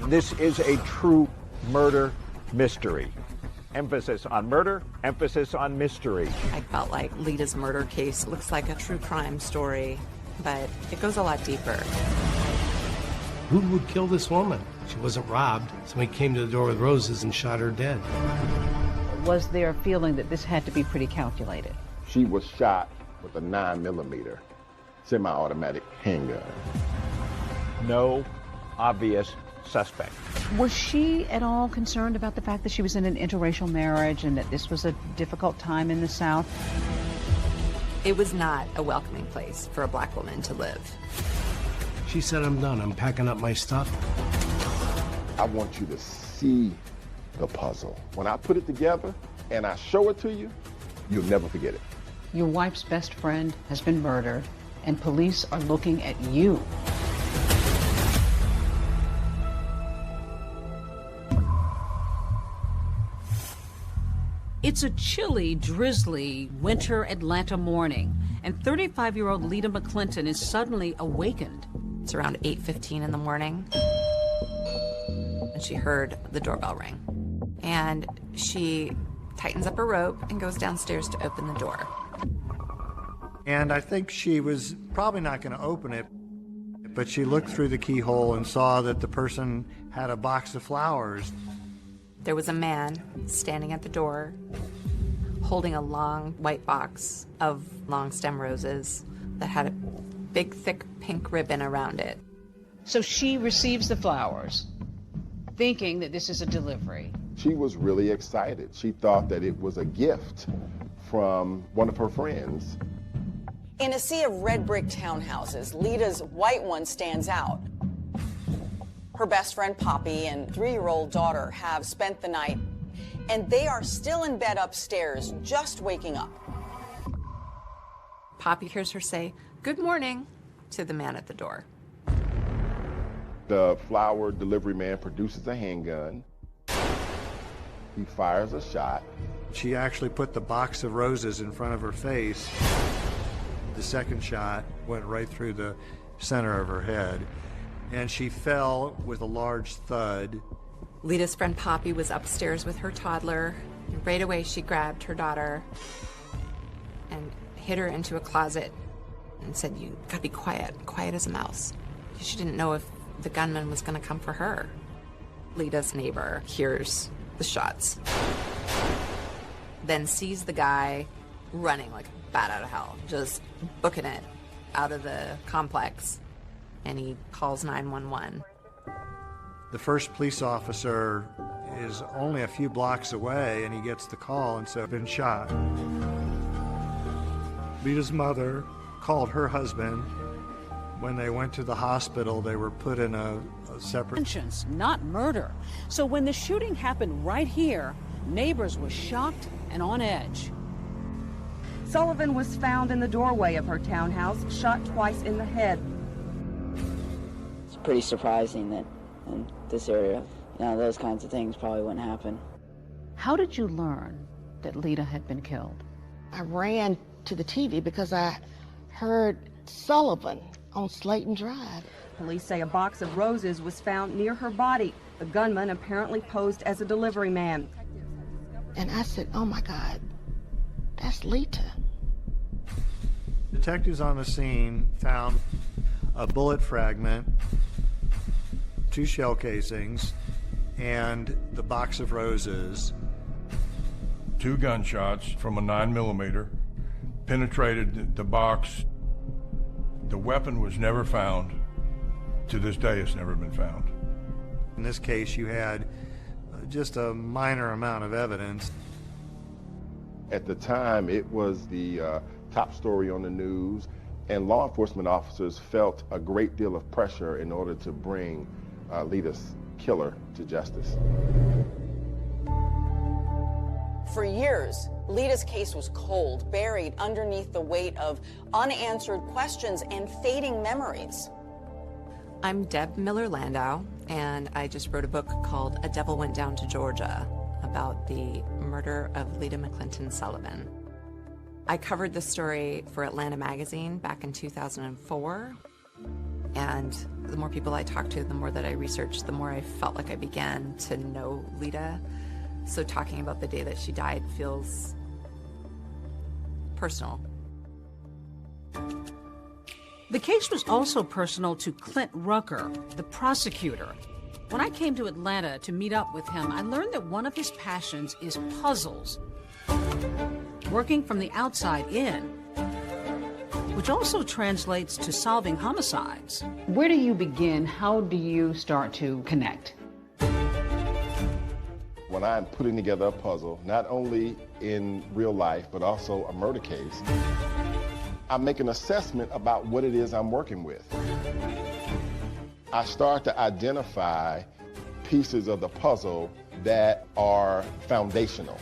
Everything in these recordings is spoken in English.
This is a true murder mystery. Emphasis on murder, emphasis on mystery. I felt like Lita's murder case looks like a true crime story, but it goes a lot deeper. Who would kill this woman? She wasn't robbed. Somebody came to the door with roses and shot her dead. Was there a feeling that this had to be pretty calculated? She was shot with a 9mm semi-automatic handgun. No obvious suspect. Was she at all concerned about the fact that she was in an interracial marriage and that this was a difficult time in the South? It was not a welcoming place for a black woman to live. She said, I'm done. I'm packing up my stuff. I want you to see the puzzle. When I put it together and I show it to you, you'll never forget it. Your wife's best friend has been murdered, and police are looking at you. It's a chilly, drizzly winter Atlanta morning, and 35-year-old Lita McClinton is suddenly awakened. It's around 8:15 in the morning, and she heard the doorbell ring. And she tightens up her rope and goes downstairs to open the door. And I think she was probably not going to open it, but she looked through the keyhole and saw that the person had a box of flowers. There was a man standing at the door, holding a long white box of long stem roses that had a big, thick pink ribbon around it. So she receives the flowers, thinking that this is a delivery. She was really excited. She thought that it was a gift from one of her friends. In a sea of red brick townhouses, Lita's white one stands out. Her best friend Poppy and 3-year-old daughter have spent the night, and they are still in bed upstairs, just waking up. Poppy hears her say, "Good morning," to the man at the door. The flower delivery man produces a handgun. He fires a shot. She actually put the box of roses in front of her face. The second shot went right through the center of her head, and she fell with a large thud. Lita's friend Poppy was upstairs with her toddler. And right away, she grabbed her daughter and hid her into a closet and said, "You gotta be quiet, quiet as a mouse." She didn't know if the gunman was gonna come for her. Lita's neighbor hears the shots, then sees the guy running like a bat out of hell, just booking it out of the complex, and he calls 911. The first police officer is only a few blocks away, and he gets the call and said, "I've been shot." Lita's mother called her husband. When they went to the hospital, they were put in a separate... Intentions, not murder. So when the shooting happened right here, neighbors were shocked and on edge. Sullivan was found in the doorway of her townhouse, shot twice in the head. It's pretty surprising that in this area, those kinds of things probably wouldn't happen. How did you learn that Lita had been killed? I ran to the TV because I heard Sullivan on Slayton Drive. Police say a box of roses was found near her body. The gunman apparently posed as a delivery man. And I said, "Oh my God, that's Lita." Detectives on the scene found a bullet fragment, 2 shell casings, and the box of roses. 2 gunshots from a 9mm penetrated the box. The weapon was never found. To this day, it's never been found. In this case, you had just a minor amount of evidence. At the time, it was the top story on the news, and law enforcement officers felt a great deal of pressure in order to bring Lita's killer to justice. For years, Lita's case was cold, buried underneath the weight of unanswered questions and fading memories. I'm Deb Miller-Landau, and I just wrote a book called A Devil Went Down to Georgia about the murder of Lita McClinton Sullivan. I covered the story for Atlanta Magazine back in 2004, and The more people I talked to, the more that I researched, the more I felt like I began to know Lita. So talking about the day that she died feels personal. The case was also personal to Clint Rucker, the prosecutor. When I came to Atlanta to meet up with him, I learned that one of his passions is puzzles, working from the outside in, which also translates to solving homicides. Where do you begin? How do you start to connect? When I'm putting together a puzzle, not only in real life, but also a murder case, I make an assessment about what it is I'm working with. I start to identify pieces of the puzzle that are foundational.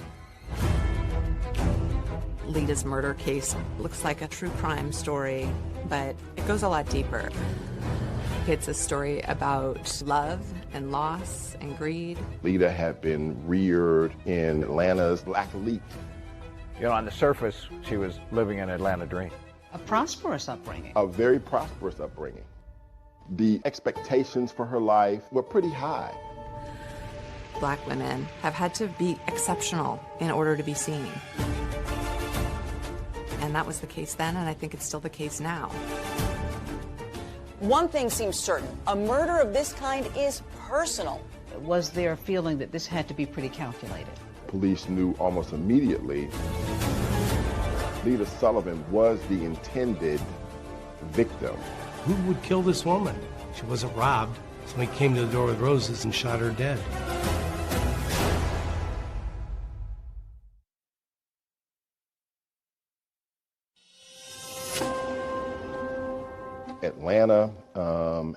Lita's murder case looks like a true crime story, but it goes a lot deeper. It's a story about love and loss and greed. Lita had been reared in Atlanta's Black Elite. You know, on the surface, she was living an Atlanta dream. A prosperous upbringing. A very prosperous upbringing. The expectations for her life were pretty high. Black women have had to be exceptional in order to be seen. And that was the case then, and I think it's still the case now. One thing seems certain, a murder of this kind is personal. Was there a feeling that this had to be pretty calculated? Police knew almost immediately Lita Sullivan was the intended victim. Who would kill this woman? She wasn't robbed. Somebody came to the door with roses and shot her dead. Atlanta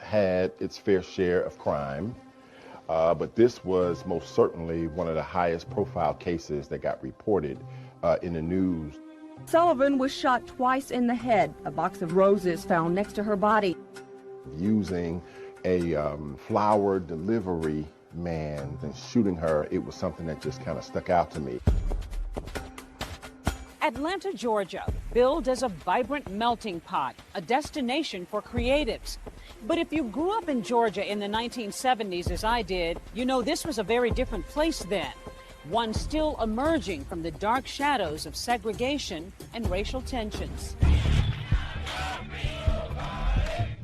had its fair share of crime, but this was most certainly one of the highest profile cases that got reported in the news. Sullivan was shot twice in the head. A box of roses found next to her body. Using a flower delivery man and shooting her, it was something that just kind of stuck out to me. Atlanta, Georgia, billed as a vibrant melting pot, a destination for creatives. But if you grew up in Georgia in the 1970s, as I did, you know this was a very different place then. One still emerging from the dark shadows of segregation and racial tensions.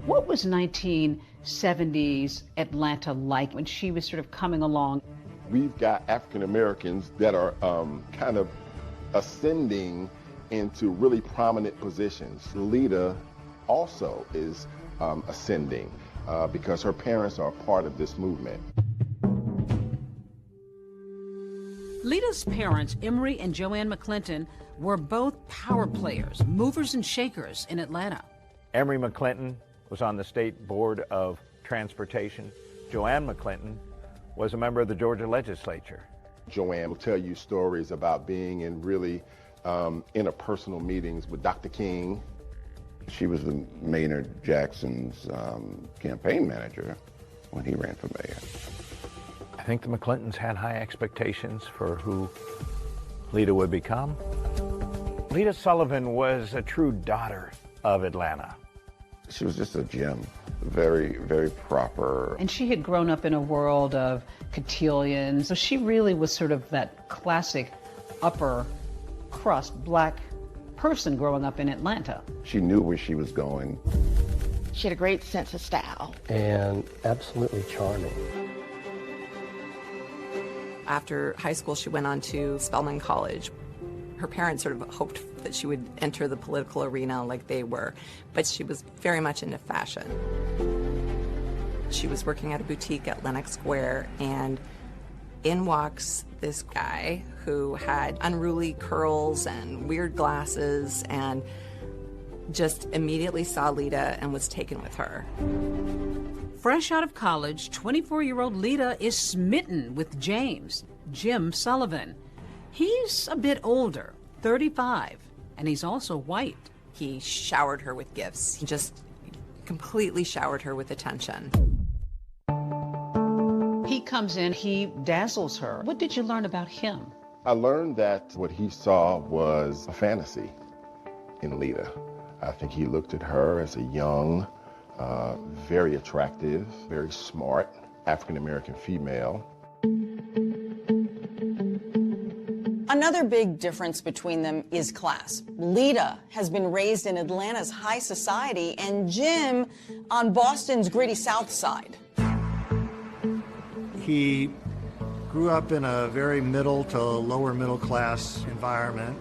What was 1970s Atlanta like when she was sort of coming along? We've got African Americans that are kind of ascending into really prominent positions. Lita also is ascending because her parents are part of this movement. Lita's parents, Emory and Joanne McClinton, were both power players, movers and shakers in Atlanta. Emory McClinton was on the State Board of Transportation. Joanne McClinton was a member of the Georgia legislature. Joanne will tell you stories about being in really interpersonal meetings with Dr. King. She was the Maynard Jackson's campaign manager when he ran for mayor. I think the McClintons had high expectations for who Lita would become. Lita Sullivan was a true daughter of Atlanta. She was just a gem, very, very proper. And she had grown up in a world of cotillions, so she really was sort of that classic upper crust black person growing up in Atlanta. She knew where she was going. She had a great sense of style. And absolutely charming. After high school, she went on to Spelman College. Her parents sort of hoped that she would enter the political arena like they were, but she was very much into fashion. She was working at a boutique at Lenox Square, and in walks this guy who had unruly curls and weird glasses and just immediately saw Lita and was taken with her. Fresh out of college, 24-year-old Lita is smitten with James, Jim Sullivan. He's a bit older, 35, and he's also white. He showered her with gifts. He just completely showered her with attention. He comes in, he dazzles her. What did you learn about him? I learned that what he saw was a fantasy in Lita. I think he looked at her as a young, very attractive, very smart, African-American female. Another big difference between them is class. Lita has been raised in Atlanta's high society and Jim on Boston's gritty South Side. He grew up in a very middle to lower middle class environment.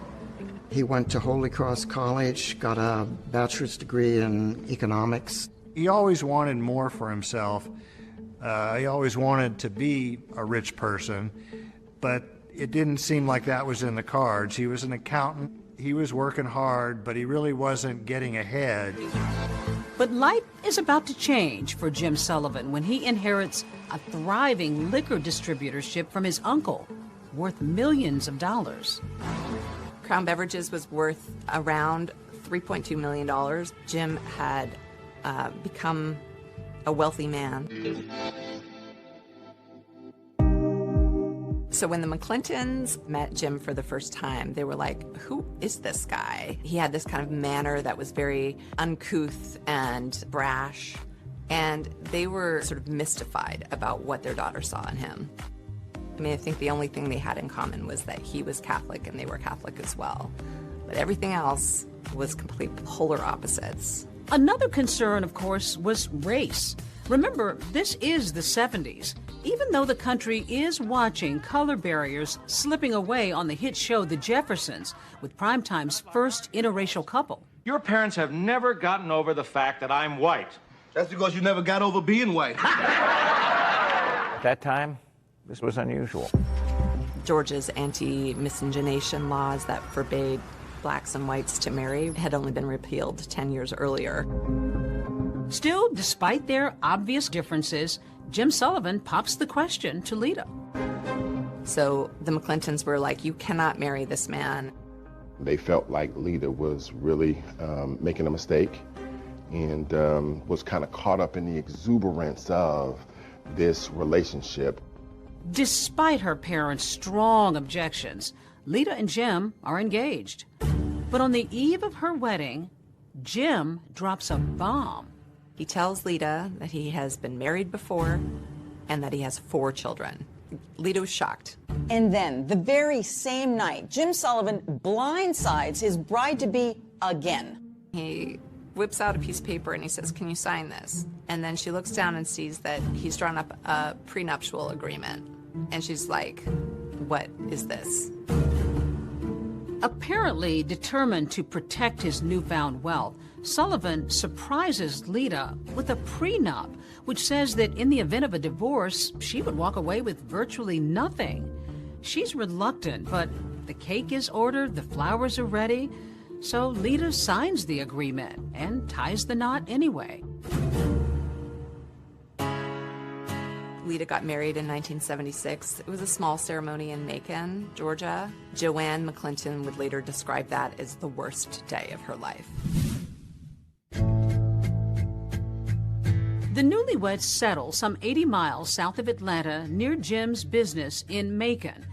He went to Holy Cross College, got a bachelor's degree in economics. He always wanted more for himself. He always wanted to be a rich person, but it didn't seem like that was in the cards. He was an accountant. He was working hard, but he really wasn't getting ahead. But life is about to change for Jim Sullivan when he inherits a thriving liquor distributorship from his uncle, worth millions of dollars. Crown Beverages was worth around $3.2 million. Jim had become a wealthy man. So when the McClintons met Jim for the first time, they were like, who is this guy? He had this kind of manner that was very uncouth and brash, and they were sort of mystified about what their daughter saw in him. I mean, I think the only thing they had in common was that he was Catholic and they were Catholic as well. But everything else was complete polar opposites. Another concern, of course, was race. Remember, this is the 70s. Even though the country is watching color barriers slipping away on the hit show The Jeffersons, with Primetime's first interracial couple. Your parents have never gotten over the fact that I'm white. That's because you never got over being white. At that time, this was unusual. Georgia's anti-miscegenation laws that forbade blacks and whites to marry had only been repealed 10 years earlier. Still, despite their obvious differences, Jim Sullivan pops the question to Lita. So the McClintons were like, you cannot marry this man. They felt like Lita was really making a mistake and was kind of caught up in the exuberance of this relationship. Despite her parents' strong objections, Lita and Jim are engaged. But on the eve of her wedding, Jim drops a bomb. He tells Lita that he has been married before and that he has 4 children. Lita was shocked. And then, the very same night, Jim Sullivan blindsides his bride-to-be again. He whips out a piece of paper and he says, can you sign this? And then she looks down and sees that he's drawn up a prenuptial agreement. And she's like, what is this? Apparently determined to protect his newfound wealth, Sullivan surprises Lita with a prenup, which says that in the event of a divorce, she would walk away with virtually nothing. She's reluctant, but the cake is ordered, the flowers are ready, so Lita signs the agreement and ties the knot anyway. Lita got married in 1976. It was a small ceremony in Macon, Georgia. Joanne McClinton would later describe that as the worst day of her life. The newlyweds settle some 80 miles south of Atlanta near Jim's business in Macon.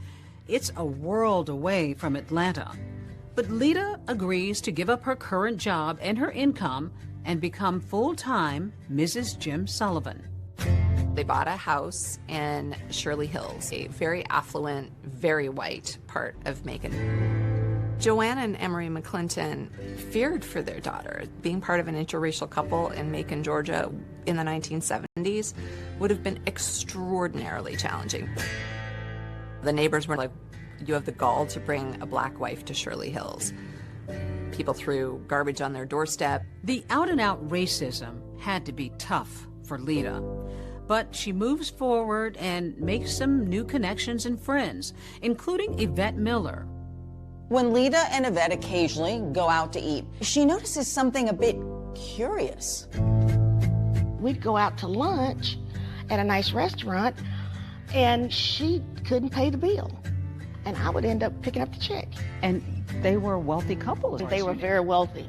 It's a world away from Atlanta. But Lita agrees to give up her current job and her income and become full-time Mrs. Jim Sullivan. They bought a house in Shirley Hills, a very affluent, very white part of Macon. Joanne and Emery McClinton feared for their daughter. Being part of an interracial couple in Macon, Georgia in the 1970s would have been extraordinarily challenging. The neighbors were like, you have the gall to bring a black wife to Shirley Hills. People threw garbage on their doorstep. The out-and-out racism had to be tough for Lita. But she moves forward and makes some new connections and friends, including Yvette Miller. When Lita and Yvette occasionally go out to eat, she notices something a bit curious. We'd go out to lunch at a nice restaurant, and she couldn't pay the bill. And I would end up picking up the check. And they were a wealthy couple. They were very wealthy.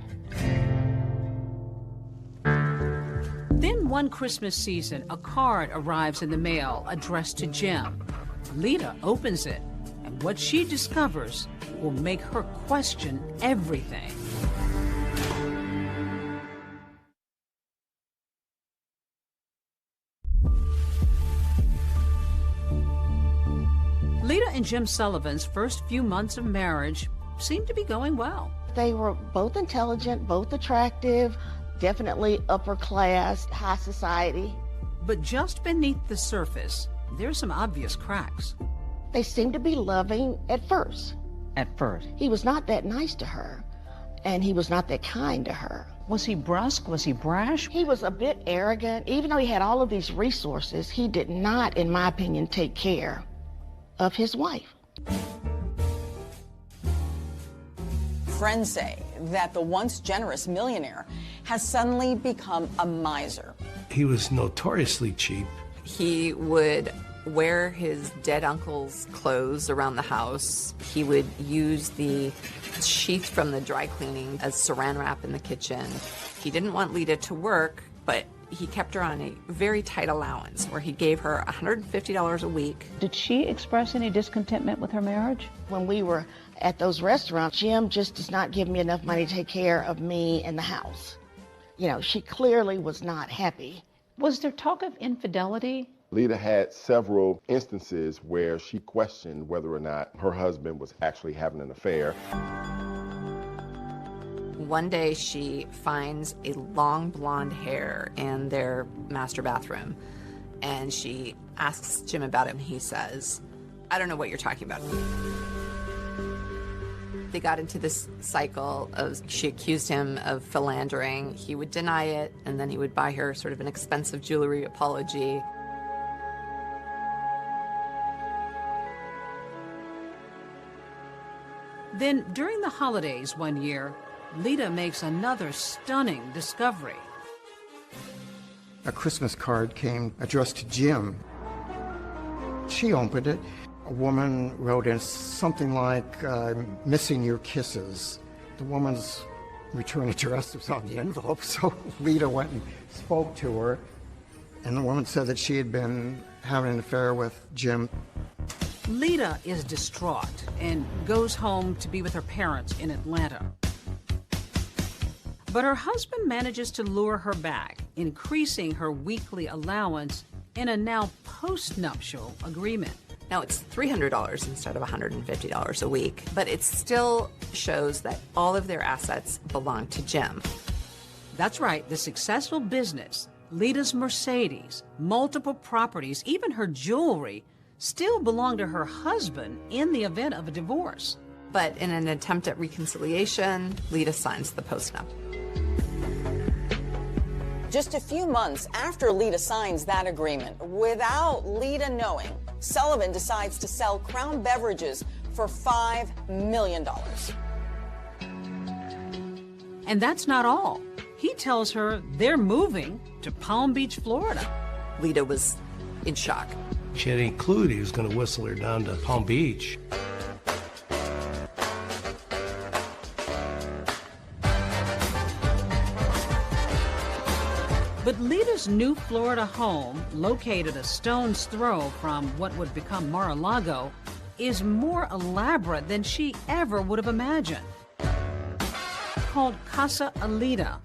Then one Christmas season, a card arrives in the mail addressed to Jim. Lita opens it, and what she discovers will make her question everything. and Jim Sullivan's first few months of marriage seemed to be going well. They were both intelligent, both attractive, definitely upper class, high society. But just beneath the surface, there's some obvious cracks. They seemed to be loving at first. At first? He was not that nice to her, and he was not that kind to her. Was he brusque? Was he brash? He was a bit arrogant. Even though he had all of these resources, he did not, in my opinion, take care of his wife. Friends say that the once generous millionaire has suddenly become a miser. He was notoriously cheap. He would wear his dead uncle's clothes around the house. He would use the sheath from the dry cleaning as saran wrap in the kitchen. He didn't want Lita to work, but he kept her on a very tight allowance where he gave her $150 a week. Did she express any discontentment with her marriage? When we were at those restaurants, Jim just does not give me enough money to take care of me and the house. You know, she clearly was not happy. Was there talk of infidelity? Lita had several instances where she questioned whether or not her husband was actually having an affair. One day she finds a long blonde hair in their master bathroom, and she asks Jim about it, and he says, "I don't know what you're talking about." They got into this cycle of, she accused him of philandering. He would deny it, and then he would buy her sort of an expensive jewelry apology. Then, during the holidays one year, Lita makes another stunning discovery. A Christmas card came addressed to Jim. She opened it. A woman wrote in something like, missing your kisses. The woman's return address was on the envelope, so Lita went and spoke to her, and the woman said that she had been having an affair with Jim. Lita is distraught and goes home to be with her parents in Atlanta. But her husband manages to lure her back, increasing her weekly allowance in a now post-nuptial agreement. Now it's $300 instead of $150 a week, but it still shows that all of their assets belong to Jim. That's right, the successful business, Lita's Mercedes, multiple properties, even her jewelry, still belong to her husband in the event of a divorce. But in an attempt at reconciliation, Lita signs the postnup. Just a few months after Lita signs that agreement, without Lita knowing, Sullivan decides to sell Crown Beverages for $5 million. And that's not all. He tells her they're moving to Palm Beach, Florida. Lita was in shock. She had any clue that he was going to whistle her down to Palm Beach. But Lita's new Florida home, located a stone's throw from what would become Mar-a-Lago, is more elaborate than she ever would have imagined. Called Casa Alita,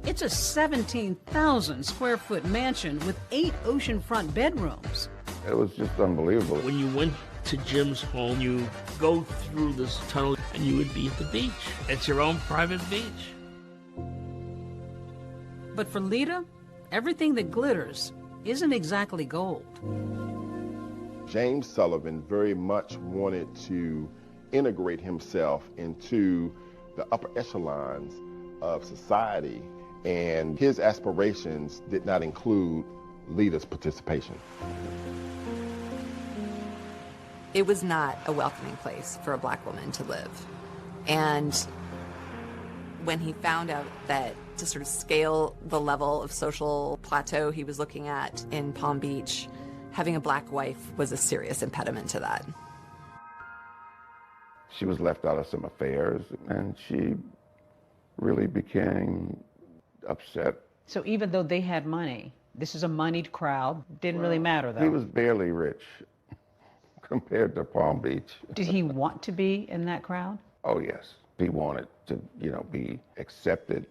it's a 17,000 square foot mansion with 8 oceanfront bedrooms. It was just unbelievable. When you went to Jim's home, you go through this tunnel and you would be at the beach. It's your own private beach. But for Lita, everything that glitters isn't exactly gold. James Sullivan very much wanted to integrate himself into the upper echelons of society, and his aspirations did not include Lita's participation. It was not a welcoming place for a black woman to live. And when he found out that to sort of scale the level of social plateau he was looking at in Palm Beach, having a black wife was a serious impediment to that. She was left out of some affairs, and she really became upset. So even though they had money, this is a moneyed crowd, didn't really matter though. He was barely rich compared to Palm Beach. Did he want to be in that crowd? Oh yes, he wanted to, be accepted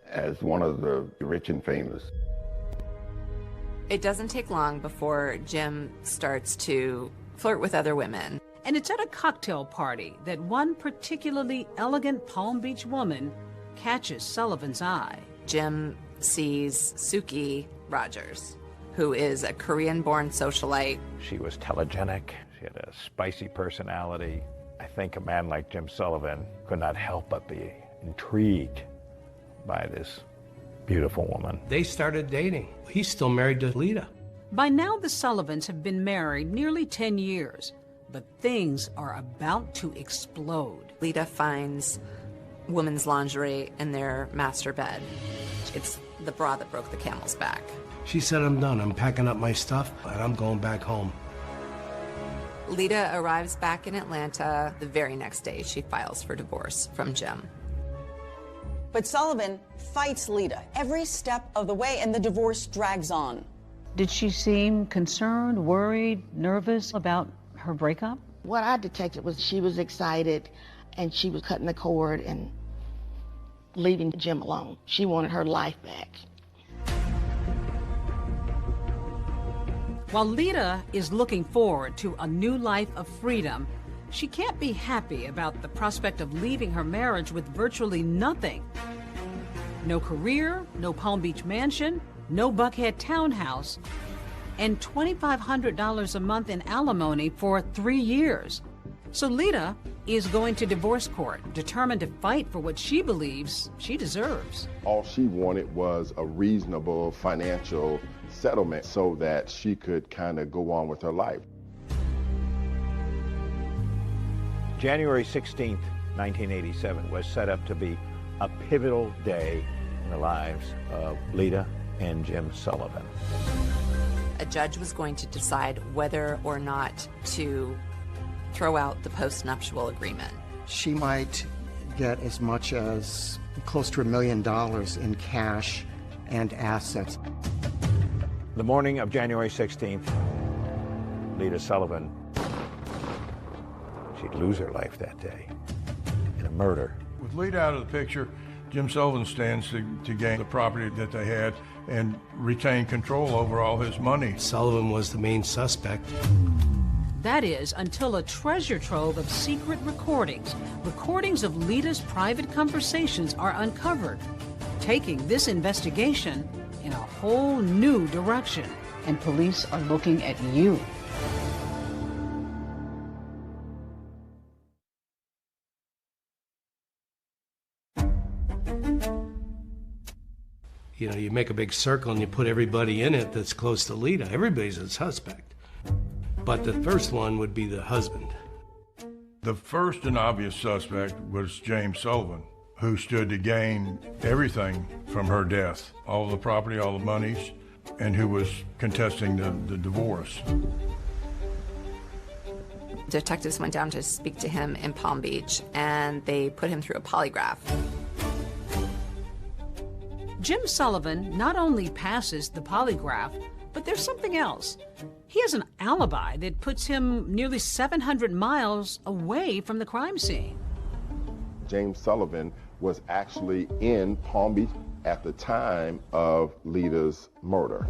as one of the rich and famous. It doesn't take long before Jim starts to flirt with other women. And it's at a cocktail party that one particularly elegant Palm Beach woman catches Sullivan's eye. Jim sees Suki Rogers, who is a Korean-born socialite. She was telegenic. She had a spicy personality. I think a man like Jim Sullivan could not help but be intrigued by this beautiful woman. They started dating. He's still married to Lita. By now, the Sullivans have been married nearly 10 years, but things are about to explode. Lita finds women's lingerie in their master bed. It's the bra that broke the camel's back. She said, I'm done. I'm packing up my stuff, and I'm going back home. Lita arrives back in Atlanta. The very next day, she files for divorce from Jim. But Sullivan fights Lita every step of the way, and the divorce drags on. Did she seem concerned, worried, nervous about her breakup? What I detected was she was excited, and she was cutting the cord and leaving Jim alone. She wanted her life back. While Lita is looking forward to a new life of freedom, she can't be happy about the prospect of leaving her marriage with virtually nothing. No career, no Palm Beach mansion, no Buckhead townhouse, and $2,500 a month in alimony for 3 years. So Lita is going to divorce court, determined to fight for what she believes she deserves. All she wanted was a reasonable financial settlement so that she could kind of go on with her life. January 16th, 1987 was set up to be a pivotal day in the lives of Lita and Jim Sullivan. A judge was going to decide whether or not to throw out the post-nuptial agreement. She might get as much as close to $1 million in cash and assets. The morning of January 16th, Lita Sullivan, she'd lose her life that day in a murder. With Lita out of the picture, Jim Sullivan stands to gain the property that they had and retain control over all his money. Sullivan was the main suspect. That is, until a treasure trove of secret recordings of Lita's private conversations are uncovered, taking this investigation in a whole new direction. And police are looking at you. You know, you make a big circle and you put everybody in it that's close to Lita. Everybody's a suspect. But the first one would be the husband. The first and obvious suspect was James Sullivan, who stood to gain everything from her death, all the property, all the monies, and who was contesting the divorce. Detectives went down to speak to him in Palm Beach, and they put him through a polygraph. Jim Sullivan not only passes the polygraph, but there's something else. He has an alibi that puts him nearly 700 miles away from the crime scene. James Sullivan was actually in Palm Beach at the time of Lita's murder.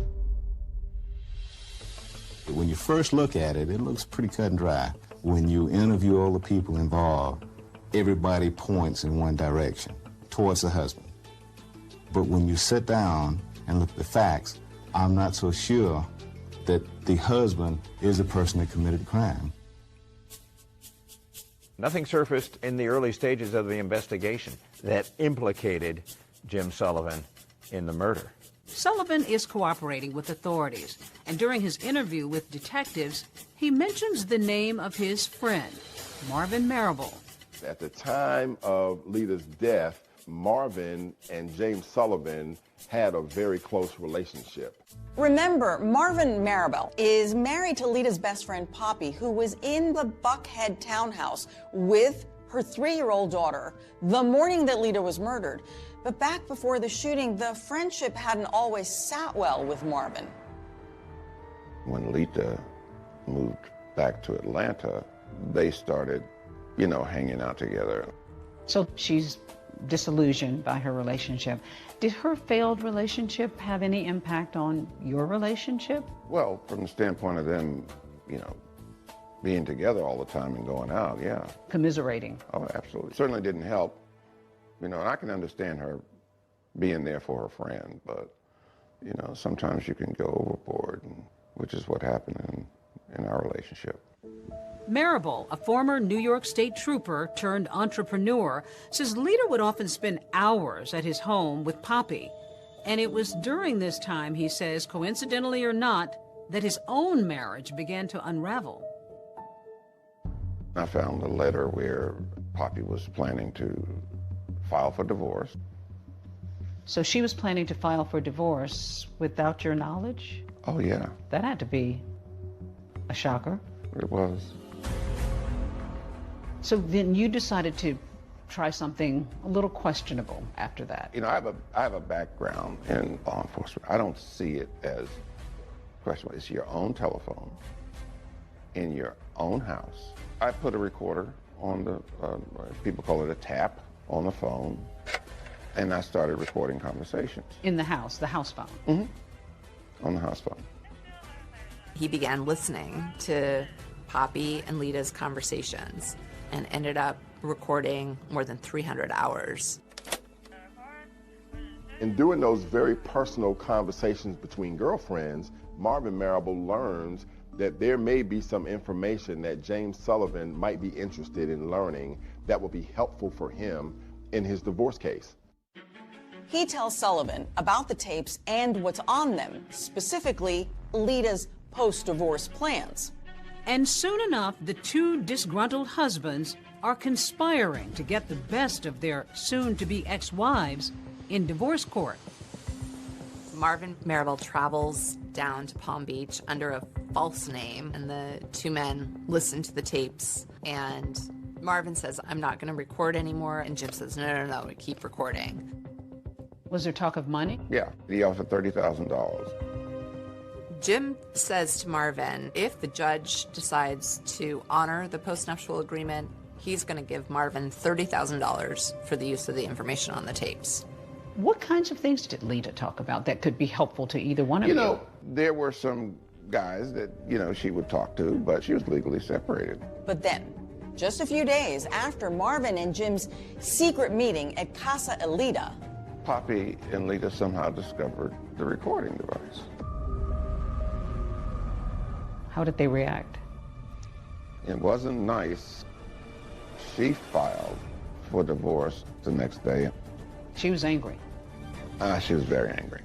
When you first look at it, it looks pretty cut and dry. When you interview all the people involved, everybody points in one direction, towards the husband. But when you sit down and look at the facts, I'm not so sure that the husband is the person that committed the crime. Nothing surfaced in the early stages of the investigation that implicated Jim Sullivan in the murder. Sullivan is cooperating with authorities, and during his interview with detectives, he mentions the name of his friend, Marvin Marable. At the time of Lita's death, Marvin and James Sullivan had a very close relationship. Remember, Marvin Marable is married to Lita's best friend, Poppy, who was in the Buckhead townhouse with her 3-year-old daughter the morning that Lita was murdered. But back before the shooting, the friendship hadn't always sat well with Marvin. When Lita moved back to Atlanta, they started, hanging out together. So she's disillusioned by her relationship. Did her failed relationship have any impact on your relationship? Well, from the standpoint of them, being together all the time and going out, yeah. Commiserating. Oh, absolutely. Certainly didn't help. You know, and I can understand her being there for her friend, but, you know, sometimes you can go overboard, which is what happened in our relationship. Marable, a former New York State trooper turned entrepreneur, says Lita would often spend hours at his home with Poppy. And it was during this time, he says, coincidentally or not, that his own marriage began to unravel. I found a letter where Poppy was planning to file for divorce. So she was planning to file for divorce without your knowledge? Oh, yeah. That had to be a shocker. It was. So then you decided to try something a little questionable after that. You know, I have a background in law enforcement. I don't see it as questionable. It's your own telephone in your own house. I put a recorder on the, people call it a tap, on the phone, and I started recording conversations. In the house phone? Mm-hmm. On the house phone. He began listening to Poppy and Lita's conversations and ended up recording more than 300 hours. In doing those very personal conversations between girlfriends, Marvin Marable learns that there may be some information that James Sullivan might be interested in learning that will be helpful for him in his divorce case. He tells Sullivan about the tapes and what's on them, specifically Lita's post-divorce plans. And soon enough, the two disgruntled husbands are conspiring to get the best of their soon-to-be ex-wives in divorce court. Marvin Marable travels down to Palm Beach under a false name, and the two men listen to the tapes, and Marvin says, I'm not going to record anymore, and Jim says, no, keep recording. Was there talk of money? Yeah, he offered $30,000. Jim says to Marvin, if the judge decides to honor the postnuptial agreement, he's going to give Marvin $30,000 for the use of the information on the tapes. What kinds of things did Lita talk about that could be helpful to either one of you? You know, there were some guys that, you know, she would talk to, but she was legally separated. But then, just a few days after Marvin and Jim's secret meeting at Casa Elita, Poppy and Lita somehow discovered the recording device. How did they react? It wasn't nice. She filed for divorce the next day. She was angry. She was very angry.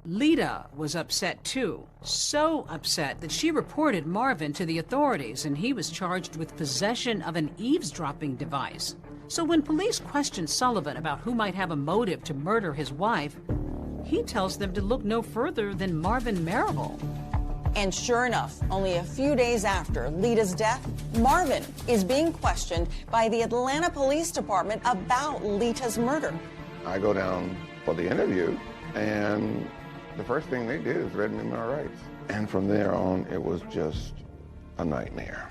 Lita was upset too, so upset that she reported Marvin to the authorities, and he was charged with possession of an eavesdropping device. So when police questioned Sullivan about who might have a motive to murder his wife, he tells them to look no further than Marvin Marable. And sure enough, only a few days after Lita's death, Marvin is being questioned by the Atlanta Police Department about Lita's murder. I go down for the interview, and the first thing they did is read me my rights. And from there on, it was just a nightmare.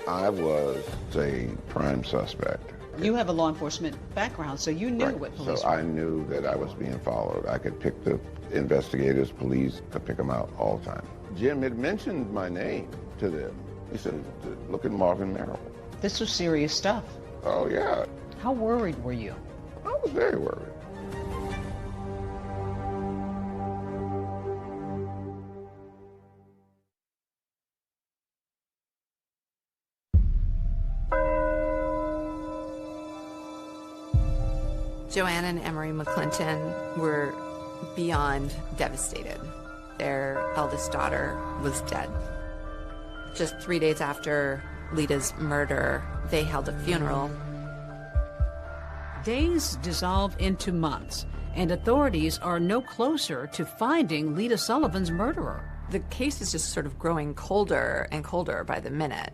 I was a prime suspect. You have a law enforcement background, so you knew what police So were. I knew that I was being followed. I could pick the investigators, police, could pick them out all the time. Jim had mentioned my name to them. He said, look at Marvin Marable. This was serious stuff. Oh, yeah. How worried were you? I was very worried. Joanne and Emery McClinton were beyond devastated. Their eldest daughter was dead. Just 3 days after Lita's murder, they held a funeral. Days dissolve into months, and authorities are no closer to finding Lita Sullivan's murderer. The case is just sort of growing colder and colder by the minute.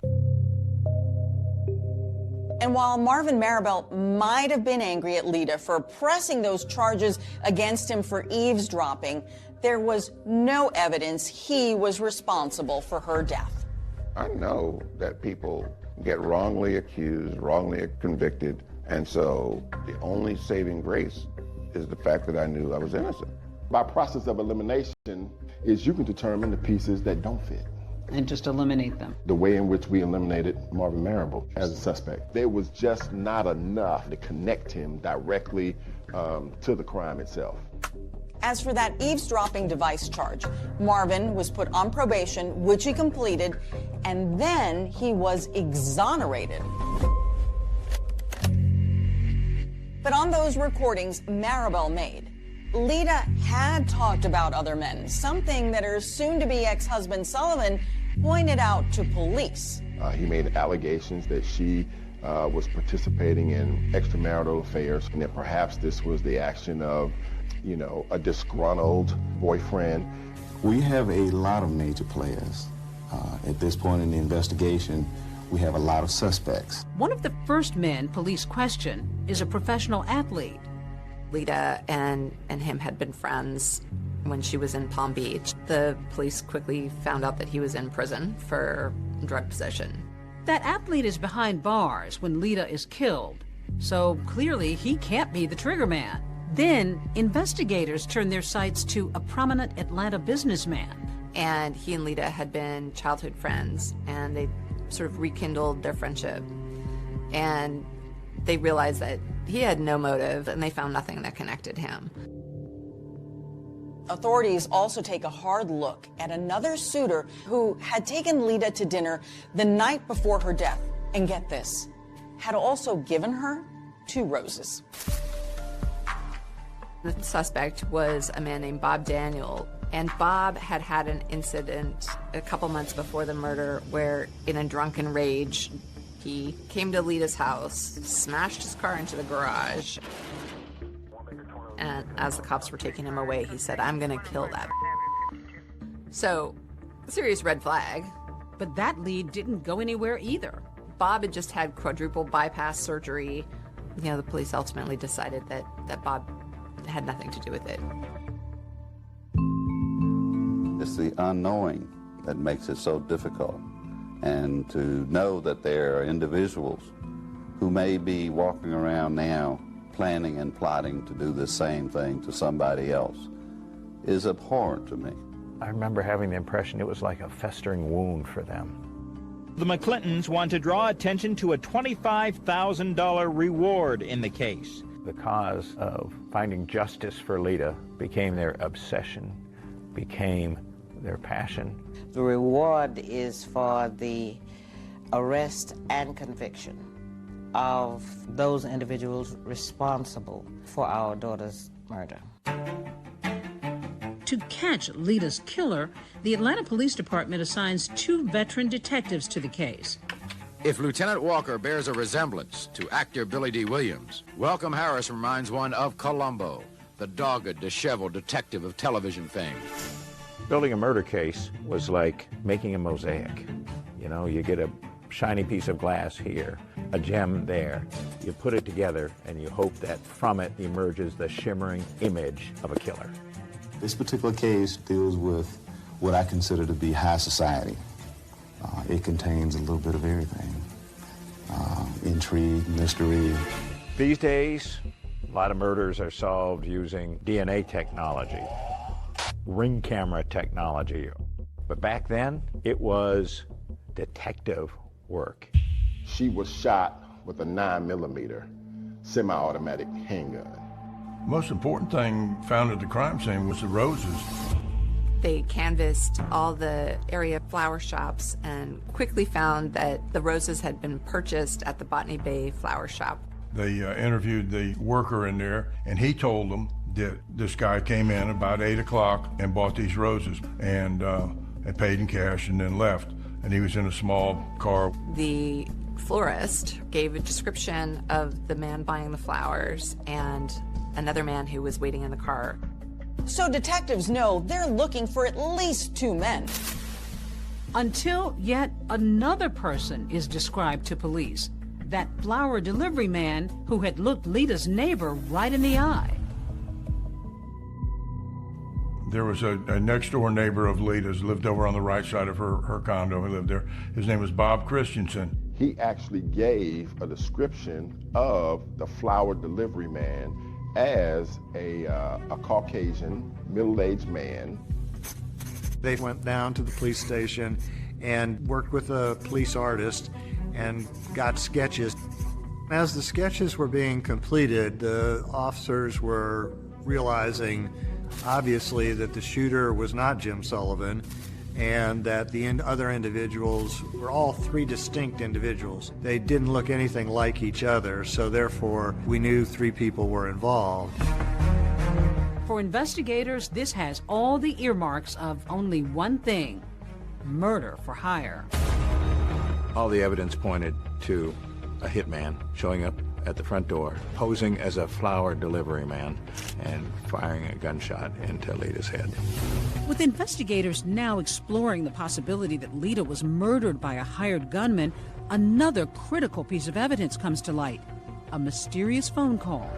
And while Marvin Marable might have been angry at Lita for pressing those charges against him for eavesdropping, there was no evidence he was responsible for her death. I know that people get wrongly accused, wrongly convicted, and so the only saving grace is the fact that I knew I was innocent. By process of elimination is you can determine the pieces that don't fit. and just eliminate them. The way in which we eliminated Marvin Marable as a suspect, there was just not enough to connect him directly to the crime itself. As for that eavesdropping device charge, Marvin was put on probation, which he completed, and then he was exonerated. But on those recordings Maribel made, Lita had talked about other men, something that her soon-to-be ex-husband Sullivan pointed out to police. He made allegations that she was participating in extramarital affairs, and that perhaps this was the action of, you know, a disgruntled boyfriend. We have a lot of major players. At this point in the investigation, we have a lot of suspects. One of the first men police question is a professional athlete. Lita and him had been friends when she was in Palm Beach. The police quickly found out that he was in prison for drug possession. That athlete is behind bars when Lita is killed, so clearly he can't be the trigger man. Then investigators turn their sights to a prominent Atlanta businessman. And he and Lita had been childhood friends, and they sort of rekindled their friendship. And they realized that he had no motive, and they found nothing that connected him. Authorities also take a hard look at another suitor who had taken Lita to dinner the night before her death. And get this, had also given her 2 roses. The suspect was a man named Bob Daniel, and Bob had had an incident a couple months before the murder where, in a drunken rage, he came to Lita's house, smashed his car into the garage, and as the cops were taking him away, he said, "I'm gonna kill that." So, serious red flag. But that lead didn't go anywhere either. Bob had just had quadruple bypass surgery. You know, the police ultimately decided that Bob had nothing to do with it. It's the unknowing that makes it so difficult. And to know that there are individuals who may be walking around now planning and plotting to do the same thing to somebody else is abhorrent to me. I remember having the impression it was like a festering wound for them. The McClintons want to draw attention to a $25,000 reward in the case. The cause of finding justice for Lita became their obsession, became their passion. The reward is for the arrest and conviction of those individuals responsible for our daughter's murder. To catch Lita's killer, the Atlanta Police Department assigns 2 veteran detectives to the case. If Lieutenant Walker bears a resemblance to actor Billy D. Williams, Welcome Harris reminds one of Columbo, the dogged, disheveled detective of television fame. Building a murder case was like making a mosaic. You know, you get a shiny piece of glass here, a gem there. You put it together and you hope that from it emerges the shimmering image of a killer. This particular case deals with what I consider to be high society. It contains a little bit of everything. Intrigue, mystery. These days, a lot of murders are solved using DNA technology, ring camera technology. But back then, it was detective work. She was shot with a 9mm semi-automatic handgun. Most important thing found at the crime scene was the roses. They canvassed all the area flower shops and quickly found that the roses had been purchased at the Botany Bay flower shop. They interviewed the worker in there, and he told them that this guy came in about 8 o'clock and bought these roses and paid in cash and then left. And he was in a small car. The florist gave a description of the man buying the flowers and another man who was waiting in the car. So detectives know they're looking for at least 2 men. Until yet another person is described to police, that flower delivery man who had looked Lita's neighbor right in the eye. There was a next-door neighbor of Lita's, lived over on the right side of her condo. He lived there. His name was Bob Christensen. He actually gave a description of the flower delivery man as a Caucasian, middle-aged man. They went down to the police station and worked with a police artist and got sketches. As the sketches were being completed, the officers were realizing, obviously, that the shooter was not Jim Sullivan and that the other individuals were all three distinct individuals. They didn't look anything like each other, so therefore we knew three people were involved. For investigators, this has all the earmarks of only one thing: murder for hire. All the evidence pointed to a hitman showing up at the front door, posing as a flower delivery man, and firing a gunshot into Lita's head. With investigators now exploring the possibility that Lita was murdered by a hired gunman, another critical piece of evidence comes to light: a mysterious phone call.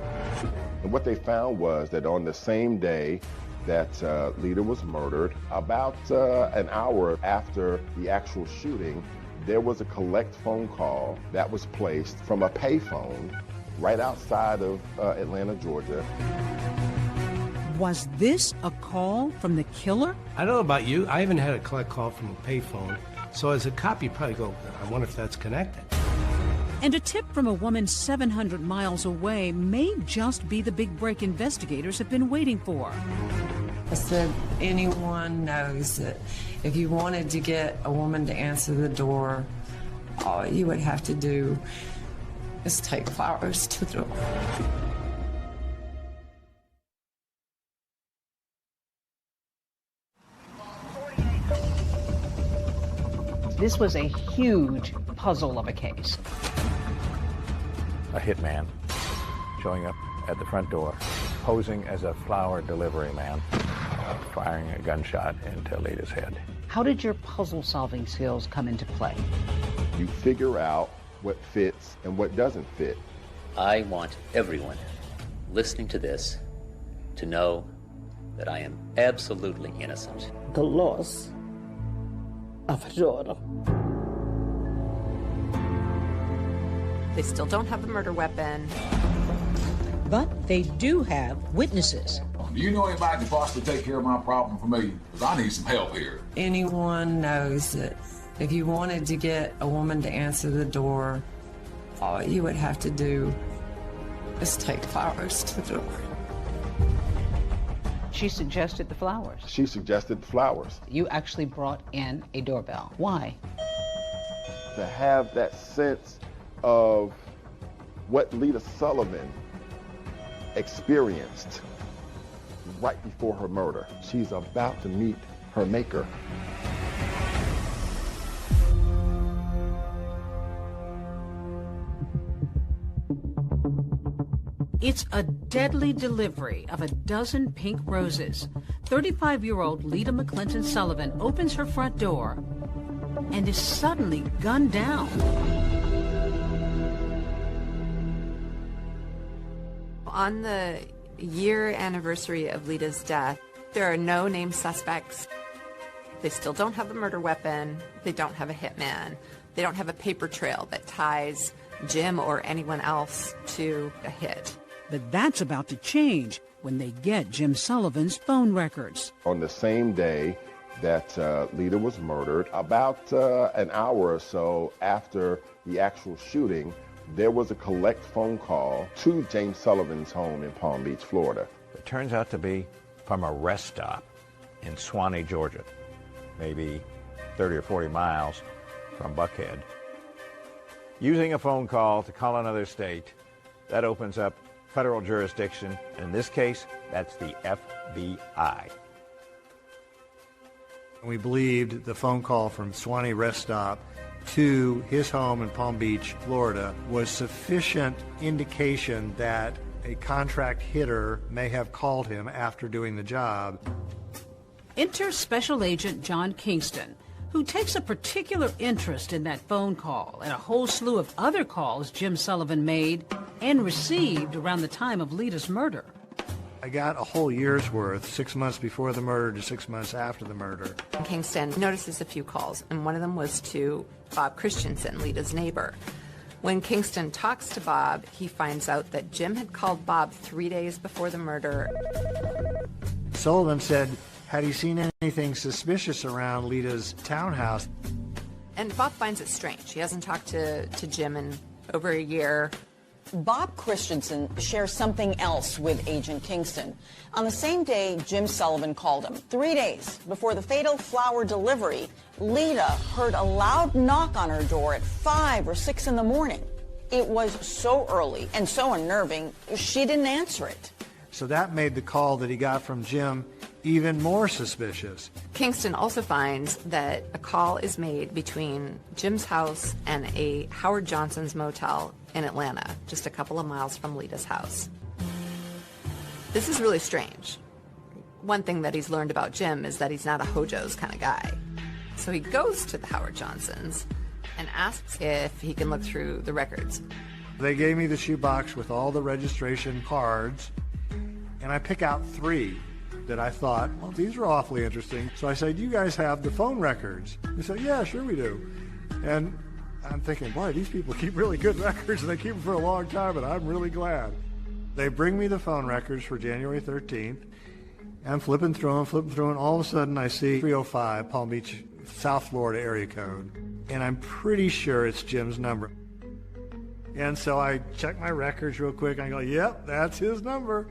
And what they found was that on the same day that Lita was murdered, about an hour after the actual shooting, there was a collect phone call that was placed from a payphone right outside of Atlanta, Georgia. Was this a call from the killer? I don't know about you. I haven't had a collect call from a payphone. So as a cop, you probably go, I wonder if that's connected. And a tip from a woman 700 miles away may just be the big break investigators have been waiting for. I said, anyone knows that if you wanted to get a woman to answer the door, all you would have to do is take flowers to the door. This was a huge puzzle of a case. A hitman showing up at the front door, posing as a flower delivery man, firing a gunshot into Lita's head. How did your puzzle-solving skills come into play? You figure out what fits and what doesn't fit. I want everyone listening to this to know that I am absolutely innocent. The loss of a daughter. They still don't have the murder weapon. But they do have witnesses. Do you know anybody who can possibly take care of my problem for me? Because I need some help here. Anyone knows that if you wanted to get a woman to answer the door, all you would have to do is take flowers to the door. She suggested the flowers. She suggested the flowers. You actually brought in a doorbell. Why? To have that sense of what Lita Sullivan experienced right before her murder. She's about to meet her maker. It's a deadly delivery of a dozen pink roses. 35-year-old Lita McClinton Sullivan opens her front door and is suddenly gunned down. On the year anniversary of Lita's death, there are no named suspects. They still don't have the murder weapon. They don't have a hitman. They don't have a paper trail that ties Jim or anyone else to a hit. But that's about to change when they get Jim Sullivan's phone records. On the same day that Lita was murdered, about an hour or so after the actual shooting, there was a collect phone call to James Sullivan's home in Palm Beach, Florida. It turns out to be from a rest stop in Suwanee, Georgia, maybe 30 or 40 miles from Buckhead. Using a phone call to call another state, that opens up federal jurisdiction. In this case, that's the FBI. We believed the phone call from Suwanee Rest Stop to his home in Palm Beach, Florida, was sufficient indication that a contract hitter may have called him after doing the job. Enter Special Agent John Kingston, who takes a particular interest in that phone call and a whole slew of other calls Jim Sullivan made and received around the time of Lita's murder. I got a whole year's worth, 6 months before the murder to 6 months after the murder. Kingston notices a few calls, and one of them was to Bob Christensen, Lita's neighbor. When Kingston talks to Bob, he finds out that Jim had called Bob 3 days before the murder. Sullivan said, had he seen anything suspicious around Lita's townhouse? And Bob finds it strange. He hasn't talked to Jim in over a year. Bob Christensen shares something else with Agent Kingston. On the same day Jim Sullivan called him, 3 days before the fatal flower delivery, Lita heard a loud knock on her door at 5 or 6 in the morning. It was so early and so unnerving, she didn't answer it. So that made the call that he got from Jim even more suspicious. Kingston also finds that a call is made between Jim's house and a Howard Johnson's motel in Atlanta, just a couple of miles from Lita's house. This is really strange. One thing that he's learned about Jim is that he's not a Hojo's kind of guy. So he goes to the Howard Johnsons and asks if he can look through the records. They gave me the shoebox with all the registration cards, and I pick out 3 that I thought, well, these are awfully interesting. So I said, do you guys have the phone records? They said, yeah, sure we do. And I'm thinking, boy, these people keep really good records, and they keep them for a long time, and I'm really glad. They bring me the phone records for January 13th. I'm flipping through them, and all of a sudden I see 305 Palm Beach, South Florida area code. And I'm pretty sure it's Jim's number. And so I check my records real quick, and I go, yep, that's his number.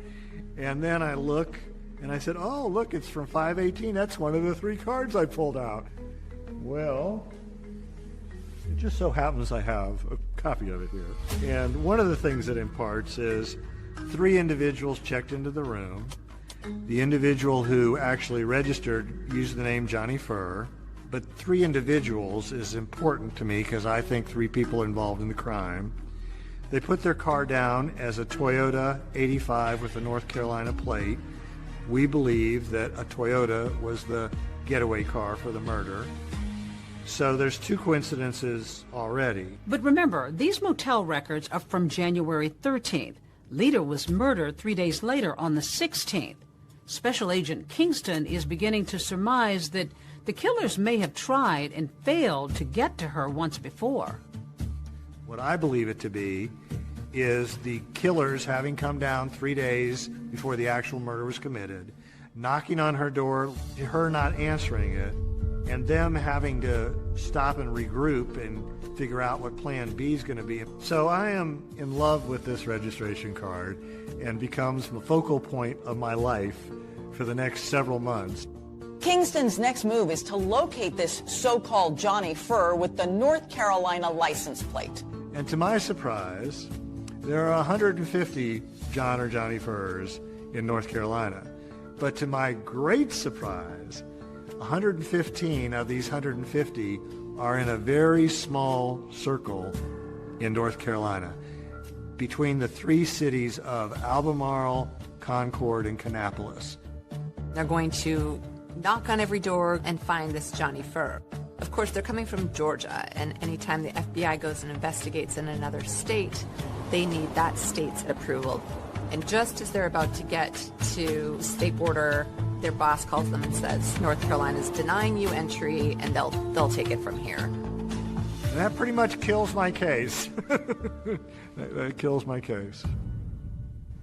And then I look, and I said, oh, look, it's from 518. That's one of the 3 cards I pulled out. Well, it just so happens I have a copy of it here. And one of the things it imparts is 3 individuals checked into the room. The individual who actually registered used the name Johnny Furr. But 3 individuals is important to me because I think 3 people involved in the crime. They put their car down as a Toyota 85 with a North Carolina plate. We believe that a Toyota was the getaway car for the murder. So there's 2 coincidences already. But remember, these motel records are from January 13th. Lita was murdered 3 days later on the 16th. Special Agent Kingston is beginning to surmise that the killers may have tried and failed to get to her once before. What I believe it to be is the killers having come down 3 days before the actual murder was committed, knocking on her door, her not answering it, and them having to stop and regroup and figure out what plan B is going to be. So I am in love with this registration card and becomes the focal point of my life for the next several months. Kingston's next move is to locate this so-called Johnny Furr with the North Carolina license plate. And to my surprise, there are 150 John or Johnny Furrs in North Carolina. But to my great surprise, 115 of these 150 are in a very small circle in North Carolina between the 3 cities of Albemarle, Concord, and Kannapolis. They're going to knock on every door and find this Johnny Furr. Of course, they're coming from Georgia, and anytime the FBI goes and investigates in another state, they need that state's approval. And just as they're about to get to state border, their boss calls them and says, North Carolina's denying you entry, and they'll take it from here. And that pretty much kills my case. that kills my case.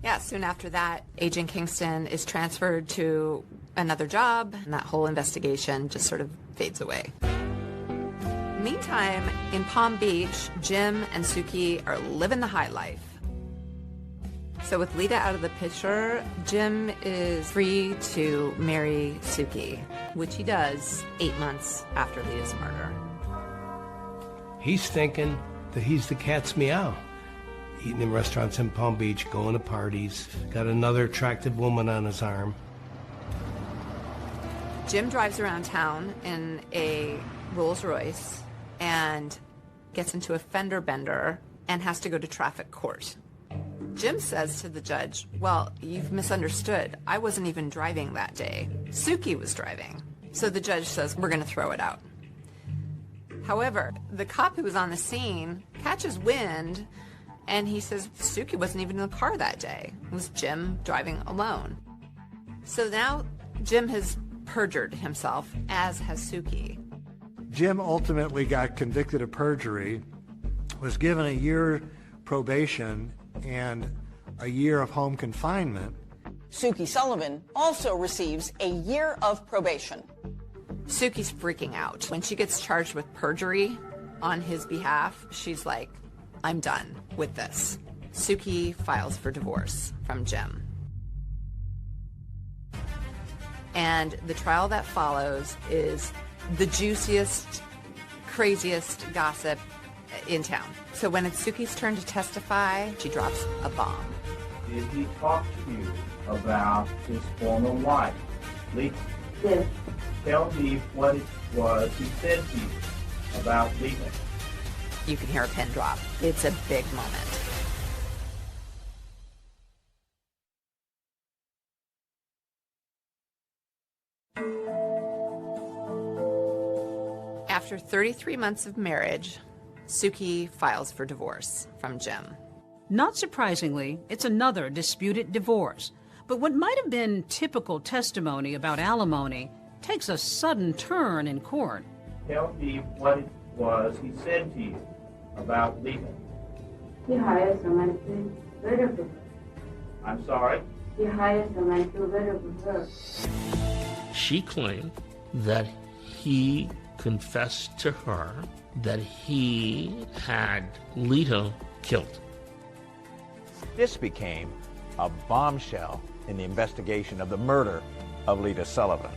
Yeah, soon after that, Agent Kingston is transferred to another job, and that whole investigation just sort of fades away. Meantime, in Palm Beach, Jim and Suki are living the high life. So with Lita out of the picture, Jim is free to marry Suki, which he does 8 months after Lita's murder. He's thinking that he's the cat's meow. Eating in restaurants in Palm Beach, going to parties, got another attractive woman on his arm. Jim drives around town in a Rolls Royce and gets into a fender bender and has to go to traffic court. Jim says to the judge, well, you've misunderstood. I wasn't even driving that day. Suki was driving. So the judge says, we're going to throw it out. However, the cop who was on the scene catches wind, and he says Suki wasn't even in the car that day. It was Jim driving alone. So now Jim has perjured himself, as has Suki. Jim ultimately got convicted of perjury, was given a year probation and a year of home confinement. Suki Sullivan also receives a year of probation. Suki's freaking out. When she gets charged with perjury on his behalf, she's like, I'm done with this. Suki files for divorce from Jim. And the trial that follows is the juiciest, craziest gossip in town. So when it's Suki's turn to testify, she drops a bomb. Did he talk to you about his former wife, Lisa? Yes. Tell me what it was he said to you about Lisa. You can hear a pin drop. It's a big moment. After 33 months of marriage, Suki files for divorce from Jim. Not surprisingly, it's another disputed divorce. But what might have been typical testimony about alimony takes a sudden turn in court. Tell me what it was he said to you about Lisa. He hired someone to better for her. I'm sorry? He hired someone to better for her. She claimed that he confessed to her that he had Lita killed. This became a bombshell in the investigation of the murder of Lita Sullivan.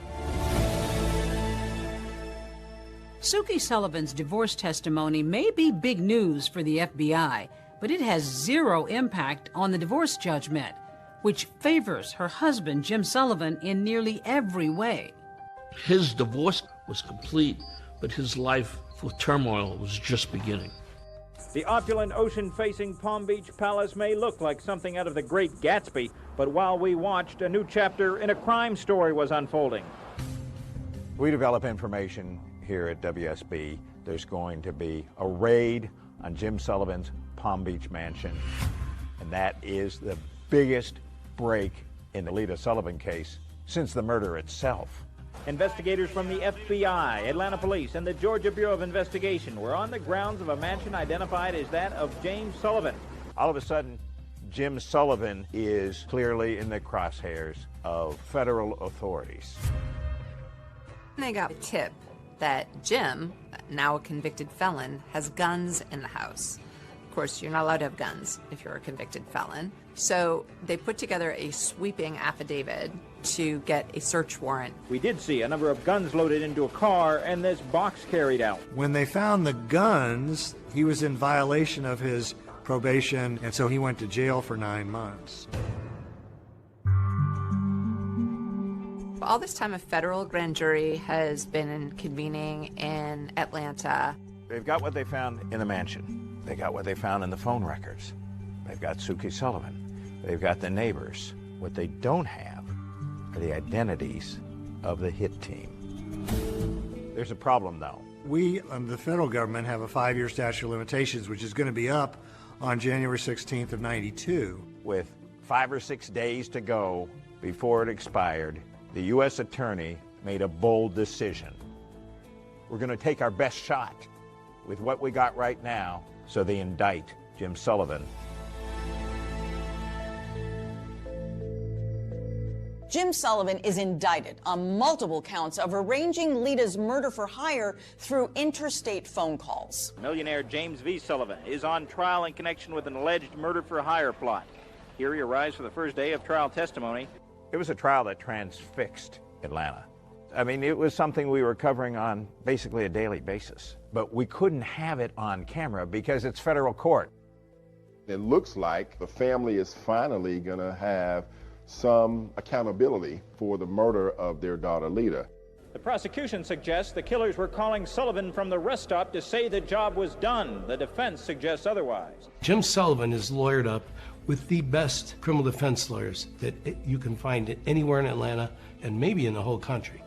Suki Sullivan's divorce testimony may be big news for the FBI, but it has zero impact on the divorce judgment, which favors her husband, Jim Sullivan, in nearly every way. His divorce was complete, but his life with turmoil was just beginning. The opulent ocean-facing Palm Beach Palace may look like something out of The Great Gatsby, but while we watched, a new chapter in a crime story was unfolding. We develop information here at WSB. There's going to be a raid on Jim Sullivan's Palm Beach mansion, and that is the biggest break in the Lita Sullivan case since the murder itself. Investigators from the FBI, Atlanta Police, and the Georgia Bureau of Investigation were on the grounds of a mansion identified as that of James Sullivan. All of a sudden, Jim Sullivan is clearly in the crosshairs of federal authorities. They got a tip that Jim, now a convicted felon, has guns in the house. Of course, you're not allowed to have guns if you're a convicted felon. So they put together a sweeping affidavit to get a search warrant. We did see a number of guns loaded into a car and this box carried out. When they found the guns, he was in violation of his probation, and so he went to jail for 9 months. All this time, a federal grand jury has been convening in Atlanta. They've got what they found in the mansion. They got what they found in the phone records. They've got Suki Sullivan. They've got the neighbors. What they don't have are the identities of the hit team. There's a problem, though. We, the federal government, have a 5-year statute of limitations, which is going to be up on January 16th of '92. With 5 or 6 days to go before it expired, the U.S. attorney made a bold decision. We're going to take our best shot with what we got right now, so they indict Jim Sullivan. Jim Sullivan is indicted on multiple counts of arranging Lita's murder for hire through interstate phone calls. Millionaire James V. Sullivan is on trial in connection with an alleged murder for hire plot. Here he arrives for the first day of trial testimony. It was a trial that transfixed Atlanta. I mean, it was something we were covering on basically a daily basis, but we couldn't have it on camera because it's federal court. It looks like the family is finally going to have some accountability for the murder of their daughter, Lita. The prosecution suggests the killers were calling Sullivan from the rest stop to say the job was done. The defense suggests otherwise. Jim Sullivan is lawyered up with the best criminal defense lawyers that you can find anywhere in Atlanta and maybe in the whole country.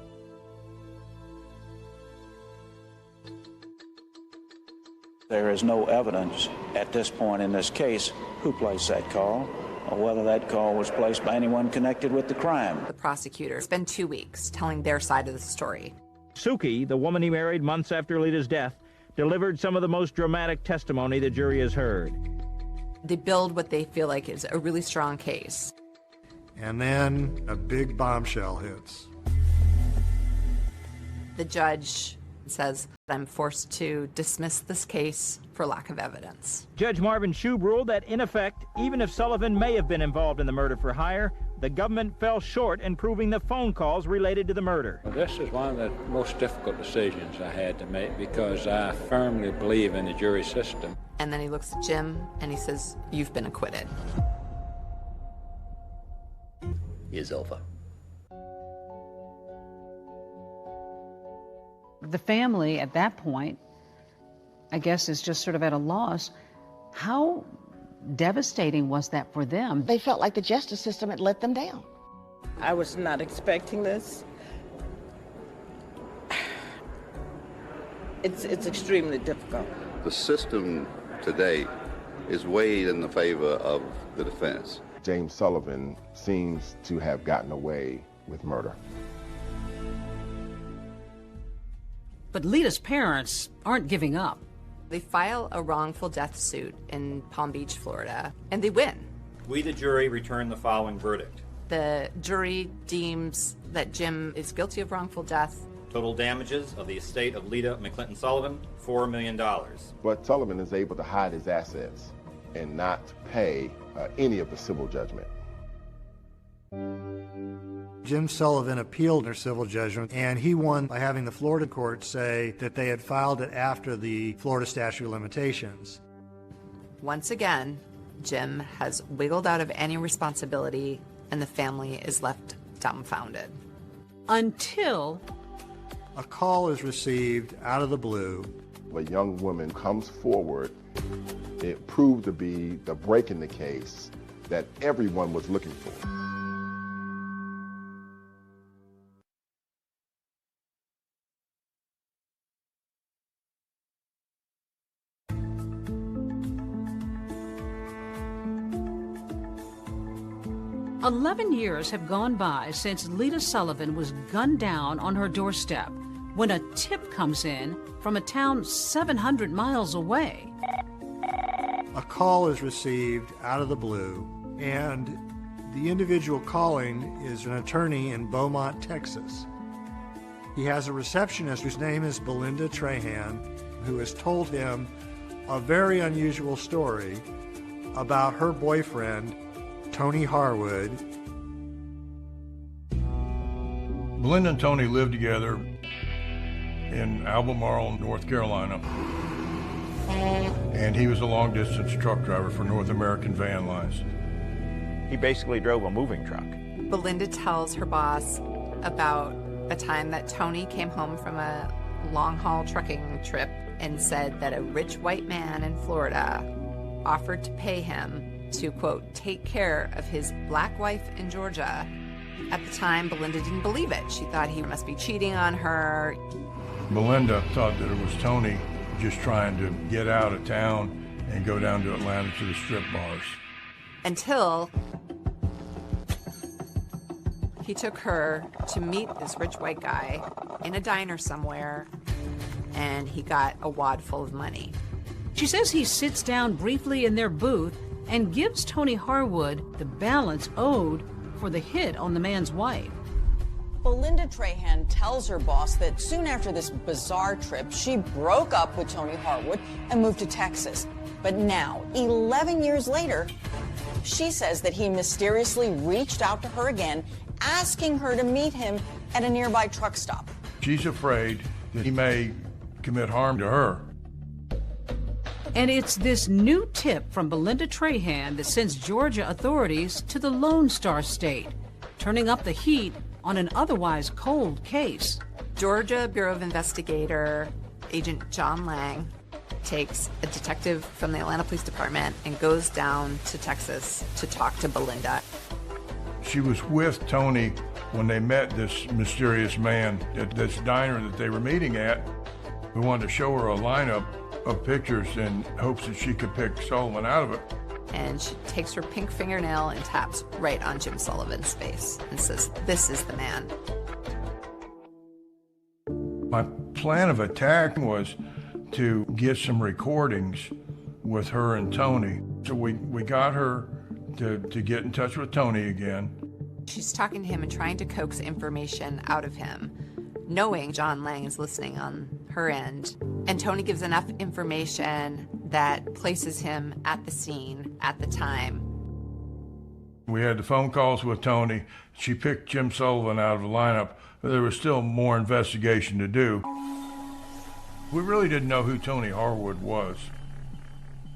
There is no evidence at this point in this case who placed that call or whether that call was placed by anyone connected with the crime. The prosecutor spent 2 weeks telling their side of the story. Suki, the woman he married months after Lita's death, delivered some of the most dramatic testimony the jury has heard. They build what they feel like is a really strong case. And then a big bombshell hits. The judge says, I'm forced to dismiss this case for lack of evidence. Judge Marvin Shube ruled that, in effect, even if Sullivan may have been involved in the murder for hire, the government fell short in proving the phone calls related to the murder. Well, this is one of the most difficult decisions I had to make because I firmly believe in the jury system. And then he looks at Jim and he says, you've been acquitted. Is over. The family at that point, I guess, is just sort of at a loss. How devastating was that for them? They felt like the justice system had let them down. I was not expecting this. It's extremely difficult. The system today is weighed in the favor of the defense. James Sullivan seems to have gotten away with murder. But Lita's parents aren't giving up. They file a wrongful death suit in Palm Beach, Florida, and they win. We, the jury, return the following verdict. The jury deems that Jim is guilty of wrongful death. Total damages of the estate of Lita McClinton Sullivan, $4 million. But Sullivan is able to hide his assets and not pay any of the civil judgment. Jim Sullivan appealed their civil judgment, and he won by having the Florida court say that they had filed it after the Florida statute of limitations. Once again, Jim has wiggled out of any responsibility, and the family is left dumbfounded. Until a call is received out of the blue. A young woman comes forward. It proved to be the break in the case that everyone was looking for. "11 years have gone by since Lita Sullivan was gunned down on her doorstep when a tip comes in from a town 700 miles away. A call is received out of the blue, and the individual calling is an attorney in Beaumont, Texas. He has a receptionist whose name is Belinda Trahan, who has told him a very unusual story about her boyfriend, Tony Harwood. Belinda and Tony lived together in Albemarle, North Carolina. And he was a long-distance truck driver for North American Van Lines. He basically drove a moving truck. Belinda tells her boss about a time that Tony came home from a long-haul trucking trip and said that a rich white man in Florida offered to pay him to, quote, take care of his black wife in Georgia. At the time, Belinda didn't believe it. She thought he must be cheating on her. Belinda thought that it was Tony just trying to get out of town and go down to Atlanta to the strip bars. Until he took her to meet this rich white guy in a diner somewhere, and he got a wad full of money. She says he sits down briefly in their booth and gives Tony Harwood the balance owed for the hit on the man's wife. Belinda Trahan tells her boss that soon after this bizarre trip, she broke up with Tony Harwood and moved to Texas. But now, 11 years later, she says that he mysteriously reached out to her again, asking her to meet him at a nearby truck stop. She's afraid that he may commit harm to her. And it's this new tip from Belinda Trahan that sends Georgia authorities to the Lone Star State, turning up the heat on an otherwise cold case. Georgia Bureau of Investigator Agent John Lang takes a detective from the Atlanta Police Department and goes down to Texas to talk to Belinda. She was with Tony when they met this mysterious man at this diner that they were meeting at. We wanted to show her a lineup of pictures in hopes that she could pick Sullivan out of it. And she takes her pink fingernail and taps right on Jim Sullivan's face and says, this is the man. My plan of attack was to get some recordings with her and Tony. So we got her to get in touch with Tony again. She's talking to him and trying to coax information out of him. knowing John Lang is listening on her end. And Tony gives enough information that places him at the scene at the time. We had the phone calls with Tony. She picked Jim Sullivan out of the lineup, but there was still more investigation to do. We really didn't know who Tony Harwood was.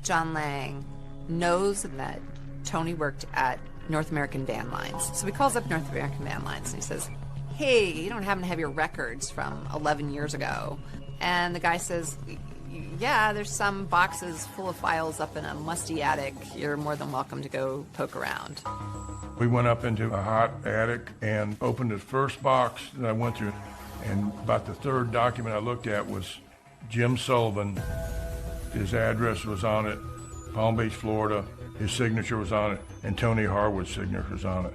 John Lang knows that Tony worked at North American Van Lines. So he calls up North American Van Lines and he says, hey, you don't happen to have your records from 11 years ago? And the guy says, yeah, there's some boxes full of files up in a musty attic. You're more than welcome to go poke around. We went up into a hot attic and opened the first box that I went through. And about the third document I looked at was Jim Sullivan. His address was on it, Palm Beach, Florida. His signature was on it, and Tony Harwood's signature was on it.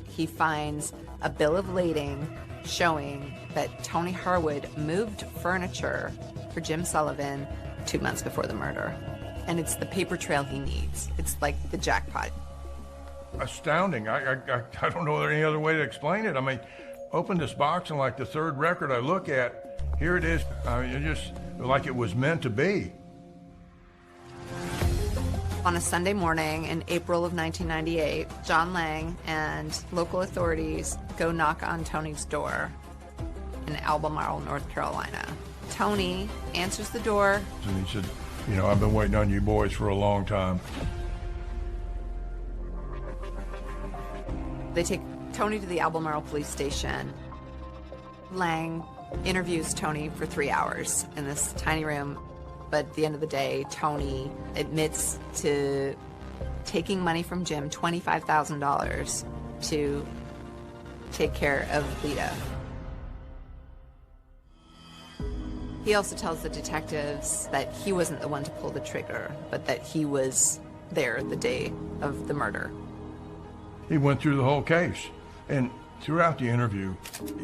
He finds a bill of lading showing that Tony Harwood moved furniture for Jim Sullivan 2 months before the murder. And it's the paper trail he needs. It's like the jackpot. Astounding. I don't know any other way to explain it. I mean, open this box and like the third record I look at, here it is. I mean, it just like it was meant to be. On a Sunday morning in April of 1998, John Lang and local authorities go knock on Tony's door in Albemarle, North Carolina. Tony answers the door. And he said, you know, I've been waiting on you boys for a long time. They take Tony to the Albemarle police station. Lang interviews Tony for 3 hours in this tiny room. But at the end of the day, Tony admits to taking money from Jim, $25,000, to take care of Lita. He also tells the detectives that he wasn't the one to pull the trigger, but that he was there the day of the murder. He went through the whole case, and throughout the interview,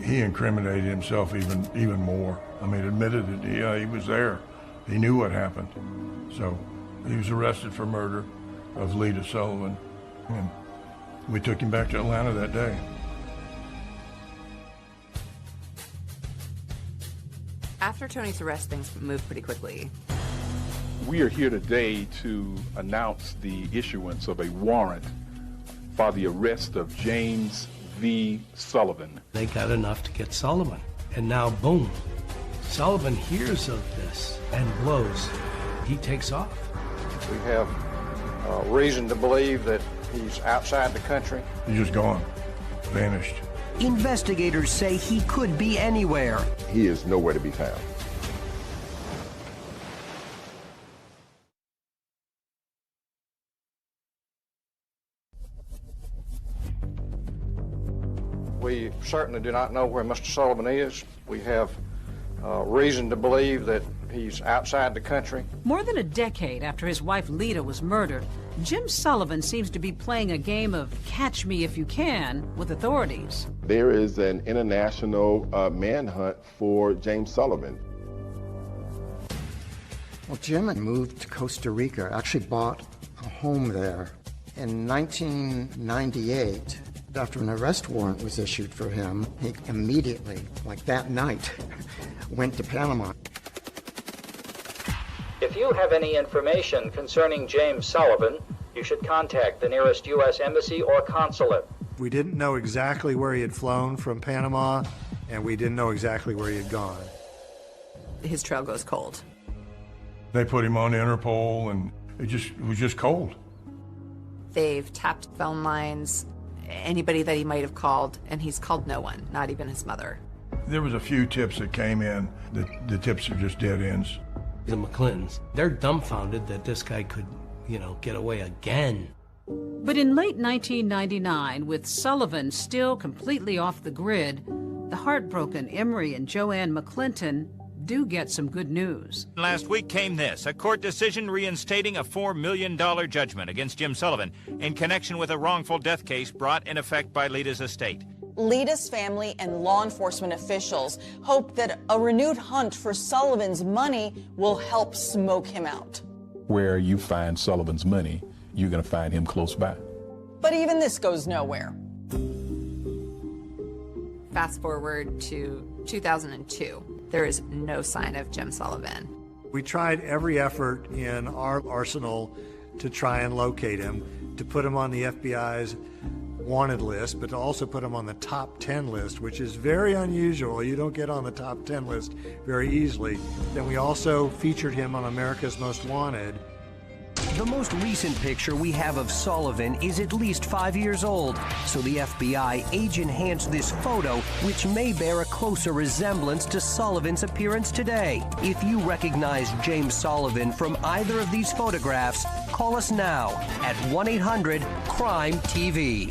he incriminated himself even more. I mean, admitted that he was there. He knew what happened. So he was arrested for murder of Lita Sullivan, and we took him back to Atlanta that day. After Tony's arrest, things moved pretty quickly. We are here today to announce the issuance of a warrant for the arrest of James V. Sullivan. They got enough to get Sullivan, and now boom, Sullivan hears of this and blows. He takes off. We have reason to believe that he's outside the country. He's just gone, vanished. Investigators say he could be anywhere. He is nowhere to be found. We certainly do not know where Mr. Sullivan is. We have reason to believe that he's outside the country. More than a decade after his wife Lita was murdered, Jim Sullivan seems to be playing a game of catch me if you can with authorities. There is an international manhunt for James Sullivan. Well, Jim had moved to Costa Rica, actually bought a home there. In 1998, after an arrest warrant was issued for him, he immediately, like that night, went to Panama. If you have any information concerning James Sullivan, you should contact the nearest U.S. embassy or consulate. We didn't know exactly where he had flown from Panama, and we didn't know exactly where he had gone. His trail goes cold. They put him on Interpol, and it was just cold. They've tapped phone lines, anybody that he might have called, and he's called no one, not even his mother. There was a few tips that came in. The tips are just dead ends. The McClintons, they're dumbfounded that this guy could, get away again. But in late 1999, with Sullivan still completely off the grid, the heartbroken Emery and Joanne McClinton do get some good news. Last week came this, a court decision reinstating a $4 million judgment against Jim Sullivan in connection with a wrongful death case brought in effect by Lita's estate. Lita's family and law enforcement officials hope that a renewed hunt for Sullivan's money will help smoke him out. Where you find Sullivan's money, you're going to find him close by. But even this goes nowhere. Fast forward to 2002. There is no sign of Jim Sullivan. We tried every effort in our arsenal to try and locate him, to put him on the FBI's wanted list, but to also put him on the top 10 list, which is very unusual. You don't get on the top 10 list very easily. Then we also featured him on America's Most Wanted. The most recent picture we have of Sullivan is at least 5 years old, so the FBI age-enhanced this photo, which may bear a closer resemblance to Sullivan's appearance today. If you recognize James Sullivan from either of these photographs, call us now at 1-800-CRIME-TV.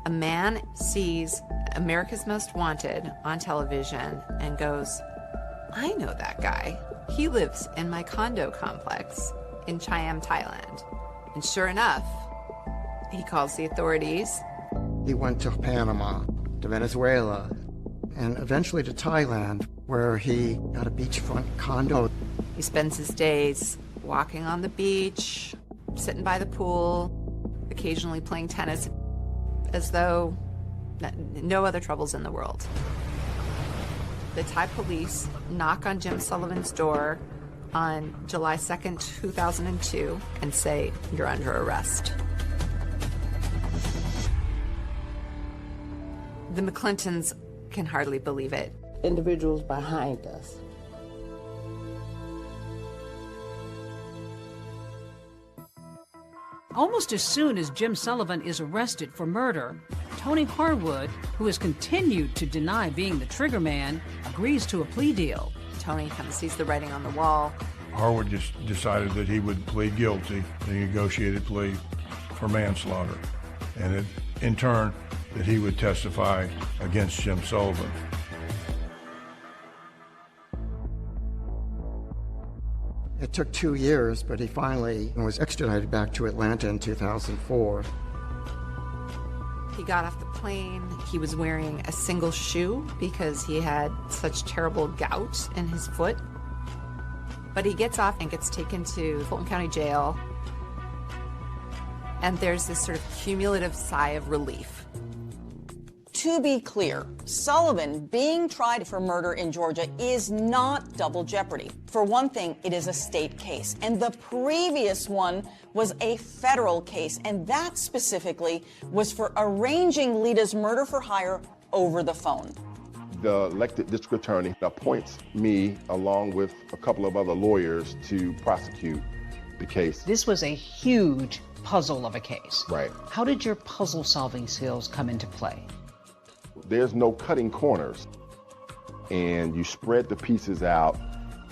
A man sees America's Most Wanted on television and goes, I know that guy. He lives in my condo complex in Chiang, Thailand. And sure enough, he calls the authorities. He went to Panama, to Venezuela, and eventually to Thailand, where he got a beachfront condo. He spends his days walking on the beach, sitting by the pool, occasionally playing tennis, as though no other troubles in the world. The Thai police knock on Jim Sullivan's door on July 2nd, 2002, and say, you're under arrest. The McClintons can hardly believe it. Individuals behind us. Almost as soon as Jim Sullivan is arrested for murder, Tony Harwood, who has continued to deny being the trigger man, agrees to a plea deal. Tony kind of sees the writing on the wall. Harwood just decided that he would plead guilty, the negotiated plea for manslaughter, and in turn, that he would testify against Jim Sullivan. It took 2 years, but he finally was extradited back to Atlanta in 2004. He got off the plane. He was wearing a single shoe because he had such terrible gout in his foot. But he gets off and gets taken to Fulton County Jail. And there's this sort of cumulative sigh of relief. To be clear, Sullivan being tried for murder in Georgia is not double jeopardy. For one thing, it is a state case, and the previous one was a federal case, and that specifically was for arranging Lita's murder for hire over the phone. The elected district attorney appoints me, along with a couple of other lawyers, to prosecute the case. This was a huge puzzle of a case. Right. How did your puzzle-solving skills come into play? There's no cutting corners, and you spread the pieces out,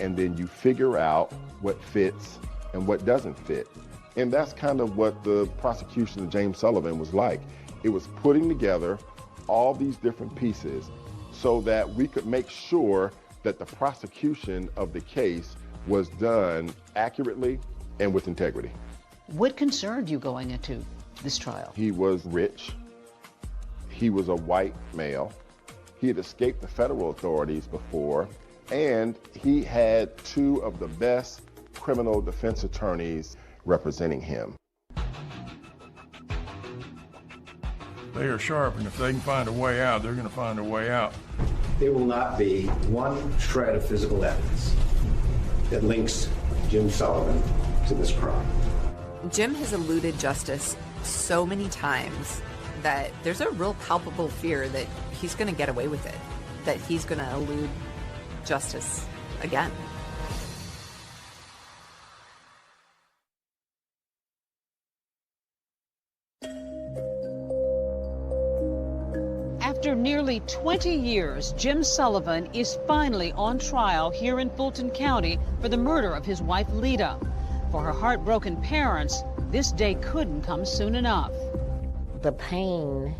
and then you figure out what fits and what doesn't fit. And that's kind of what the prosecution of James Sullivan was like. It was putting together all these different pieces so that we could make sure that the prosecution of the case was done accurately and with integrity. What concerned you going into this trial? He was rich. He was a white male. He had escaped the federal authorities before, and he had two of the best criminal defense attorneys representing him. They are sharp, and if they can find a way out, they're going to find a way out. There will not be one shred of physical evidence that links Jim Sullivan to this crime. Jim has eluded justice so many times that there's a real palpable fear that he's going to get away with it, that he's going to elude justice again. After nearly 20 years, Jim Sullivan is finally on trial here in Fulton County for the murder of his wife, Lita. For her heartbroken parents, this day couldn't come soon enough. The pain,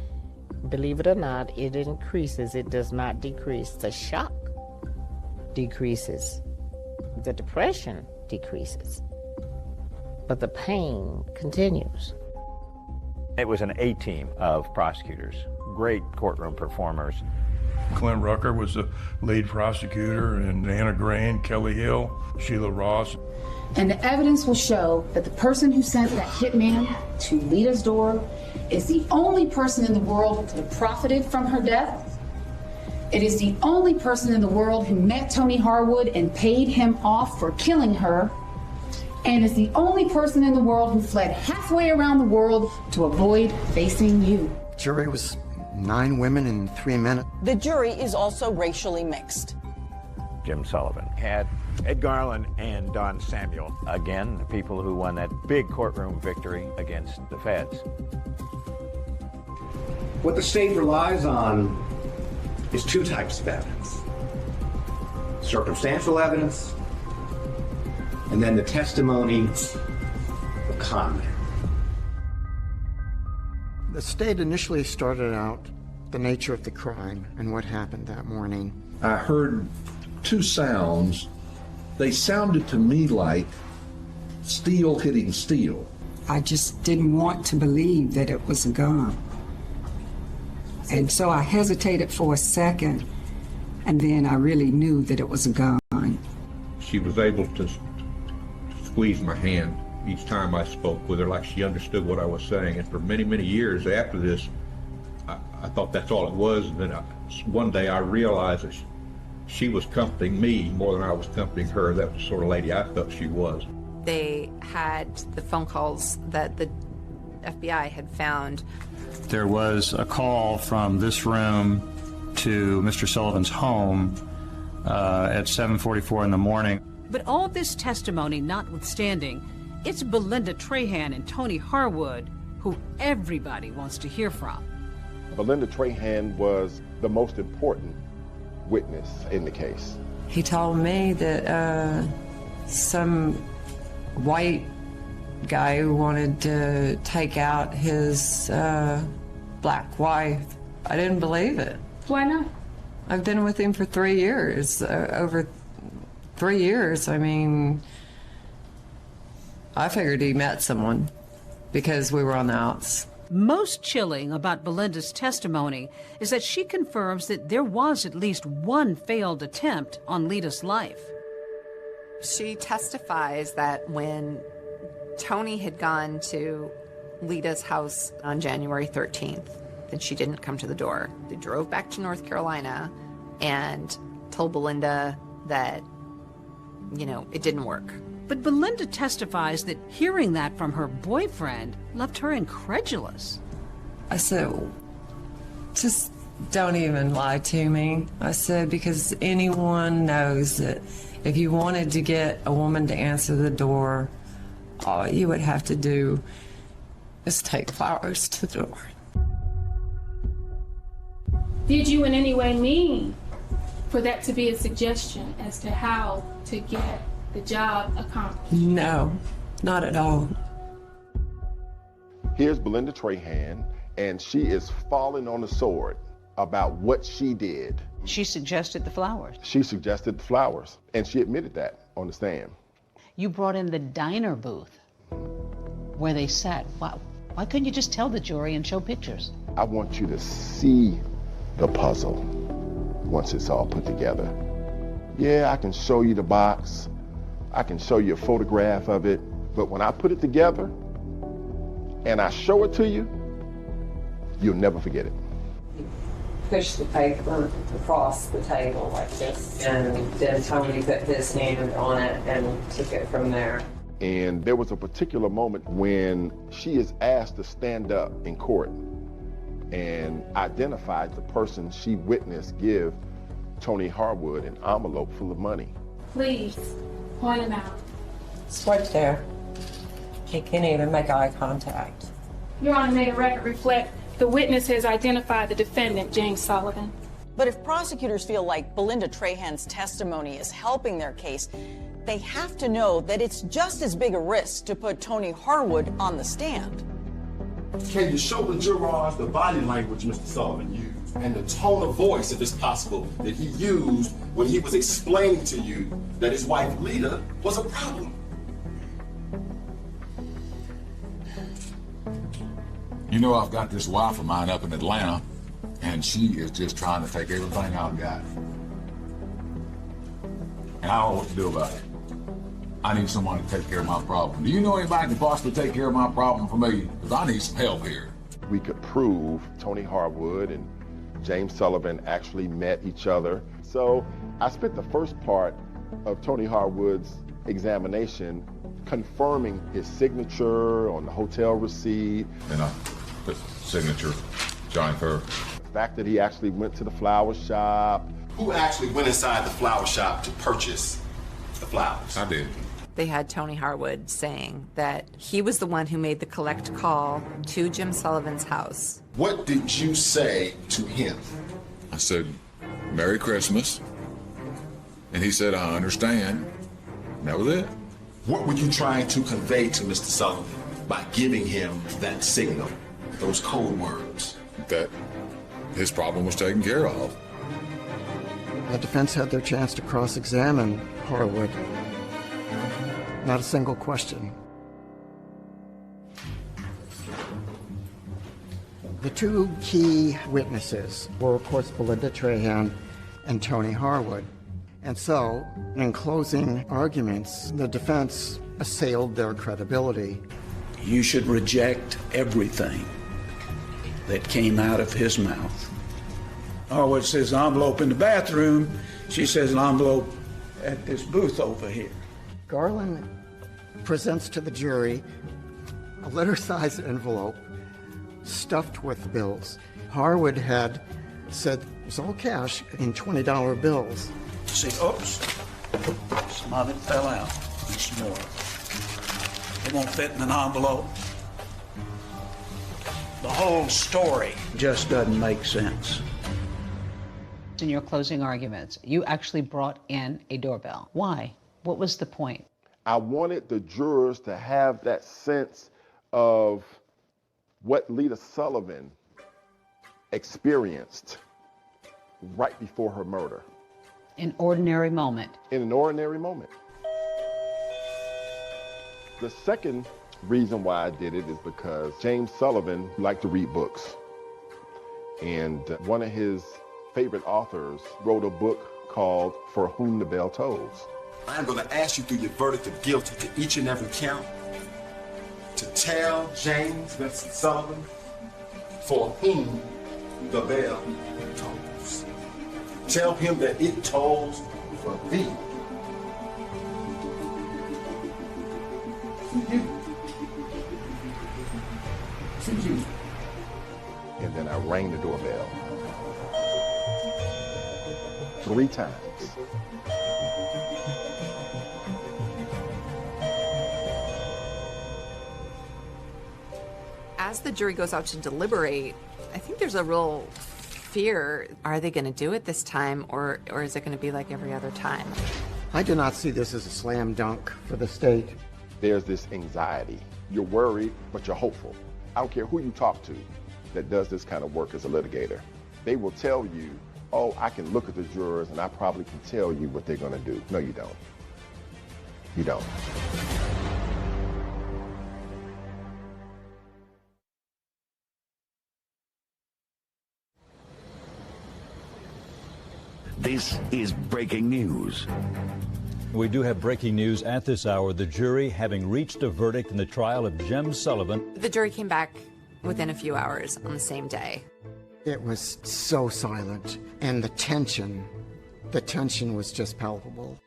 believe it or not, it increases. It does not decrease. The shock decreases. The depression decreases. But the pain continues. It was an A-team of prosecutors, great courtroom performers. Clint Rucker was the lead prosecutor, and Anna Grain, Kelly Hill, Sheila Ross. And the evidence will show that the person who sent that hitman to Lita's door is the only person in the world that profited from her death. It is the only person in the world who met Tony Harwood and paid him off for killing her, and is the only person in the world who fled halfway around the world to avoid facing you. Jury was 9 women and 3 men. The jury is also racially mixed. Jim Sullivan had Ed Garland and Don Samuel, again, the people who won that big courtroom victory against the feds. What the state relies on is 2 types of evidence: circumstantial evidence, and then the testimony of con men. The state initially started out the nature of the crime and what happened that morning. I heard 2 sounds. They sounded to me like steel hitting steel. I just didn't want to believe that it was a gun. And so I hesitated for a second, and then I really knew that it was a gun. She was able to squeeze my hand each time I spoke with her, like she understood what I was saying. And for many, many years after this, I thought that's all it was. And then one day I realized that she was comforting me more than I was comforting her. That was the sort of lady I felt she was. They had the phone calls that the FBI had found. There was a call from this room to Mr. Sullivan's home at 7:44 in the morning. But all this testimony notwithstanding, it's Belinda Trahan and Tony Harwood who everybody wants to hear from. Belinda Trahan was the most important witness in the case. He told me that some white guy who wanted to take out his black wife. I didn't believe it. Why not? I've been with him for 3 years, over 3 years. I mean, I figured he met someone because we were on the outs. Most chilling about Belinda's testimony is that she confirms that there was at least one failed attempt on Lita's life. She testifies that when Tony had gone to Lita's house on January 13th, then she didn't come to the door. They drove back to North Carolina and told Belinda that, it didn't work. But Belinda testifies that hearing that from her boyfriend left her incredulous. I said, just don't even lie to me. I said, because anyone knows that if you wanted to get a woman to answer the door, all you would have to do is take flowers to the door. Did you in any way mean for that to be a suggestion as to how to get the job accomplished? No, not at all. Here's Belinda Trahan, and she is falling on the sword about what she did. She suggested the flowers. She suggested the flowers, and she admitted that on the stand. You brought in the diner booth where they sat. Why couldn't you just tell the jury and show pictures? I want you to see the puzzle once it's all put together. Yeah, I can show you the box. I can show you a photograph of it. But when I put it together and I show it to you, you'll never forget it. Push the paper across the table like this, and then Tony put his hand on it and took it from there. And there was a particular moment when she is asked to stand up in court and identify the person she witnessed give Tony Harwood an envelope full of money. Please, point him out. It's right there. He can't even make eye contact. Your Honor, may the record reflect the witness has identified the defendant, James Sullivan. But if prosecutors feel like Belinda Trahan's testimony is helping their case, they have to know that it's just as big a risk to put Tony Harwood on the stand. Can you show the jurors the body language Mr. Sullivan used and the tone of voice, if it's possible, that he used when he was explaining to you that his wife, Lita, was a problem? You know, I've got this wife of mine up in Atlanta, and she is just trying to take everything I've got. And I don't know what to do about it. I need someone to take care of my problem. Do you know anybody who can possibly take care of my problem for me? Because I need some help here. we could prove Tony Harwood and James Sullivan actually met each other. So I spent the first part of Tony Harwood's examination confirming his signature on the hotel receipt. And I put signature, John Kerr. The fact that he actually went to the flower shop. Who actually went inside the flower shop to purchase the flowers? I did. They had Tony Harwood saying that he was the one who made the collect call to Jim Sullivan's house. What did you say to him? I said, Merry Christmas. And he said, I understand. And that was it. What were you trying to convey to Mr. Sullivan by giving him that signal, those code words? That his problem was taken care of. The defense had their chance to cross-examine Harwood. Not a single question. The two key witnesses were, of course, Belinda Trahan and Tony Harwood. And so, in closing arguments, the defense assailed their credibility. You should reject everything that came out of his mouth. Harwood says an envelope in the bathroom. She says an envelope at this booth over here. Garland presents to the jury a letter-sized envelope stuffed with bills. Harwood had said it was all cash in $20 bills. See, oops, some of it fell out, and some more. It won't fit in an envelope. The whole story just doesn't make sense. In your closing arguments, you actually brought in a doorbell. Why? What was the point? I wanted the jurors to have that sense of what Lita Sullivan experienced right before her murder. An ordinary moment. In an ordinary moment. The second reason why I did it is because James Sullivan liked to read books. And one of his favorite authors wrote a book called For Whom the Bell Tolls. I'm going to ask you through your verdict of guilty to each and every count to tell James Vincent Sullivan for whom the bell tolls. Tell him that it tolls for thee. For you. For you. And then I rang the doorbell 3 times. As the jury goes out to deliberate, I think there's a real fear. Are they going to do it this time, or is it going to be like every other time? I do not see this as a slam dunk for the state. There's this anxiety. You're worried, but you're hopeful. I don't care who you talk to that does this kind of work as a litigator. They will tell you, oh, I can look at the jurors and I probably can tell you what they're going to do. No, you don't. You don't. This is breaking news. We do have breaking news at this hour. The jury having reached a verdict in the trial of Jim Sullivan. The jury came back within a few hours on the same day. It was so silent, and the tension was just palpable.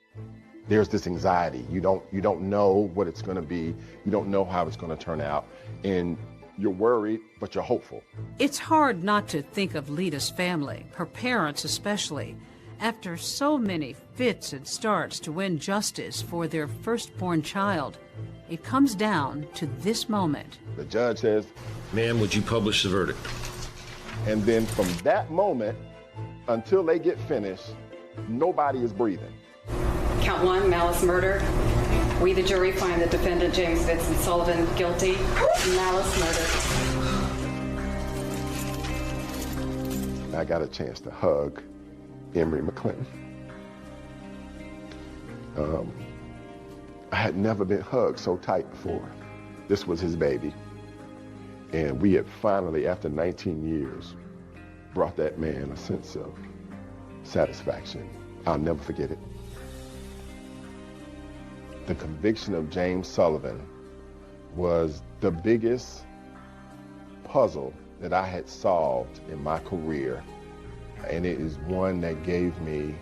There's this anxiety. You don't know what it's going to be. You don't know how it's going to turn out. And you're worried, but you're hopeful. It's hard not to think of Lita's family, her parents especially, after so many fits and starts to win justice for their firstborn child. It comes down to this moment. The judge says, "Ma'am, would you publish the verdict?" And then from that moment until they get finished, nobody is breathing. Count 1, malice murder. We, the jury, find the defendant, James Vincent Sullivan, guilty of malice murder. I got a chance to hug Emory McClinton. I had never been hugged so tight before. This was his baby. And we had finally, after 19 years, brought that man a sense of satisfaction. I'll never forget it. The conviction of James Sullivan was the biggest puzzle that I had solved in my career, and it is one that gave me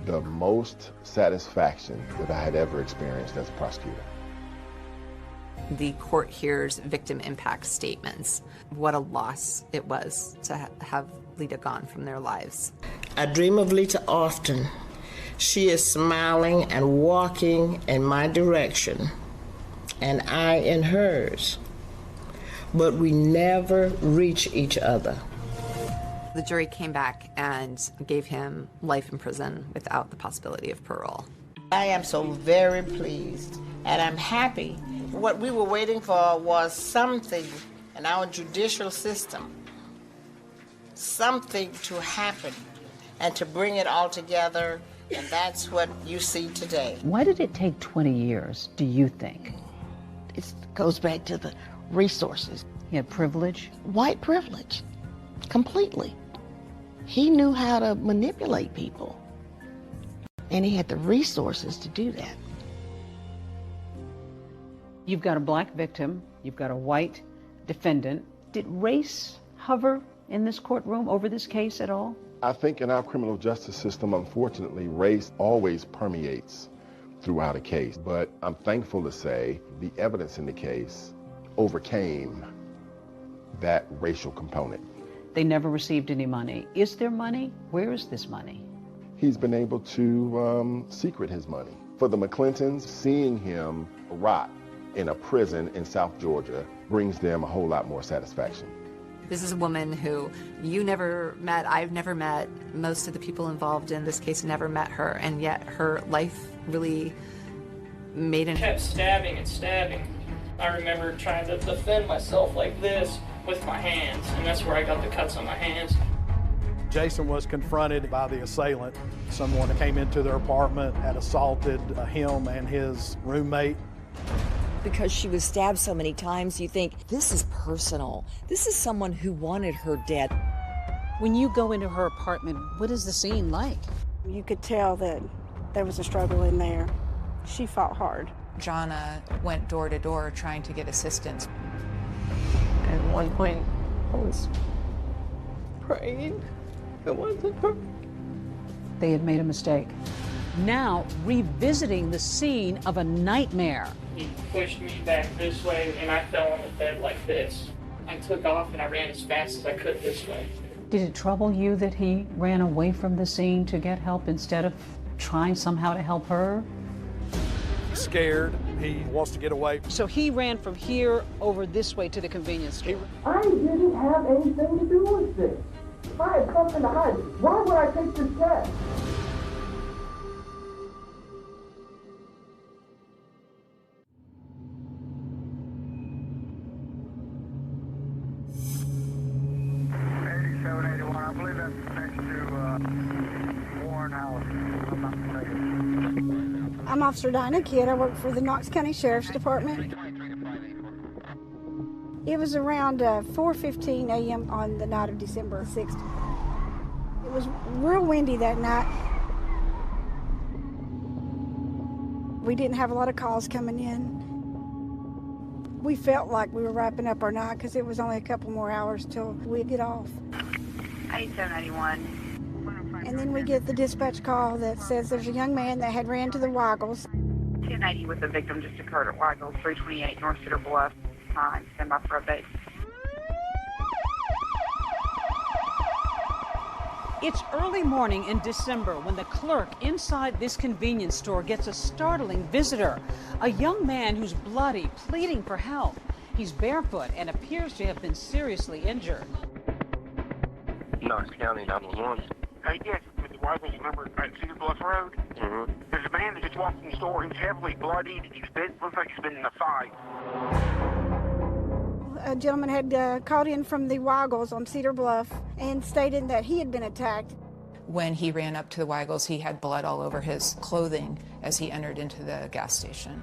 the most satisfaction that I had ever experienced as a prosecutor. The court hears victim impact statements. What a loss it was to have Lita gone from their lives. I dream of Lita often. She is smiling and walking in my direction, and I in hers. But we never reach each other. The jury came back and gave him life in prison without the possibility of parole. I am so very pleased, and I'm happy. What we were waiting for was something in our judicial system, something to happen and to bring it all together, and that's what you see today. Why did it take 20 years, do you think? It goes back to the resources. He had privilege? White privilege, completely. He knew how to manipulate people, and he had the resources to do that. You've got a black victim, you've got a white defendant. Did race hover in this courtroom over this case at all? I think in our criminal justice system, unfortunately, race always permeates throughout a case. But I'm thankful to say the evidence in the case overcame that racial component. They never received any money. Is there money? Where is this money? He's been able to secret his money. For the McClintons, seeing him rot in a prison in South Georgia brings them a whole lot more satisfaction. This is a woman who you never met, I've never met, most of the people involved in this case never met her, and yet her life really made an... Kept stabbing and stabbing. I remember trying to defend myself like this with my hands, and that's where I got the cuts on my hands. Jason was confronted by the assailant. Someone came into their apartment, had assaulted him and his roommate. Because she was stabbed so many times, you think, this is personal. This is someone who wanted her dead. When you go into her apartment, what is the scene like? You could tell that there was a struggle in there. She fought hard. Jonna went door to door trying to get assistance. At one point, I was praying. It wasn't perfect. They had made a mistake. Now revisiting the scene of a nightmare. He pushed me back this way, and I fell on the bed like this. I took off, and I ran as fast as I could this way. Did it trouble you that he ran away from the scene to get help instead of trying somehow to help her? Scared, he wants to get away. So he ran from here over this way to the convenience store. I didn't have anything to do with this. I had something to hide. Why would I take this test? I believe that's next to Warren House, if I'm not mistaken. I'm Officer Dinah Kidd. I work for the Knox County Sheriff's Department. It was around 4:15 a.m. on the night of December 6th. It was real windy that night. We didn't have a lot of calls coming in. We felt like we were wrapping up our night because it was only a couple more hours till we'd get off. 8791. And then we get the dispatch call that says there's a young man that had ran to the Weigels. 1080 with the victim just occurred at Weigels, 328 North Cedar Bluff. Time, stand by for update. It's early morning in December when the clerk inside this convenience store gets a startling visitor. A young man who's bloody, pleading for help. He's barefoot and appears to have been seriously injured. Knox County 911. Yes, Mr. Weigels, remember at Cedar Bluff Road? Mm-hmm. There's a man that just walked in the store. He's heavily bloodied. Looks like he's been in a fight. A gentleman had called in from the Weigels on Cedar Bluff and stated that he had been attacked. When he ran up to the Weigels, he had blood all over his clothing as he entered into the gas station.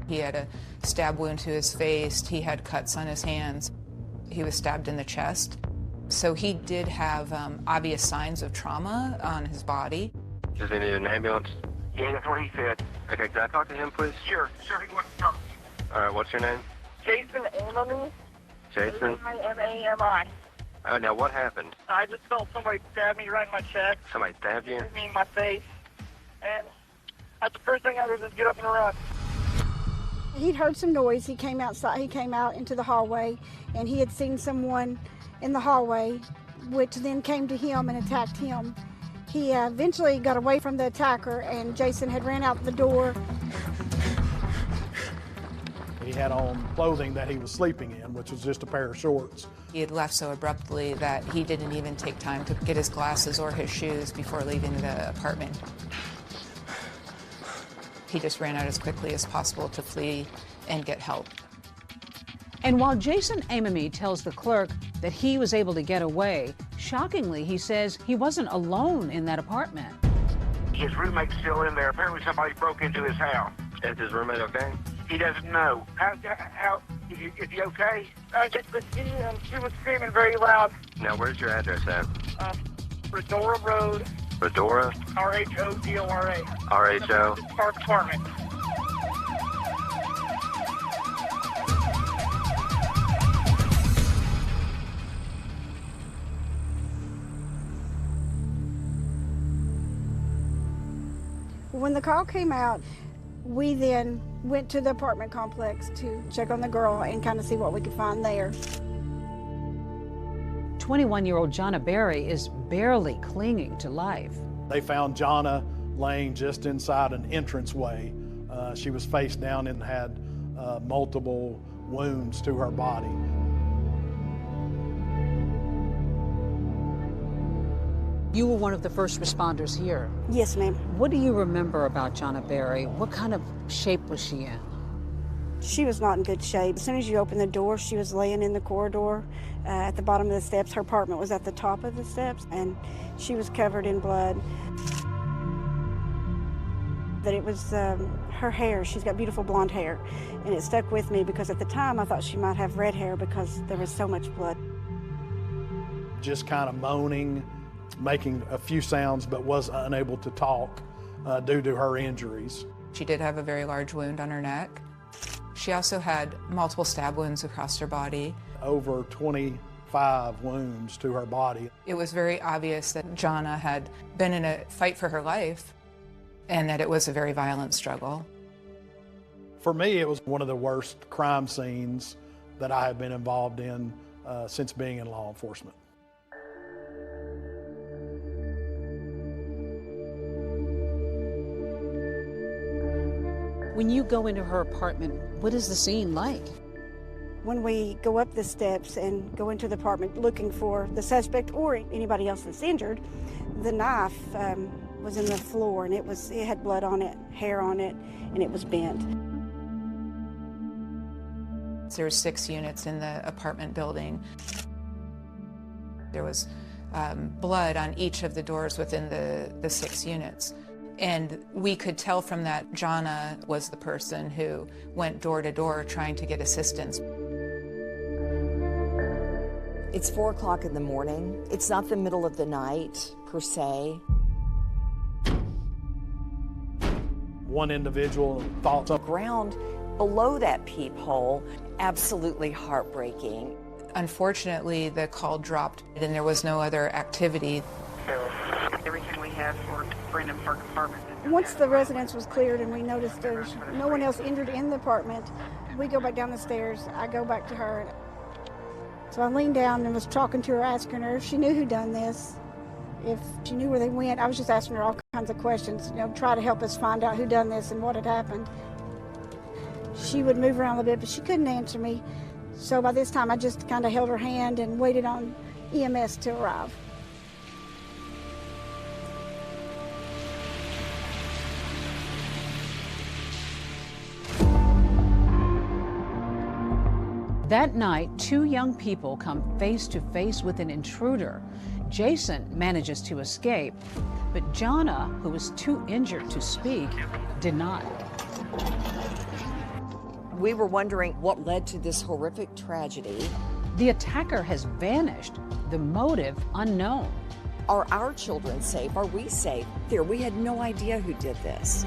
He had a stab wound to his face. He had cuts on his hands. He was stabbed in the chest. So he did have obvious signs of trauma on his body. Does he need an ambulance? Yeah, that's what he said. Okay, can I talk to him, please? Sure, he wants to talk. All right, what's your name? Jason Anthony. Jason? A-I-M-A-M-I. Oh, now what happened? I just felt somebody stab me right in my chest. Somebody stabbed you? Me in my face. And that's the first thing I did was get up and run. He'd heard some noise. He came outside. He came out into the hallway, and he had seen someone in the hallway, which then came to him and attacked him. He eventually got away from the attacker, and Jason had ran out the door. He had on clothing that he was sleeping in, which was just a pair of shorts. He had left so abruptly that he didn't even take time to get his glasses or his shoes before leaving the apartment. He just ran out as quickly as possible to flee and get help. And while Jason Amami tells the clerk that he was able to get away, shockingly, he says he wasn't alone in that apartment. His roommate's still in there. Apparently somebody broke into his house. Is his roommate okay? He doesn't know. Is he okay? She was screaming very loud. Now, where's your address at? Redora Road. Redora? R-H-O-D-O-R-A. R-H-O? Park Apartment. When the call came out, we then went to the apartment complex to check on the girl and kind of see what we could find there. 21-year-old Jonna Berry is barely clinging to life. They found Jonna laying just inside an entranceway. She was face down and had multiple wounds to her body. You were one of the first responders here. Yes, ma'am. What do you remember about Jonna Berry? What kind of shape was she in? She was not in good shape. As soon as you opened the door, she was laying in the corridor at the bottom of the steps. Her apartment was at the top of the steps, and she was covered in blood. That it was her hair. She's got beautiful blonde hair, and it stuck with me because at the time I thought she might have red hair because there was so much blood. Just kind of moaning, making a few sounds, but was unable to talk due to her injuries. She did have a very large wound on her neck. She also had multiple stab wounds across her body. Over 25 wounds to her body. It was very obvious that Jonna had been in a fight for her life and that it was a very violent struggle. For me, it was one of the worst crime scenes that I have been involved in since being in law enforcement. When you go into her apartment, what is the scene like? When we go up the steps and go into the apartment looking for the suspect or anybody else that's injured, the knife was in the floor, and it had blood on it, hair on it, and it was bent. There were 6 units in the apartment building. There was blood on each of the doors within the 6 units. And we could tell from that Jonna was the person who went door to door trying to get assistance. It's 4 o'clock in the morning. It's not the middle of the night, per se. One individual thought something. Ground below that peephole, absolutely heartbreaking. Unfortunately, the call dropped and there was no other activity. Everything we had for Brandon Park Apartment. Once the residence was cleared and we noticed there's no one else injured in the apartment, we go back down the stairs. I go back to her. So I leaned down and was talking to her, asking her if she knew who done this, if she knew where they went. I was just asking her all kinds of questions, try to help us find out who done this and what had happened. She would move around a little bit, but she couldn't answer me. So by this time, I just kind of held her hand and waited on EMS to arrive. That night, 2 young people come face to face with an intruder. Jason manages to escape, but Jonna, who was too injured to speak, did not. We were wondering what led to this horrific tragedy. The attacker has vanished, the motive unknown. Are our children safe? Are we safe? We had no idea who did this.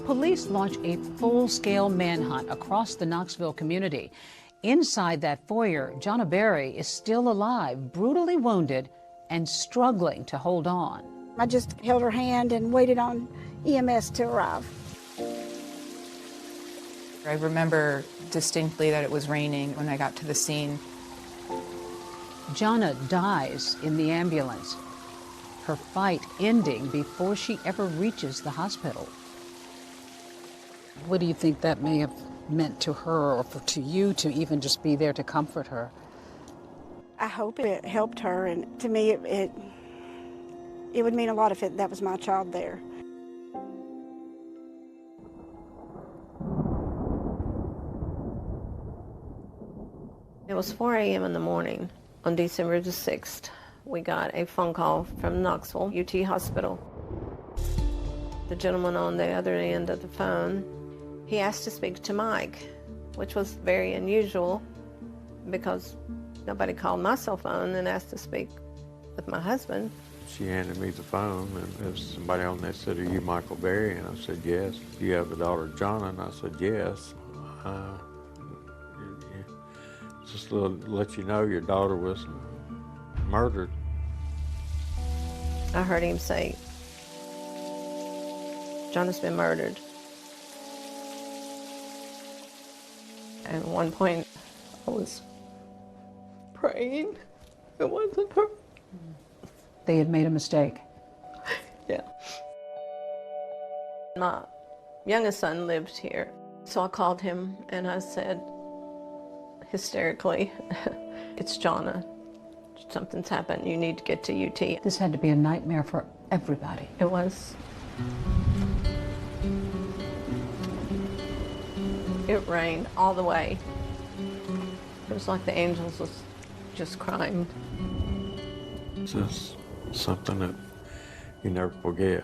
Police launch a full-scale manhunt across the Knoxville community. Inside that foyer, Jonna Berry is still alive, brutally wounded, and struggling to hold on. I just held her hand and waited on EMS to arrive. I remember distinctly that it was raining when I got to the scene. Jonna dies in the ambulance, her fight ending before she ever reaches the hospital. What do you think that may have meant to her or to you to even just be there to comfort her? I hope it helped her, and to me it would mean a lot if that was my child there. It was 4 a.m. in the morning on December the 6th. We got a phone call from Knoxville UT Hospital. The gentleman on the other end of the phone, he asked to speak to Mike, which was very unusual because nobody called my cell phone and asked to speak with my husband. She handed me the phone, and there was somebody on there said, "Are you Michael Berry?" And I said, "Yes." "Do you have the daughter Jonna?" And I said, "Yes." Just to let you know, your daughter was murdered. I heard him say, "Jonna's been murdered." And at one point, I was praying. It wasn't her. They had made a mistake. Yeah. My youngest son lived here, so I called him and I said, hysterically, "It's Jonna. Something's happened. You need to get to UT." This had to be a nightmare for everybody. It was. It rained all the way. It was like the angels was just crying. It's just something that you never forget.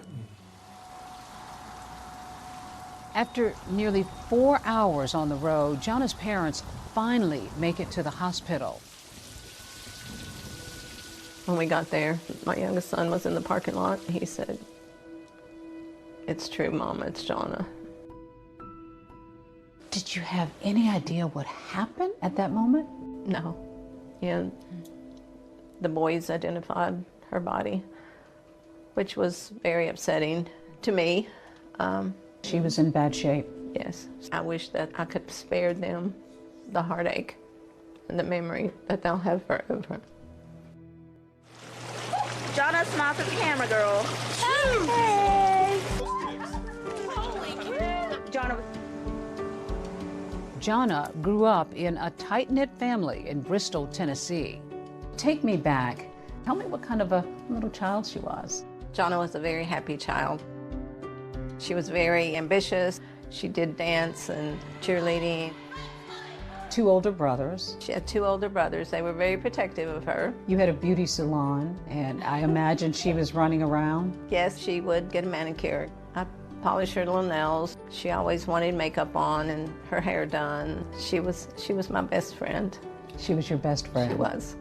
After nearly 4 hours on the road, Jonna's parents finally make it to the hospital. When we got there, my youngest son was in the parking lot. He said, "It's true, Mama, it's Jonna." Did you have any idea what happened at that moment? No. And the boys identified her body, which was very upsetting to me. She was in bad shape. Yes. I wish that I could spare them the heartache and the memory that they'll have forever. Jonna, smile to the camera, girl. Hey! Jonna grew up in a tight-knit family in Bristol, Tennessee. Take me back. Tell me what kind of a little child she was. Jonna was a very happy child. She was very ambitious. She did dance and cheerleading. 2 older brothers. She had 2 older brothers. They were very protective of her. You had a beauty salon, and I imagine she was running around. Yes, she would get a manicure. I polished her little nails. She always wanted makeup on and her hair done. She was my best friend. She was your best friend? She was.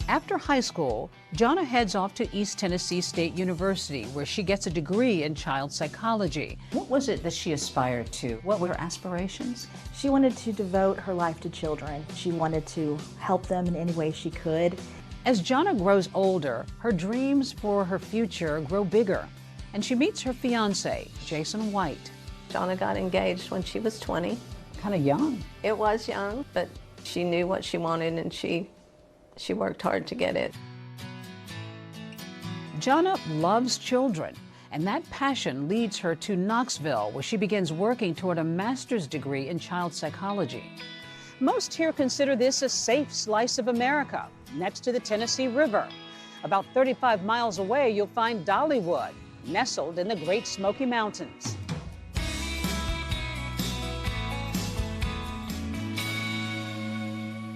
After high school, Jonna heads off to East Tennessee State University, where she gets a degree in child psychology. What was it that she aspired to? What were her aspirations? She wanted to devote her life to children. She wanted to help them in any way she could. As Jonna grows older, her dreams for her future grow bigger, and she meets her fiancé, Jason White. Jonna got engaged when she was 20. Kind of young. It was young, but she knew what she wanted, and she worked hard to get it. Jonna loves children, and that passion leads her to Knoxville, where she begins working toward a master's degree in child psychology. Most here consider this a safe slice of America, next to the Tennessee River. About 35 miles away, you'll find Dollywood, nestled in the Great Smoky Mountains.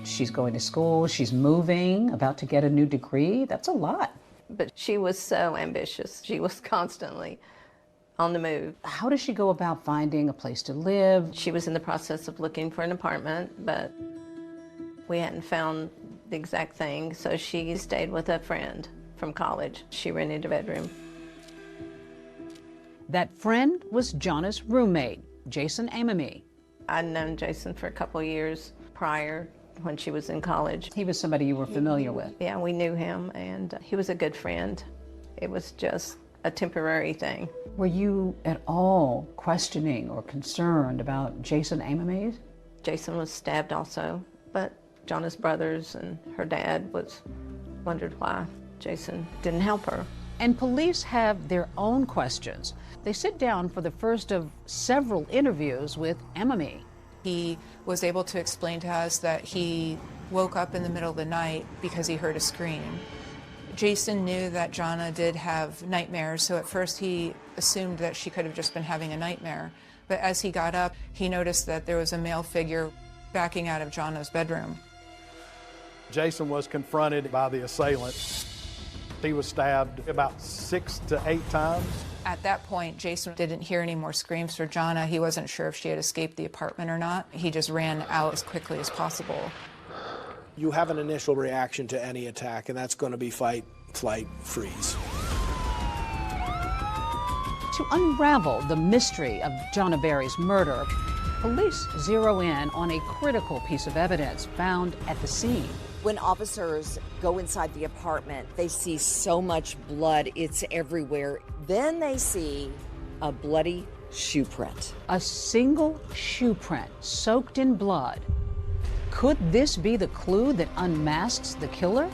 She's going to school, she's moving, about to get a new degree. That's a lot. But she was so ambitious. She was constantly on the move. How does she go about finding a place to live? She was in the process of looking for an apartment, but we hadn't found the exact thing, so she stayed with a friend. from college. She rented a bedroom. That friend was Jana's roommate, Jason Amami. I'd known Jason for a couple of years prior when she was in college. He was somebody you were familiar with. Yeah, we knew him, and he was a good friend. It was just a temporary thing. Were you at all questioning or concerned about Jason Amami? Jason was stabbed also, but Jana's brothers and her dad wondered why Jason didn't help her. And police have their own questions. They sit down for the first of several interviews with Amami. He was able to explain to us that he woke up in the middle of the night because he heard a scream. Jason knew that Jana did have nightmares, so at first he assumed that she could have just been having a nightmare. But as he got up, he noticed that there was a male figure backing out of Jana's bedroom. Jason was confronted by the assailant. He was stabbed about 6 to 8 times. At that point, Jason didn't hear any more screams for Jana. He wasn't sure if she had escaped the apartment or not. He just ran out as quickly as possible. You have an initial reaction to any attack, and that's going to be fight, flight, freeze. To unravel the mystery of Jana Berry's murder, police zero in on a critical piece of evidence found at the scene. When officers go inside the apartment, they see so much blood, it's everywhere. Then they see a bloody shoe print. A single shoe print soaked in blood. Could this be the clue that unmasks the killer?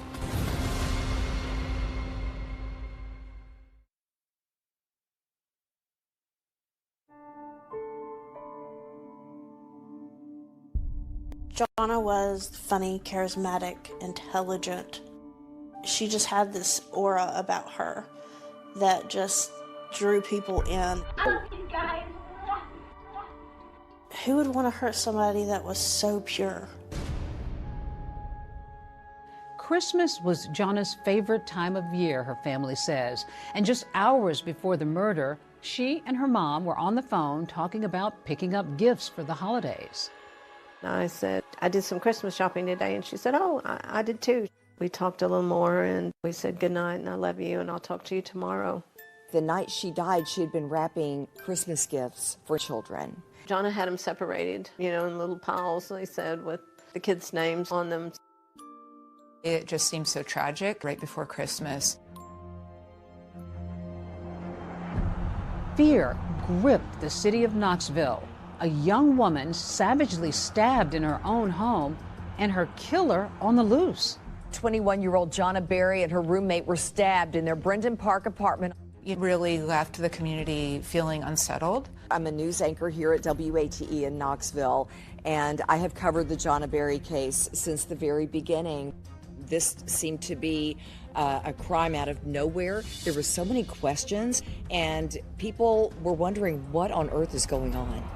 Jana was funny, charismatic, intelligent. She just had this aura about her that just drew people in. Who would want to hurt somebody that was so pure? Christmas was Jana's favorite time of year, her family says. And just hours before the murder, she and her mom were on the phone talking about picking up gifts for the holidays. I said, I did some Christmas shopping today, and she said, oh, I did too. We talked a little more, and we said good night, and I love you, and I'll talk to you tomorrow. The night she died, she had been wrapping Christmas gifts for children. Jana had them separated, in little piles, they said, with the kids' names on them. It just seemed so tragic right before Christmas. Fear gripped the city of Knoxville. A young woman savagely stabbed in her own home, and her killer on the loose. 21-year-old Jana Berry and her roommate were stabbed in their Brendan Park apartment. It really left the community feeling unsettled. I'm a news anchor here at WATE in Knoxville, and I have covered the Jana Berry case since the very beginning. This seemed to be a crime out of nowhere. There were so many questions, and people were wondering what on earth is going on.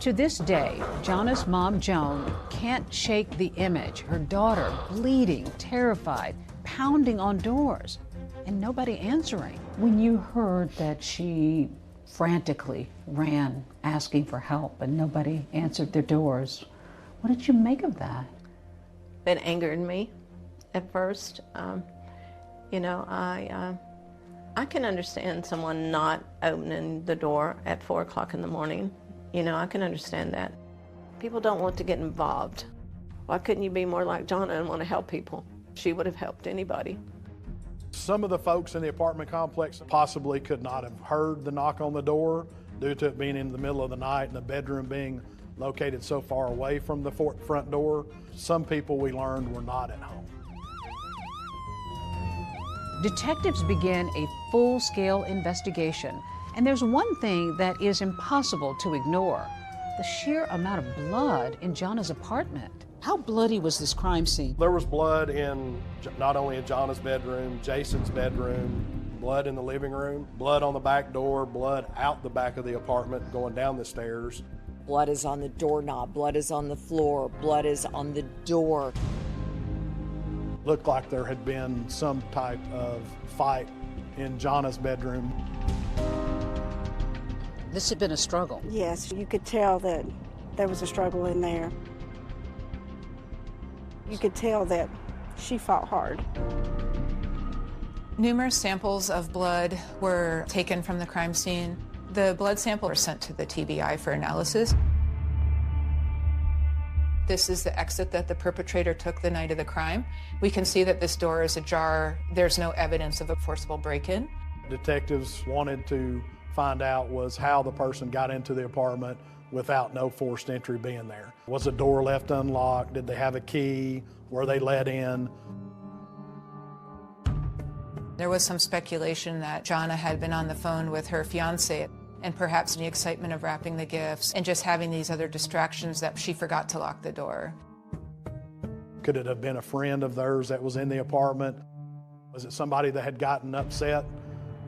To this day, Jana's mom, Joan, can't shake the image. Her daughter bleeding, terrified, pounding on doors, and nobody answering. When you heard that she frantically ran asking for help and nobody answered their doors, what did you make of that? It angered me at first. I can understand someone not opening the door at 4 o'clock in the morning. I can understand that. People don't want to get involved. Why couldn't you be more like Jana and want to help people? She would have helped anybody. Some of the folks in the apartment complex possibly could not have heard the knock on the door due to it being in the middle of the night and the bedroom being located so far away from the front door. Some people, we learned, were not at home. Detectives began a full-scale investigation, and there's one thing that is impossible to ignore: the sheer amount of blood in Jana's apartment. How bloody was this crime scene? There was blood in not only in Jana's bedroom, Jason's bedroom, blood in the living room, blood on the back door, blood out the back of the apartment going down the stairs. Blood is on the doorknob, blood is on the floor, blood is on the door. Looked like there had been some type of fight in Jana's bedroom. This had been a struggle. Yes, you could tell that there was a struggle in there. You could tell that she fought hard. Numerous samples of blood were taken from the crime scene. The blood sample was sent to the TBI for analysis. This is the exit that the perpetrator took the night of the crime. We can see that this door is ajar. There's no evidence of a forcible break-in. Detectives wanted to find out was how the person got into the apartment without no forced entry being there. Was the door left unlocked? Did they have a key? Were they let in? There was some speculation that Jonna had been on the phone with her fiance, and perhaps in the excitement of wrapping the gifts and just having these other distractions that she forgot to lock the door. Could it have been a friend of theirs that was in the apartment? Was it somebody that had gotten upset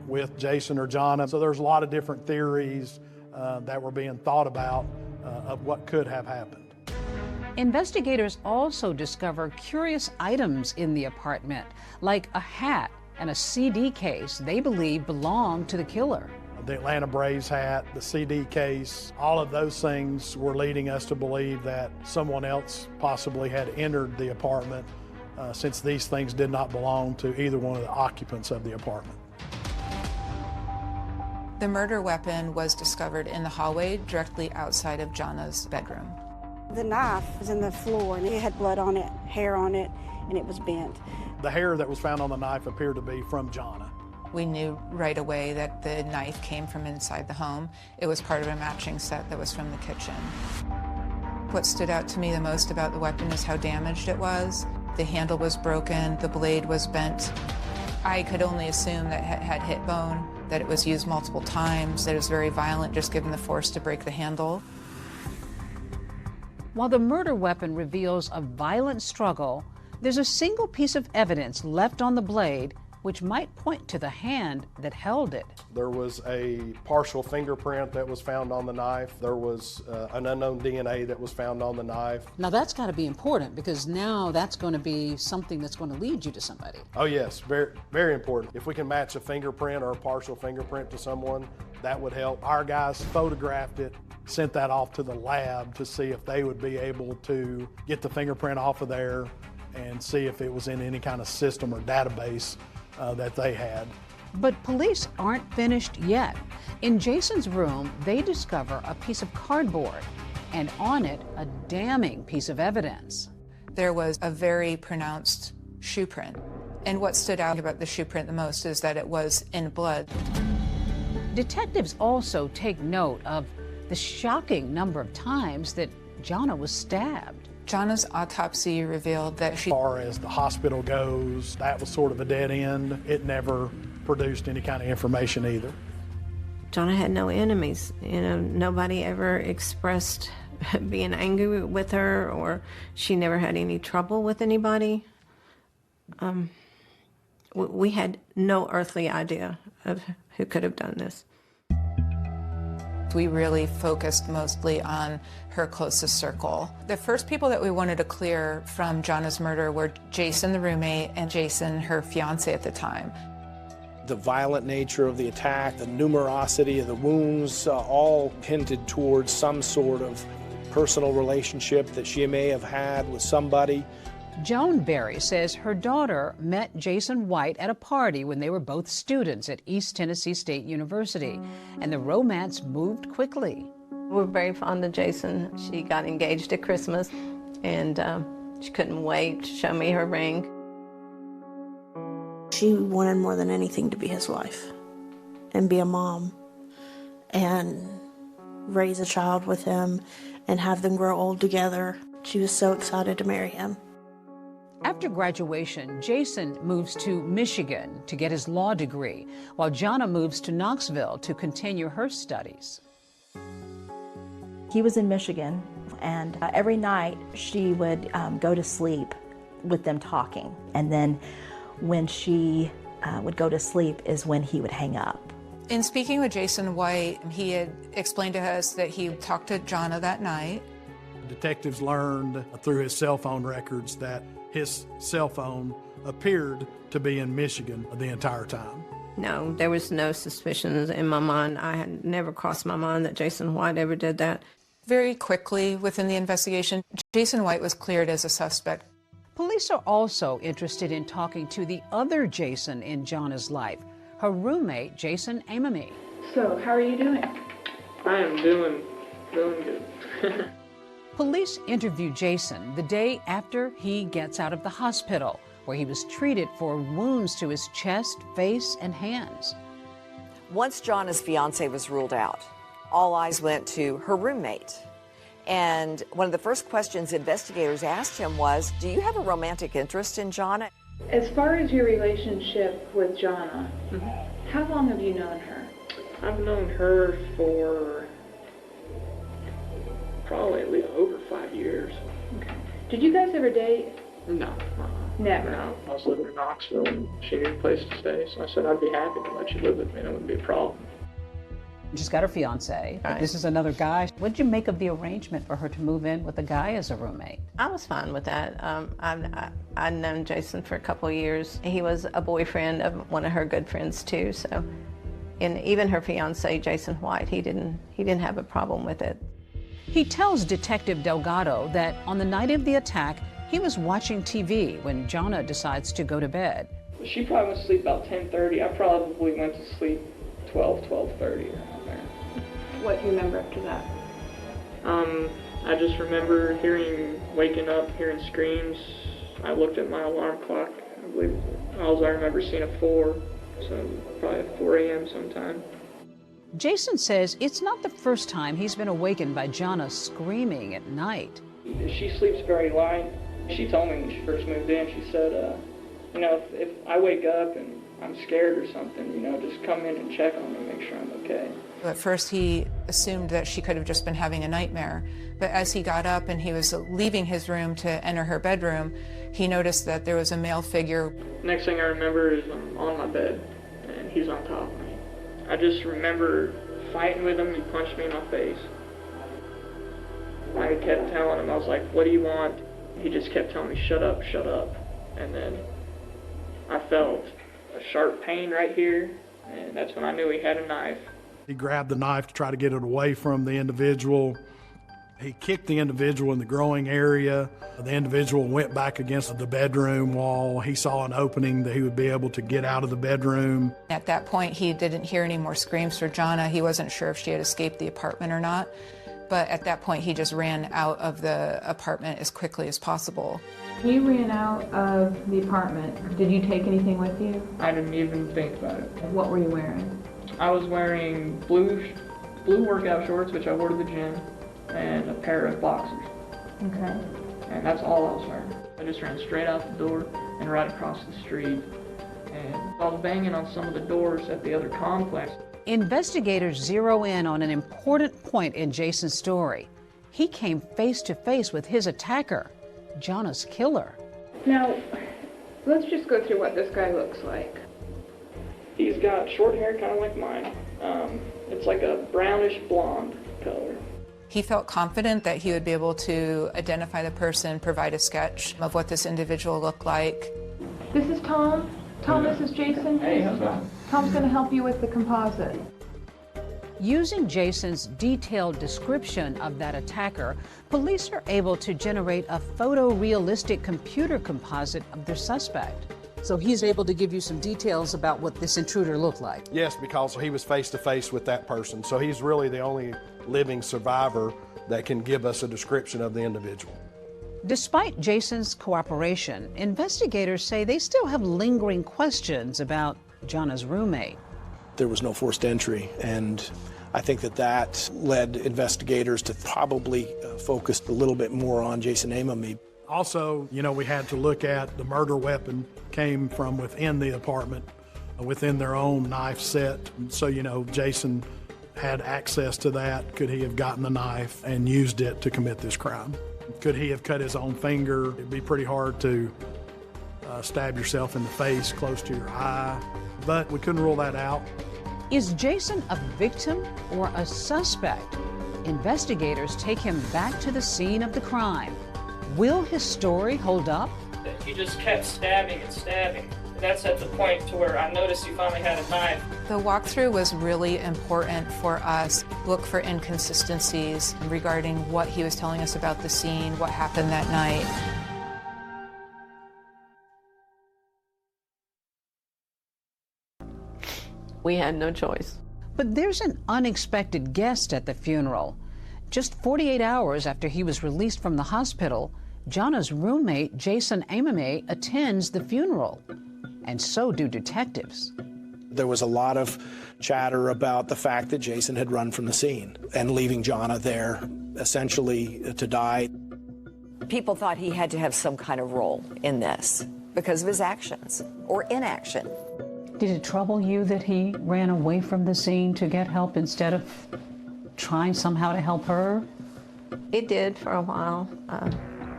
with Jason or Jonna? So there's a lot of different theories that were being thought about of what could have happened. Investigators also discover curious items in the apartment, like a hat and a CD case they believe belonged to the killer. The Atlanta Braves hat, the CD case, all of those things were leading us to believe that someone else possibly had entered the apartment since these things did not belong to either one of the occupants of the apartment. The murder weapon was discovered in the hallway directly outside of Jonna's bedroom. The knife was in the floor and it had blood on it, hair on it, and it was bent. The hair that was found on the knife appeared to be from Jonna. We knew right away that the knife came from inside the home. It was part of a matching set that was from the kitchen. What stood out to me the most about the weapon is how damaged it was. The handle was broken, the blade was bent. I could only assume that it had hit bone, that it was used multiple times, that it was very violent just given the force to break the handle. While the murder weapon reveals a violent struggle, there's a single piece of evidence left on the blade which might point to the hand that held it. There was a partial fingerprint that was found on the knife. There was an unknown DNA that was found on the knife. Now that's got to be important because now that's going to be something that's going to lead you to somebody. Oh yes, very, very important. If we can match a fingerprint or a partial fingerprint to someone, that would help. Our guys photographed it, sent that off to the lab to see if they would be able to get the fingerprint off of there and see if it was in any kind of system or database that they had. But police aren't finished yet. In Jason's room, they discover a piece of cardboard and on it a damning piece of evidence. There was a very pronounced shoe print. And what stood out about the shoe print the most is that it was in blood. Detectives also take note of the shocking number of times that Jonna was stabbed. Jonna's autopsy revealed that As far as the hospital goes, that was sort of a dead end. It never produced any kind of information either. Jonna had no enemies. You know, nobody ever expressed being angry with her, or she never had any trouble with anybody. We had no earthly idea of who could have done this. We really focused mostly on her closest circle. The first people that we wanted to clear from Jonna's murder were Jason, the roommate, and Jason, her fiance at the time. The violent nature of the attack, the numerosity of the wounds, all hinted towards some sort of personal relationship that she may have had with somebody. Joan Berry says her daughter met Jason White at a party when they were both students at East Tennessee State University, and the romance moved quickly. We're very fond of Jason. She got engaged at Christmas, and she couldn't wait to show me her ring. She wanted more than anything to be his wife and be a mom and raise a child with him and have them grow old together. She was so excited to marry him. After graduation, Jason moves to Michigan to get his law degree, while Jonna moves to Knoxville to continue her studies. He was in Michigan, and every night she would go to sleep with them talking. And then when she would go to sleep is when he would hang up. In speaking with Jason White, he had explained to us that he talked to Jonna that night. Detectives learned through his cell phone records that his cell phone appeared to be in Michigan the entire time. No, there was no suspicions in my mind. I had never crossed my mind that Jason White ever did that. Very quickly within the investigation, Jason White was cleared as a suspect. Police are also interested in talking to the other Jason in Jana's life, her roommate, Jason Amami. So, how are you doing? I am doing good. Police interview Jason the day after he gets out of the hospital, where he was treated for wounds to his chest, face, and hands. Once Jana's fiance was ruled out, all eyes went to her roommate. And one of the first questions investigators asked him was, do you have a romantic interest in Jana? As far as your relationship with Jana, how long have you known her? I've known her for probably at least over 5 years. Okay. Did you guys ever date? No. Never? No. I was living in Knoxville and she needed a place to stay, so I said I'd be happy to let you live with me. That wouldn't be a problem. She's got her fiance. Right. This is another guy. What did you make of the arrangement for her to move in with a guy as a roommate? I was fine with that. I'd known Jason for a couple of years. He was a boyfriend of one of her good friends too. So, and even her fiance, Jason White, he didn't have a problem with it. He tells Detective Delgado that on the night of the attack, he was watching TV when Jana decides to go to bed. She probably went to sleep about 10:30. I probably went to sleep 12:30 around there. What do you remember after that? I just remember waking up, hearing screams. I looked at my alarm clock. I believe I remember seeing a 4, so probably at 4 a.m. sometime. Jason says it's not the first time he's been awakened by Jana screaming at night. She sleeps very light. She told me when she first moved in, she said, if I wake up and I'm scared or something, just come in and check on me, make sure I'm okay. At first he assumed that she could have just been having a nightmare, but as he got up and he was leaving his room to enter her bedroom, he noticed that there was a male figure. Next thing I remember is I'm on my bed and he's on top of me. I just remember fighting with him. He punched me in my face. I kept telling him, I was like, what do you want? He just kept telling me, shut up, shut up. And then I felt a sharp pain right here, and that's when I knew he had a knife. He grabbed the knife to try to get it away from the individual. He kicked the individual in the groin area. The individual went back against the bedroom wall. He saw an opening that he would be able to get out of the bedroom. At that point, he didn't hear any more screams for Jana. He wasn't sure if she had escaped the apartment or not. But at that point, he just ran out of the apartment as quickly as possible. You ran out of the apartment. Did you take anything with you? I didn't even think about it. What were you wearing? I was wearing blue workout shorts, which I wore to the gym, and a pair of boxers. Okay. And that's all I was wearing. I just ran straight out the door and right across the street. And I was banging on some of the doors at the other complex. Investigators zero in on an important point in Jason's story. He came face to face with his attacker, Jana's killer. Now, let's just go through what this guy looks like. He's got short hair, kind of like mine. It's like a brownish blonde color. He felt confident that he would be able to identify the person, provide a sketch of what this individual looked like. This is Tom. Tom, this is Jason. Hey, how's that? Tom's going to help you with the composite. Using Jason's detailed description of that attacker, police are able to generate a photorealistic computer composite of their suspect. So he's able to give you some details about what this intruder looked like. Yes, because he was face to face with that person. So he's really the only living survivor that can give us a description of the individual. Despite Jason's cooperation, investigators say they still have lingering questions about Jana's roommate. There was no forced entry, and I think that led investigators to probably focus a little bit more on Jason Amami. Also, we had to look at the murder weapon came from within the apartment, within their own knife set. So, Jason had access to that. Could he have gotten the knife and used it to commit this crime? Could he have cut his own finger? It'd be pretty hard to stab yourself in the face close to your eye, but we couldn't rule that out. Is Jason a victim or a suspect? Investigators take him back to the scene of the crime. Will his story hold up? He just kept stabbing and stabbing. That's at the point to where I noticed he finally had a knife. The walkthrough was really important for us. Look for inconsistencies regarding what he was telling us about the scene, what happened that night. We had no choice. But there's an unexpected guest at the funeral. Just 48 hours after he was released from the hospital, Jana's roommate, Jason Amame, attends the funeral. And so do detectives. There was a lot of chatter about the fact that Jason had run from the scene and leaving Jana there, essentially to die. People thought he had to have some kind of role in this because of his actions or inaction. Did it trouble you that he ran away from the scene to get help instead of trying somehow to help her? It did for a while,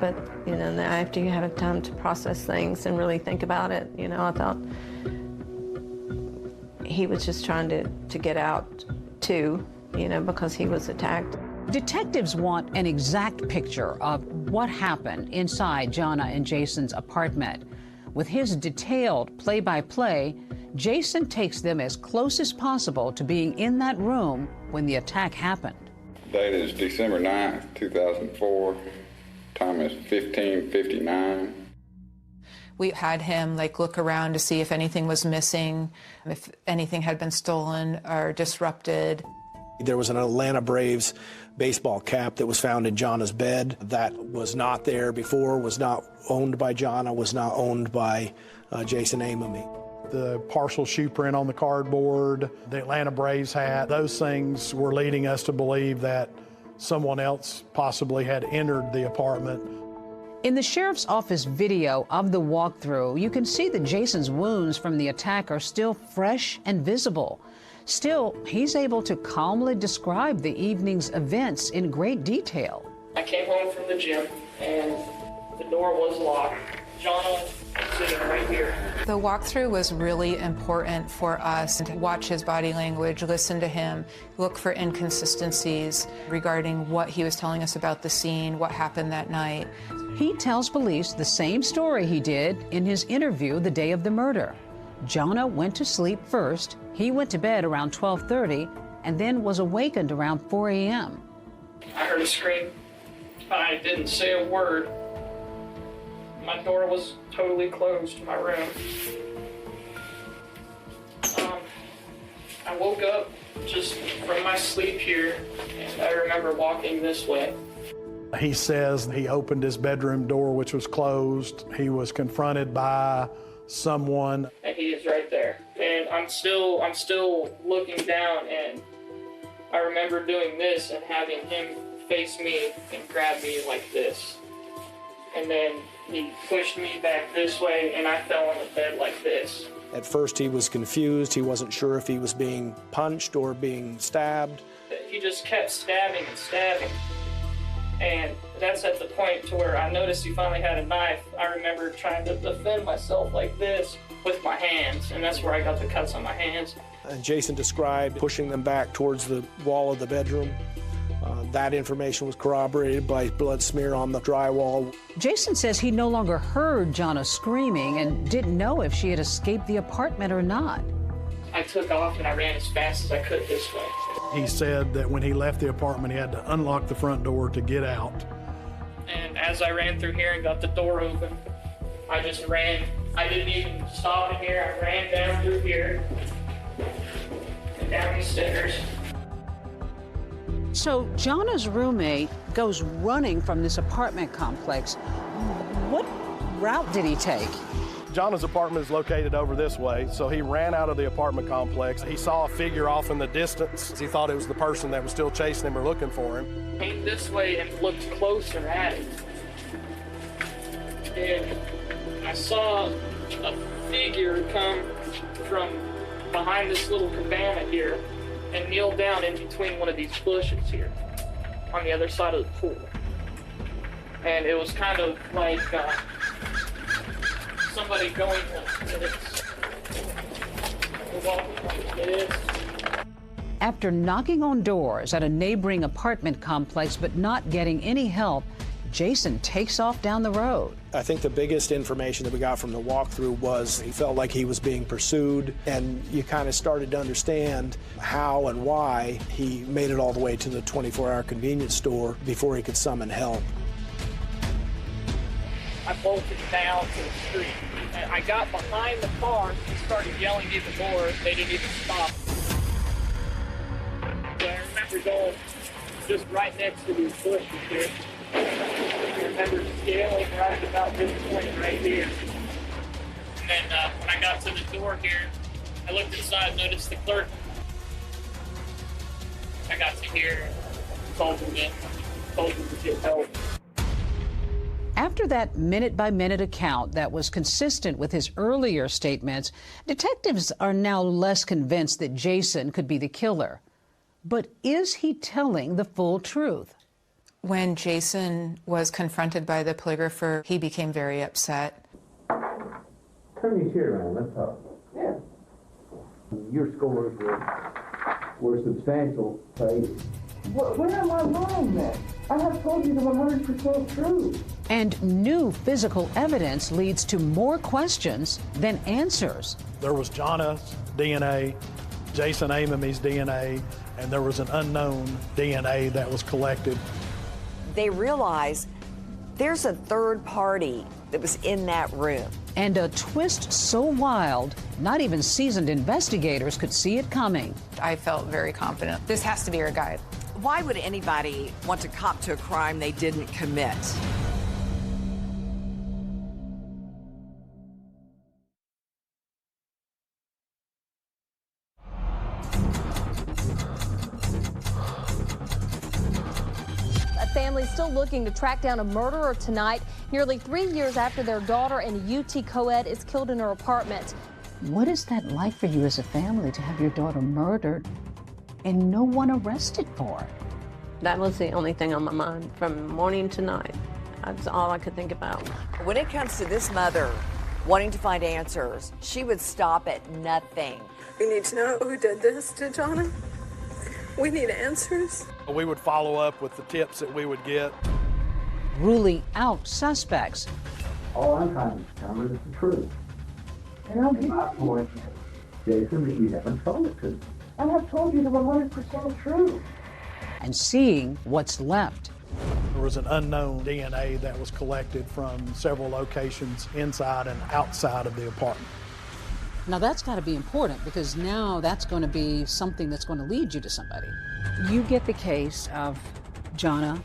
but you know, after you have time to process things and really think about it, you know, I thought he was just trying to get out too, you know, because he was attacked. Detectives want an exact picture of what happened inside Jana and Jason's apartment. With his detailed play-by-play, Jason takes them as close as possible to being in that room when the attack happened. Date is December 9th, 2004. Time is 15:59. We had him look around to see if anything was missing, if anything had been stolen or disrupted. There was an Atlanta Braves baseball cap that was found in Jana's bed. That was not there before, was not owned by Jana, was not owned by Jason Amame. The partial shoe print on the cardboard, the Atlanta Braves hat, those things were leading us to believe that someone else possibly had entered the apartment. In the sheriff's office video of the walkthrough, you can see that Jason's wounds from the attack are still fresh and visible. Still, he's able to calmly describe the evening's events in great detail. I came home from the gym and the door was locked. Jana was sitting right here. The walkthrough was really important for us to watch his body language, listen to him, look for inconsistencies regarding what he was telling us about the scene, what happened that night. He tells police the same story he did in his interview the day of the murder. Jana went to sleep first, he went to bed around 12:30, and then was awakened around 4 a.m. I heard a scream. I didn't say a word. My door was totally closed to my room. I woke up just from my sleep here, and I remember walking this way. He says he opened his bedroom door, which was closed. He was confronted by someone. And he is right there. And I'm still looking down, and I remember doing this and having him face me and grab me like this. And then he pushed me back this way, and I fell on the bed like this. At first he was confused. He wasn't sure if he was being punched or being stabbed. He just kept stabbing and stabbing. And that's at the point to where I noticed he finally had a knife. I remember trying to defend myself like this with my hands, and that's where I got the cuts on my hands. And Jason described pushing them back towards the wall of the bedroom. That information was corroborated by blood smear on the drywall. Jason says he no longer heard Jana screaming and didn't know if she had escaped the apartment or not. I took off and I ran as fast as I could this way. He said that when he left the apartment, he had to unlock the front door to get out. And as I ran through here and got the door open, I just ran. I didn't even stop in here. I ran down through here and down these stairs. So Jana's roommate goes running from this apartment complex. What route did he take? Jana's apartment is located over this way, so he ran out of the apartment complex. He saw a figure off in the distance. He thought it was the person that was still chasing him or looking for him. Came this way and looked closer at it. And I saw a figure come from behind this little cabana here and kneel down in between one of these bushes here on the other side of the pool. And it was kind of like somebody going like this. Walking like this. After knocking on doors at a neighboring apartment complex but not getting any help, Jason takes off down the road. I think the biggest information that we got from the walkthrough was he felt like he was being pursued, and you kind of started to understand how and why he made it all the way to the 24-hour convenience store before he could summon help. I bolted down to the street. And I got behind the car and started yelling even more. They didn't even stop. So I remember going just right next to these bushes here. I remember scaling right about this point right here. And then when I got to the door here, I looked inside, noticed the clerk. I got to here, told him to get help. After that minute-by-minute account that was consistent with his earlier statements, detectives are now less convinced that Jason could be the killer. But is he telling the full truth? When Jason was confronted by the polygrapher, he became very upset. Turn your chair around, let's talk. Yeah. Your scores were substantial, say. Where am I wrong then? I have told you the 100% truth. And new physical evidence leads to more questions than answers. There was Jonna's DNA, Jason Amamy's DNA, and there was an unknown DNA that was collected. They realize there's a third party that was in that room. And a twist so wild, not even seasoned investigators could see it coming. I felt very confident. This has to be our guy. Why would anybody want to cop to a crime they didn't commit? A family still looking to track down a murderer tonight, nearly 3 years after their daughter in a UT co-ed is killed in her apartment. What is that like for you as a family to have your daughter murdered and no one arrested for it? That was the only thing on my mind from morning to night. That's all I could think about. When it comes to this mother wanting to find answers, she would stop at nothing. We need to know who did this to Jonna. We need answers. We would follow up with the tips that we would get. Ruling out suspects. All I'm trying to determine is the truth. And I'll give my point, Jason, that you haven't told it to me. I have told you the 100% truth. And seeing what's left. There was an unknown DNA that was collected from several locations inside and outside of the apartment. Now that's got to be important because now that's going to be something that's going to lead you to somebody. You get the case of Jonna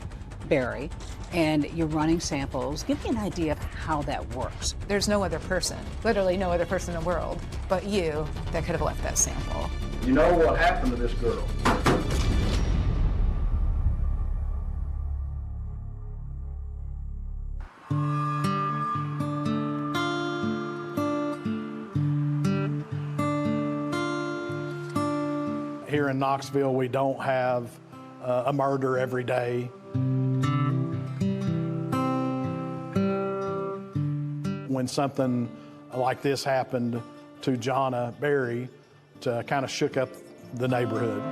Berry and you're running samples. Give me an idea of how that works. There's no other person, literally no other person in the world, but you that could have left that sample. You know what happened to this girl? Here in Knoxville, we don't have a murder every day. When something like this happened to Jonna Berry, it kind of shook up the neighborhood.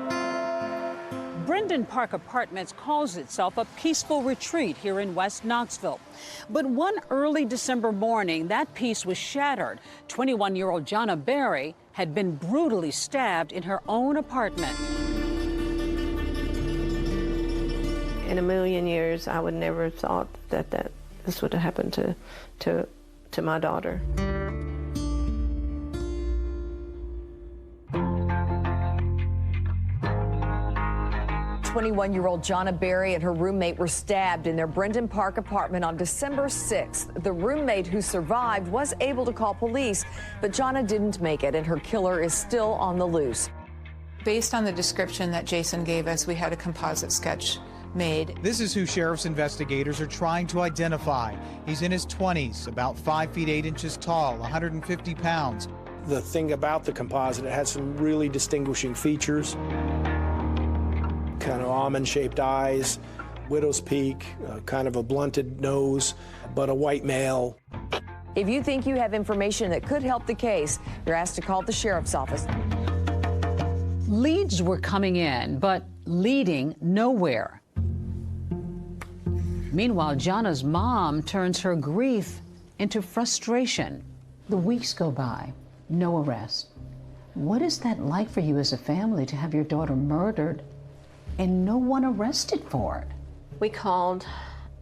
Brendan Park Apartments calls itself a peaceful retreat here in West Knoxville. But one early December morning, that peace was shattered. 21-year-old Jonna Berry had been brutally stabbed in her own apartment. In a million years, I would never have thought that this would have happened to my daughter. 21-year-old Jonna Berry and her roommate were stabbed in their Brendan Park apartment on December 6th. The roommate who survived was able to call police, but Jonna didn't make it, and her killer is still on the loose. Based on the description that Jason gave us, we had a composite sketch made. This is who sheriff's investigators are trying to identify. He's in his 20s, about 5 feet 8 inches tall, 150 pounds. The thing about the composite, it had some really distinguishing features. Kind of almond-shaped eyes, widow's peak, kind of a blunted nose, but a white male. If you think you have information that could help the case, you're asked to call the sheriff's office. Leads were coming in, but leading nowhere. Meanwhile, Jonna's mom turns her grief into frustration. The weeks go by, no arrest. What is that like for you as a family to have your daughter murdered and no one arrested for it? We called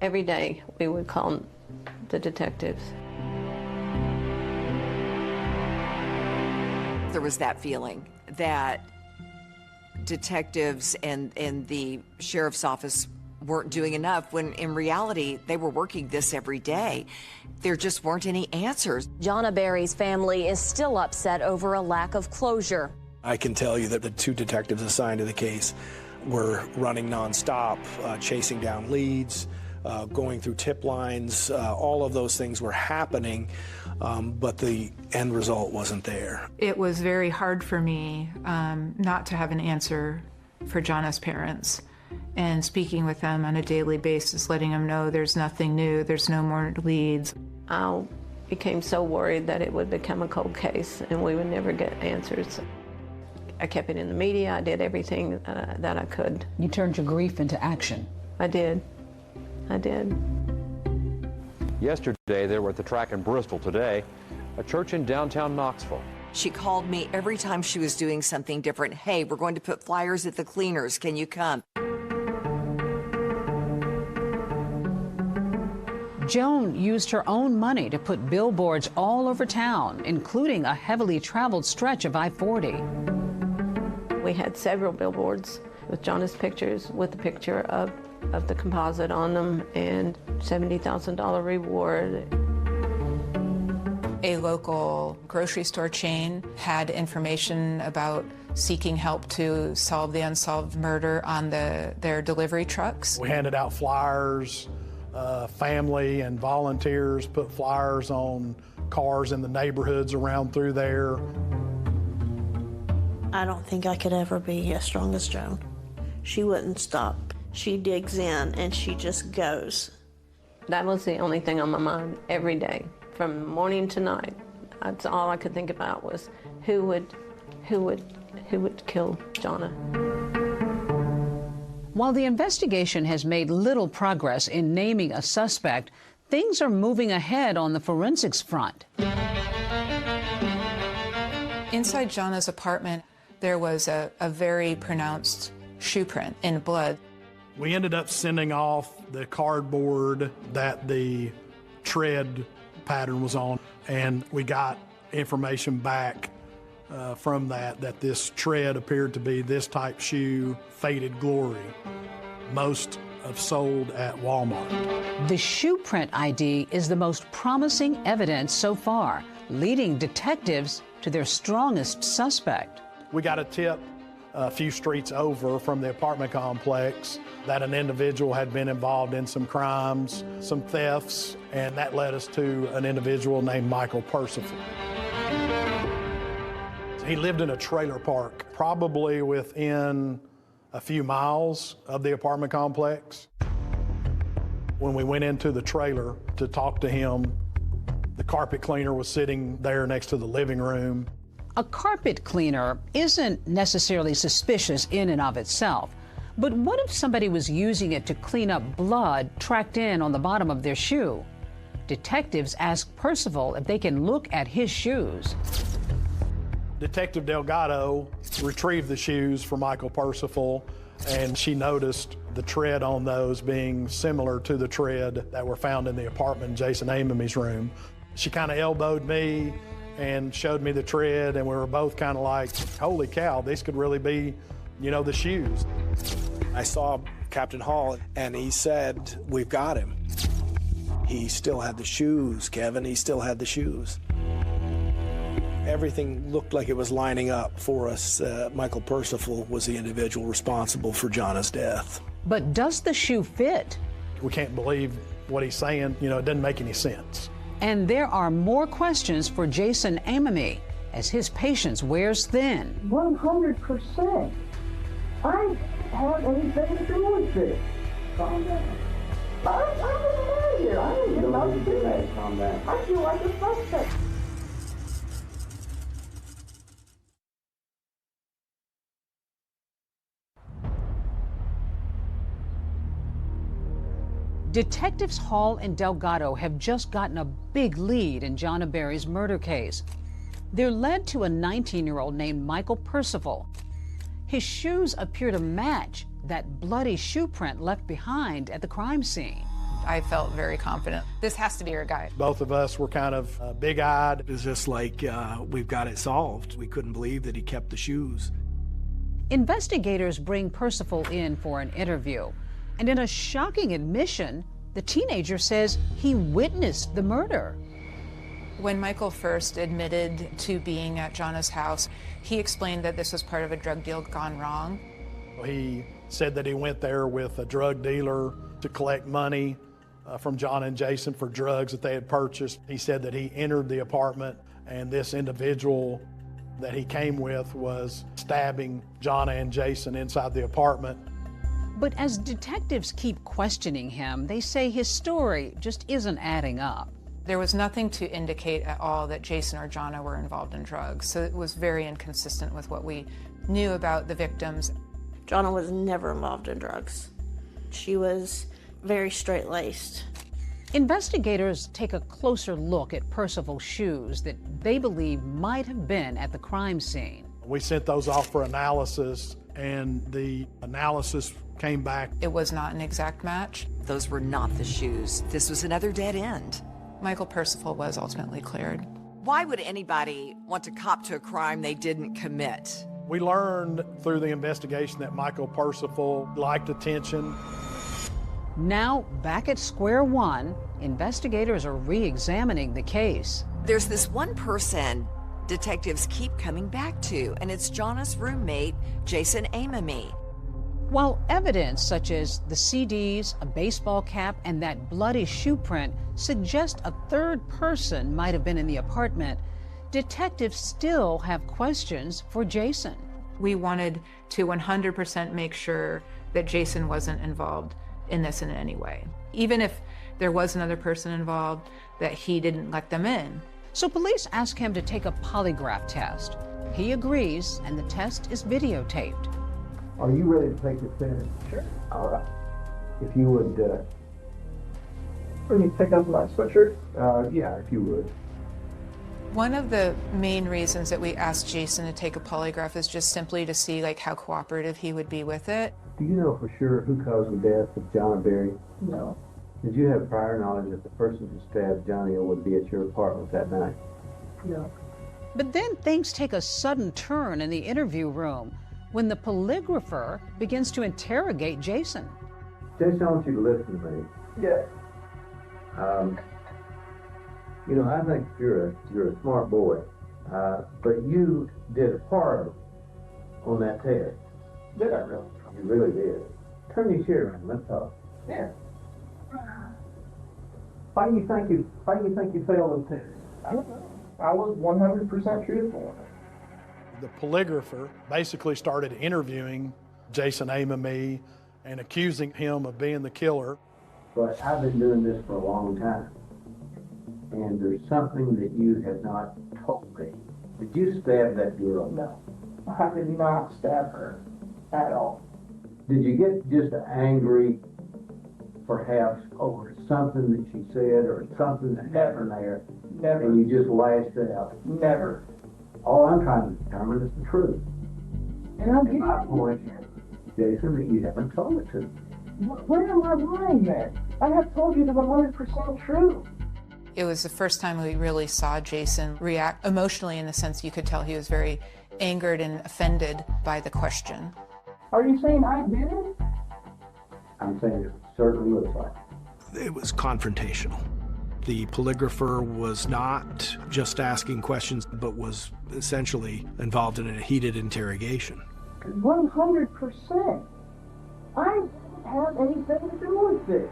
every day. We would call the detectives. there was that feeling that detectives and the sheriff's office weren't doing enough, when in reality they were working this every day. There just weren't any answers. Jonna Berry's family is still upset over a lack of closure. I can tell you that the 2 detectives assigned to the case were running nonstop, chasing down leads, going through tip lines. All of those things were happening, but the end result wasn't there. It was very hard for me not to have an answer for Jonna's parents, and speaking with them on a daily basis, letting them know there's nothing new, there's no more leads. I became so worried that it would become a cold case and we would never get answers. I kept it in the media. I did everything that I could. You turned your grief into action. I did. I did. Yesterday, they were at the track in Bristol. Today, a church in downtown Knoxville. She called me every time she was doing something different. Hey, we're going to put flyers at the cleaners. Can you come? Joan used her own money to put billboards all over town, including a heavily traveled stretch of I-40. We had several billboards with Jonna's pictures, with the picture of the composite on them, and $70,000 reward. A local grocery store chain had information about seeking help to solve the unsolved murder on their delivery trucks. We handed out flyers. Family and volunteers put flyers on cars in the neighborhoods around through there. I don't think I could ever be as strong as Joan. She wouldn't stop. She digs in and she just goes. That was the only thing on my mind every day, from morning to night. That's all I could think about was who would kill Jonna. While the investigation has made little progress in naming a suspect, things are moving ahead on the forensics front. Inside Jonna's apartment, there was a very pronounced shoe print in blood. We ended up sending off the cardboard that the tread pattern was on, and we got information back from that this tread appeared to be this type shoe, Faded Glory. Most have sold at Walmart. The shoe print ID is the most promising evidence so far, leading detectives to their strongest suspect. We got a tip a few streets over from the apartment complex that an individual had been involved in some crimes, some thefts, and that led us to an individual named Michael Percival. He lived in a trailer park, probably within a few miles of the apartment complex. When we went into the trailer to talk to him, the carpet cleaner was sitting there next to the living room. A carpet cleaner isn't necessarily suspicious in and of itself, but what if somebody was using it to clean up blood tracked in on the bottom of their shoe? Detectives ask Percival if they can look at his shoes. Detective Delgado retrieved the shoes for Michael Percival, and she noticed the tread on those being similar to the tread that were found in the apartment in Jason Amamy's room. She kind of elbowed me and showed me the tread, and we were both kind of like, holy cow, this could really be, you know, the shoes. I saw Captain Hall, and he said, we've got him. He still had the shoes, Kevin. He still had the shoes. Everything looked like it was lining up for us. Michael Percival was the individual responsible for Jonna's death. But does the shoe fit? We can't believe what he's saying. You know, it doesn't make any sense. And there are more questions for Jason Amamy as his patience wears thin. 100%. I have anything to do with this. Calm down. I'm the here. I ain't getting nothing to do with it. Calm down. I feel like a suspect. Detectives Hall and Delgado have just gotten a big lead in Jonna Berry's murder case. They're led to a 19-year-old named Michael Percival. His shoes appear to match that bloody shoe print left behind at the crime scene. I felt very confident. This has to be your guy. Both of us were kind of big-eyed. It was just like, we've got it solved. We couldn't believe that he kept the shoes. Investigators bring Percival in for an interview, and in a shocking admission, the teenager says he witnessed the murder. When Michael first admitted to being at Jana's house, he explained that this was part of a drug deal gone wrong. He said that he went there with a drug dealer to collect money from Jana and Jason for drugs that they had purchased. He said that he entered the apartment and this individual that he came with was stabbing Jana and Jason inside the apartment. But as detectives keep questioning him, they say his story just isn't adding up. There was nothing to indicate at all that Jason or Jana were involved in drugs, so it was very inconsistent with what we knew about the victims. Jana was never involved in drugs. She was very straight-laced. Investigators take a closer look at Percival's shoes that they believe might have been at the crime scene. We sent those off for analysis, and the analysis came back. It was not an exact match. Those were not the shoes. This was another dead end. Michael Percival was ultimately cleared. Why would anybody want to cop to a crime they didn't commit? We learned through the investigation that Michael Percival liked attention. Now, back at square one, investigators are re-examining the case. There's this one person detectives keep coming back to, and it's Jana's roommate, Jason Amami. While evidence such as the CDs, a baseball cap, and that bloody shoe print suggest a third person might have been in the apartment, detectives still have questions for Jason. We wanted to 100% make sure that Jason wasn't involved in this in any way. Even if there was another person involved, that he didn't let them in. So police ask him to take a polygraph test. He agrees, and the test is videotaped. Are you ready to take this test? Sure. All right. If you would, I need to take off my sweatshirt. Yeah, if you would. One of the main reasons that we asked Jason to take a polygraph is just simply to see how cooperative he would be with it. Do you know for sure who caused the death of Jana Berry? No. Did you have prior knowledge that the person who stabbed Johnny would be at your apartment that night? No. But then things take a sudden turn in the interview room when the polygrapher begins to interrogate Jason. Jason, I want you to listen to me. Yeah. You know, I think you're a smart boy, but you did a part on that test. Did I really? You really did. Turn your chair around. Let's talk. Yeah. Why do you think you failed the test? I don't know. I was 100% truthful. The polygrapher basically started interviewing Jason Amami and accusing him of being the killer. But I've been doing this for a long time, and there's something that you have not told me. Did you stab that girl? No, I did not stab her at all. Did you get just angry, perhaps, over something that she said or something that happened there? Never. And you just lashed out? Never. All I'm trying to determine is the truth. And I'll give my point, Jason, that you haven't told it to me. Where am I lying then? I have told you the 100% true. It was the first time we really saw Jason react emotionally, in the sense you could tell he was very angered and offended by the question. Are you saying I did it? I'm saying it certainly looks like it. It was confrontational. The polygrapher was not just asking questions, but was essentially involved in a heated interrogation. 100%. I didn't have anything to do with this.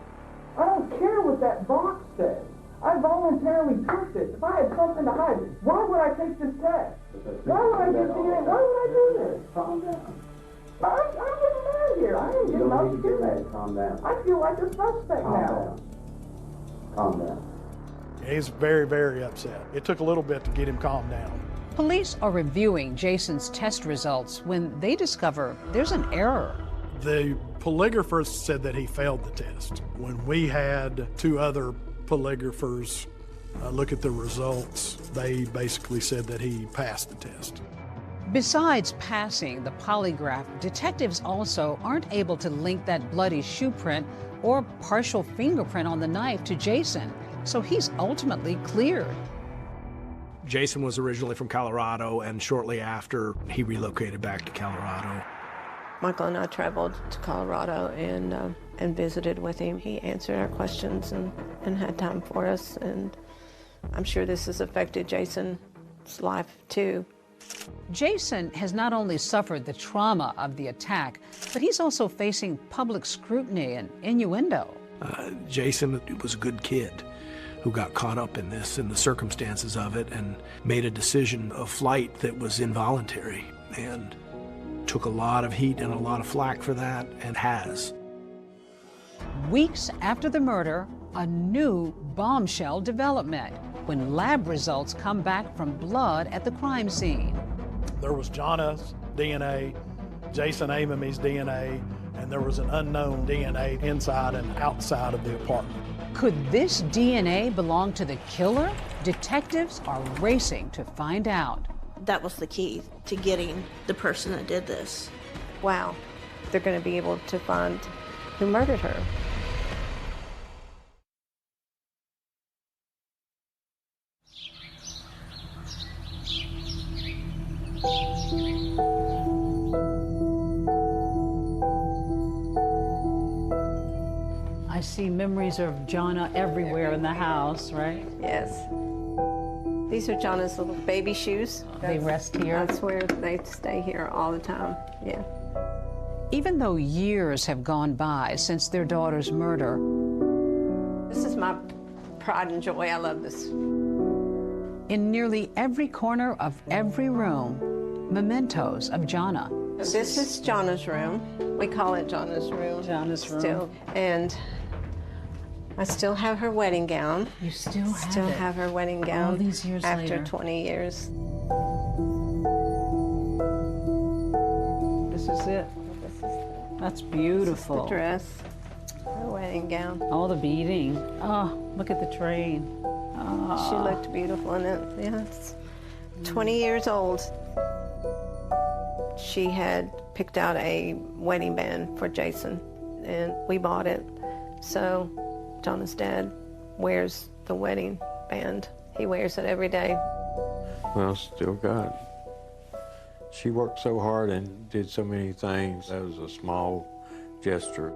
I don't care what that box says. I voluntarily took this. If I had something to hide, why would I take this test? Why would I do DNA? Why would I do this? Calm down. I'm getting mad here. I ain't getting upset. Calm down. I feel like a suspect now. Calm down. He's very, very upset. It took a little bit to get him calmed down. Police are reviewing Jason's test results when they discover there's an error. The polygrapher said that he failed the test. When we had two other polygraphers look at the results, they basically said that he passed the test. Besides passing the polygraph, detectives also aren't able to link that bloody shoe print or partial fingerprint on the knife to Jason, so he's ultimately cleared. Jason was originally from Colorado, and shortly after, he relocated back to Colorado. Michael and I traveled to Colorado and visited with him. He answered our questions and had time for us, and I'm sure this has affected Jason's life too. Jason has not only suffered the trauma of the attack, but he's also facing public scrutiny and innuendo. Jason was a good kid who got caught up in this and the circumstances of it and made a decision of flight that was involuntary and took a lot of heat and a lot of flack for that, and has. Weeks after the murder, a new bombshell development when lab results come back from blood at the crime scene. There was Jana's DNA, Jason Amamy's DNA, and there was an unknown DNA inside and outside of the apartment. Could this DNA belong to the killer? Detectives are racing to find out. That was the key to getting the person that did this. Wow, they're going to be able to find who murdered her. I see memories of Jana everywhere in the house, right? Yes. These are Jana's little baby shoes. They rest here? That's where they stay here all the time, yeah. Even though years have gone by since their daughter's murder, this is my pride and joy. I love this. In nearly every corner of every room, mementos of Jana. This is Jana's room. We call it Jana's room. Jana's room. Still. And I still have her wedding gown. You still have her wedding gown. All these years after later. 20 years. This is it. That's beautiful. This is the dress, her wedding gown. All the beading. Oh, look at the train. Oh. She looked beautiful in it. Yeah, it's 20 years old. She had picked out a wedding band for Jason, and we bought it. So Jana's dad wears the wedding band. He wears it every day. Well, still got it. She worked so hard and did so many things. That was a small gesture.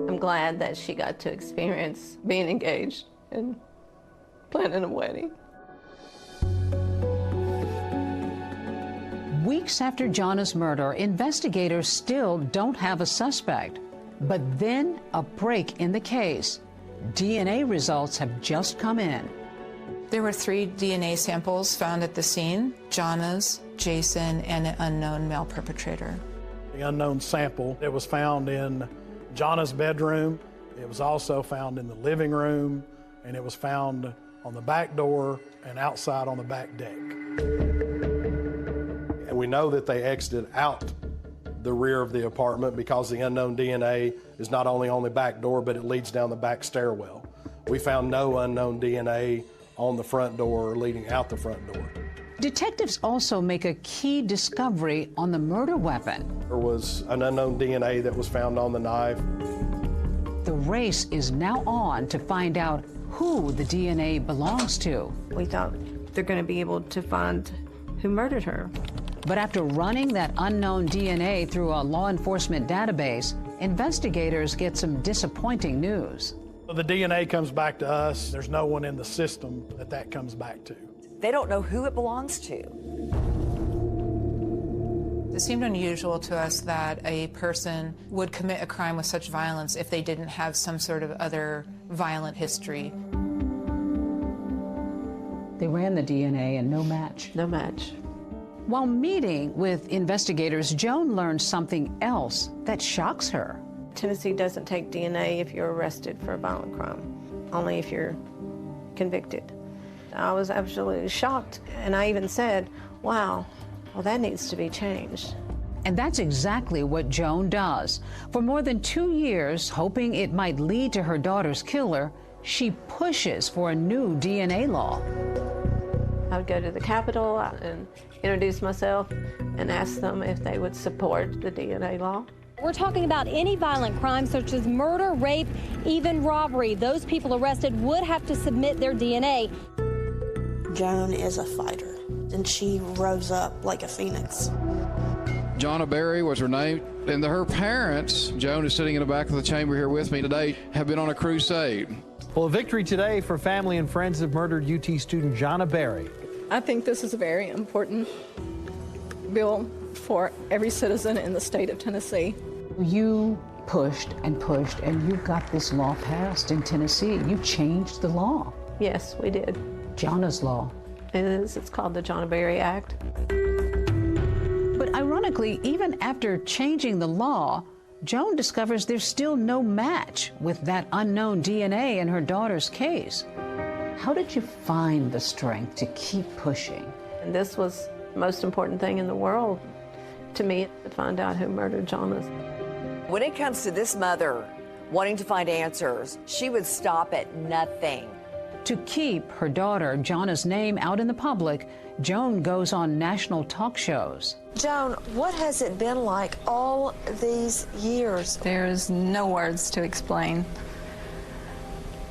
I'm glad that she got to experience being engaged and planning a wedding. Weeks after Jana's murder, investigators still don't have a suspect. But then a break in the case. DNA results have just come in. There were 3 DNA samples found at the scene: Jana's, Jason, and an unknown male perpetrator. The unknown sample, it was found in Jana's bedroom. It was also found in the living room, and it was found on the back door and outside on the back deck. And we know that they exited out the rear of the apartment because the unknown DNA is not only on the back door, but it leads down the back stairwell. We found no unknown DNA on the front door or leading out the front door. Detectives also make a key discovery on the murder weapon. There was an unknown DNA that was found on the knife. The race is now on to find out who the DNA belongs to. We thought they're going to be able to find who murdered her. But after running that unknown DNA through a law enforcement database, investigators get some disappointing news. The DNA comes back to us. There's no one in the system that comes back to. They don't know who it belongs to. It seemed unusual to us that a person would commit a crime with such violence if they didn't have some sort of other violent history. They ran the DNA and no match. No match. While meeting with investigators, Joan learned something else that shocks her. Tennessee doesn't take DNA if you're arrested for a violent crime, only if you're convicted. I was absolutely shocked, and I even said, wow, well, that needs to be changed. And that's exactly what Joan does. For more than 2 years, hoping it might lead to her daughter's killer, she pushes for a new DNA law. I would go to the Capitol and introduce myself and ask them if they would support the DNA law. We're talking about any violent crime such as murder, rape, even robbery. Those people arrested would have to submit their DNA. Joan is a fighter, and she rose up like a phoenix. Jonna Berry was her name, and her parents, Joan is sitting in the back of the chamber here with me today, have been on a crusade. Well, a victory today for family and friends of murdered UT student Jonna Berry. I think this is a very important bill for every citizen in the state of Tennessee. You pushed and pushed, and you got this law passed in Tennessee. You changed the law. Yes, we did. Jonna's law. It is. It's called the Jonna Berry Act. But ironically, even after changing the law, Joan discovers there's still no match with that unknown DNA in her daughter's case. How did you find the strength to keep pushing? And this was the most important thing in the world to me, to find out who murdered Jonna. When it comes to this mother wanting to find answers, she would stop at nothing. To keep her daughter Jonna's name out in the public, Joan goes on national talk shows. Joan, what has it been like all these years? There's no words to explain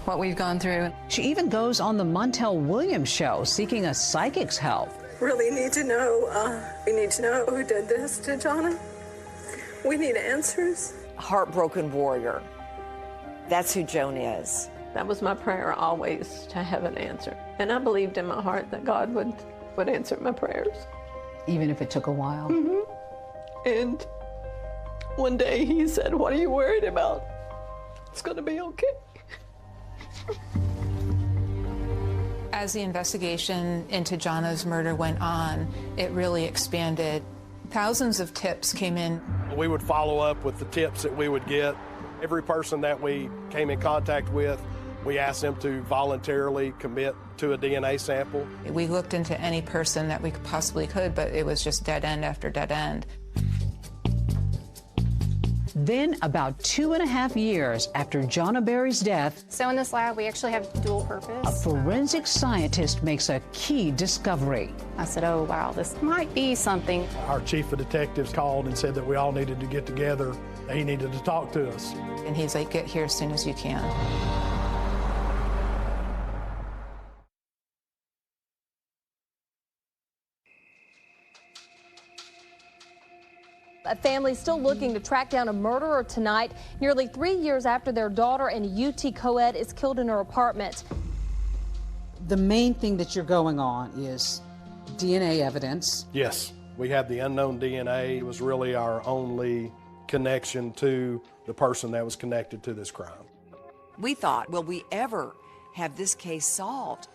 what we've gone through. She even goes on the Montel Williams show seeking a psychic's help. Really need to know, we need to know who did this to Jonna. We need answers. Heartbroken warrior. That's who Joan is. That was my prayer always, to have an answer. And I believed in my heart that God would answer my prayers. Even if it took a while? Mm-hmm. And one day he said, "What are you worried about? It's gonna be okay." As the investigation into Jonna's murder went on, it really expanded. Thousands of tips came in. We would follow up with the tips that we would get. Every person that we came in contact with, we asked them to voluntarily commit to a DNA sample. We looked into any person that we possibly could, but it was just dead end after dead end. Then, about 2.5 years after Jonna Berry's death, so in this lab, we actually have dual purpose. A forensic scientist makes a key discovery. I said, oh, wow, this might be something. Our chief of detectives called and said that we all needed to get together. He needed to talk to us. And he's like, get here as soon as you can. A family still looking to track down a murderer tonight, nearly 3 years after their daughter and a UT co-ed is killed in her apartment. The main thing that you're going on is DNA evidence. Yes, we had the unknown DNA. It was really our only connection to the person that was connected to this crime. We thought, will we ever have this case solved?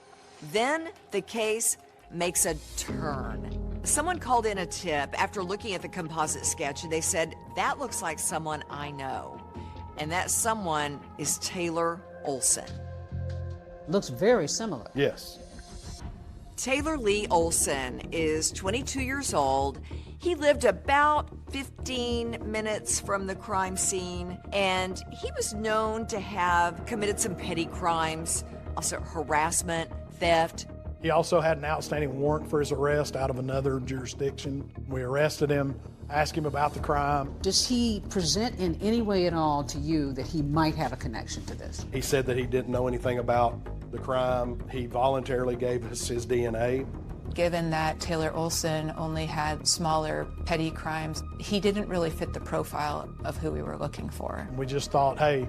Then the case makes a turn. Someone called in a tip after looking at the composite sketch, and they said, that looks like someone I know. And that someone is Taylor Olson. Looks very similar. Yes. Taylor Lee Olson is 22 years old. He lived about 15 minutes from the crime scene, and he was known to have committed some petty crimes, also harassment, theft. He also had an outstanding warrant for his arrest out of another jurisdiction. We arrested him, asked him about the crime. Does he present in any way at all to you that he might have a connection to this? He said that he didn't know anything about the crime. He voluntarily gave us his DNA. Given that Taylor Olson only had smaller petty crimes, he didn't really fit the profile of who we were looking for. We just thought, hey,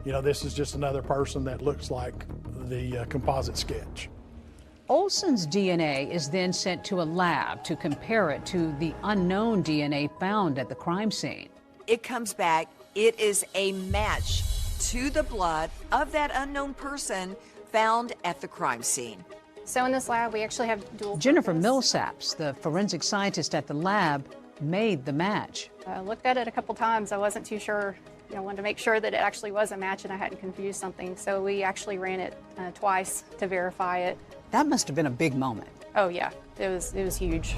you know, this is just another person that looks like the composite sketch. Olson's DNA is then sent to a lab to compare it to the unknown DNA found at the crime scene. It comes back, it is a match to the blood of that unknown person found at the crime scene. So in this lab, we actually have dual Jennifer purpose. Millsaps, the forensic scientist at the lab, made the match. I looked at it a couple times. I wasn't too sure. I wanted to make sure that it actually was a match and I hadn't confused something. So we actually ran it twice to verify it. That must have been a big moment. Oh yeah, it was huge.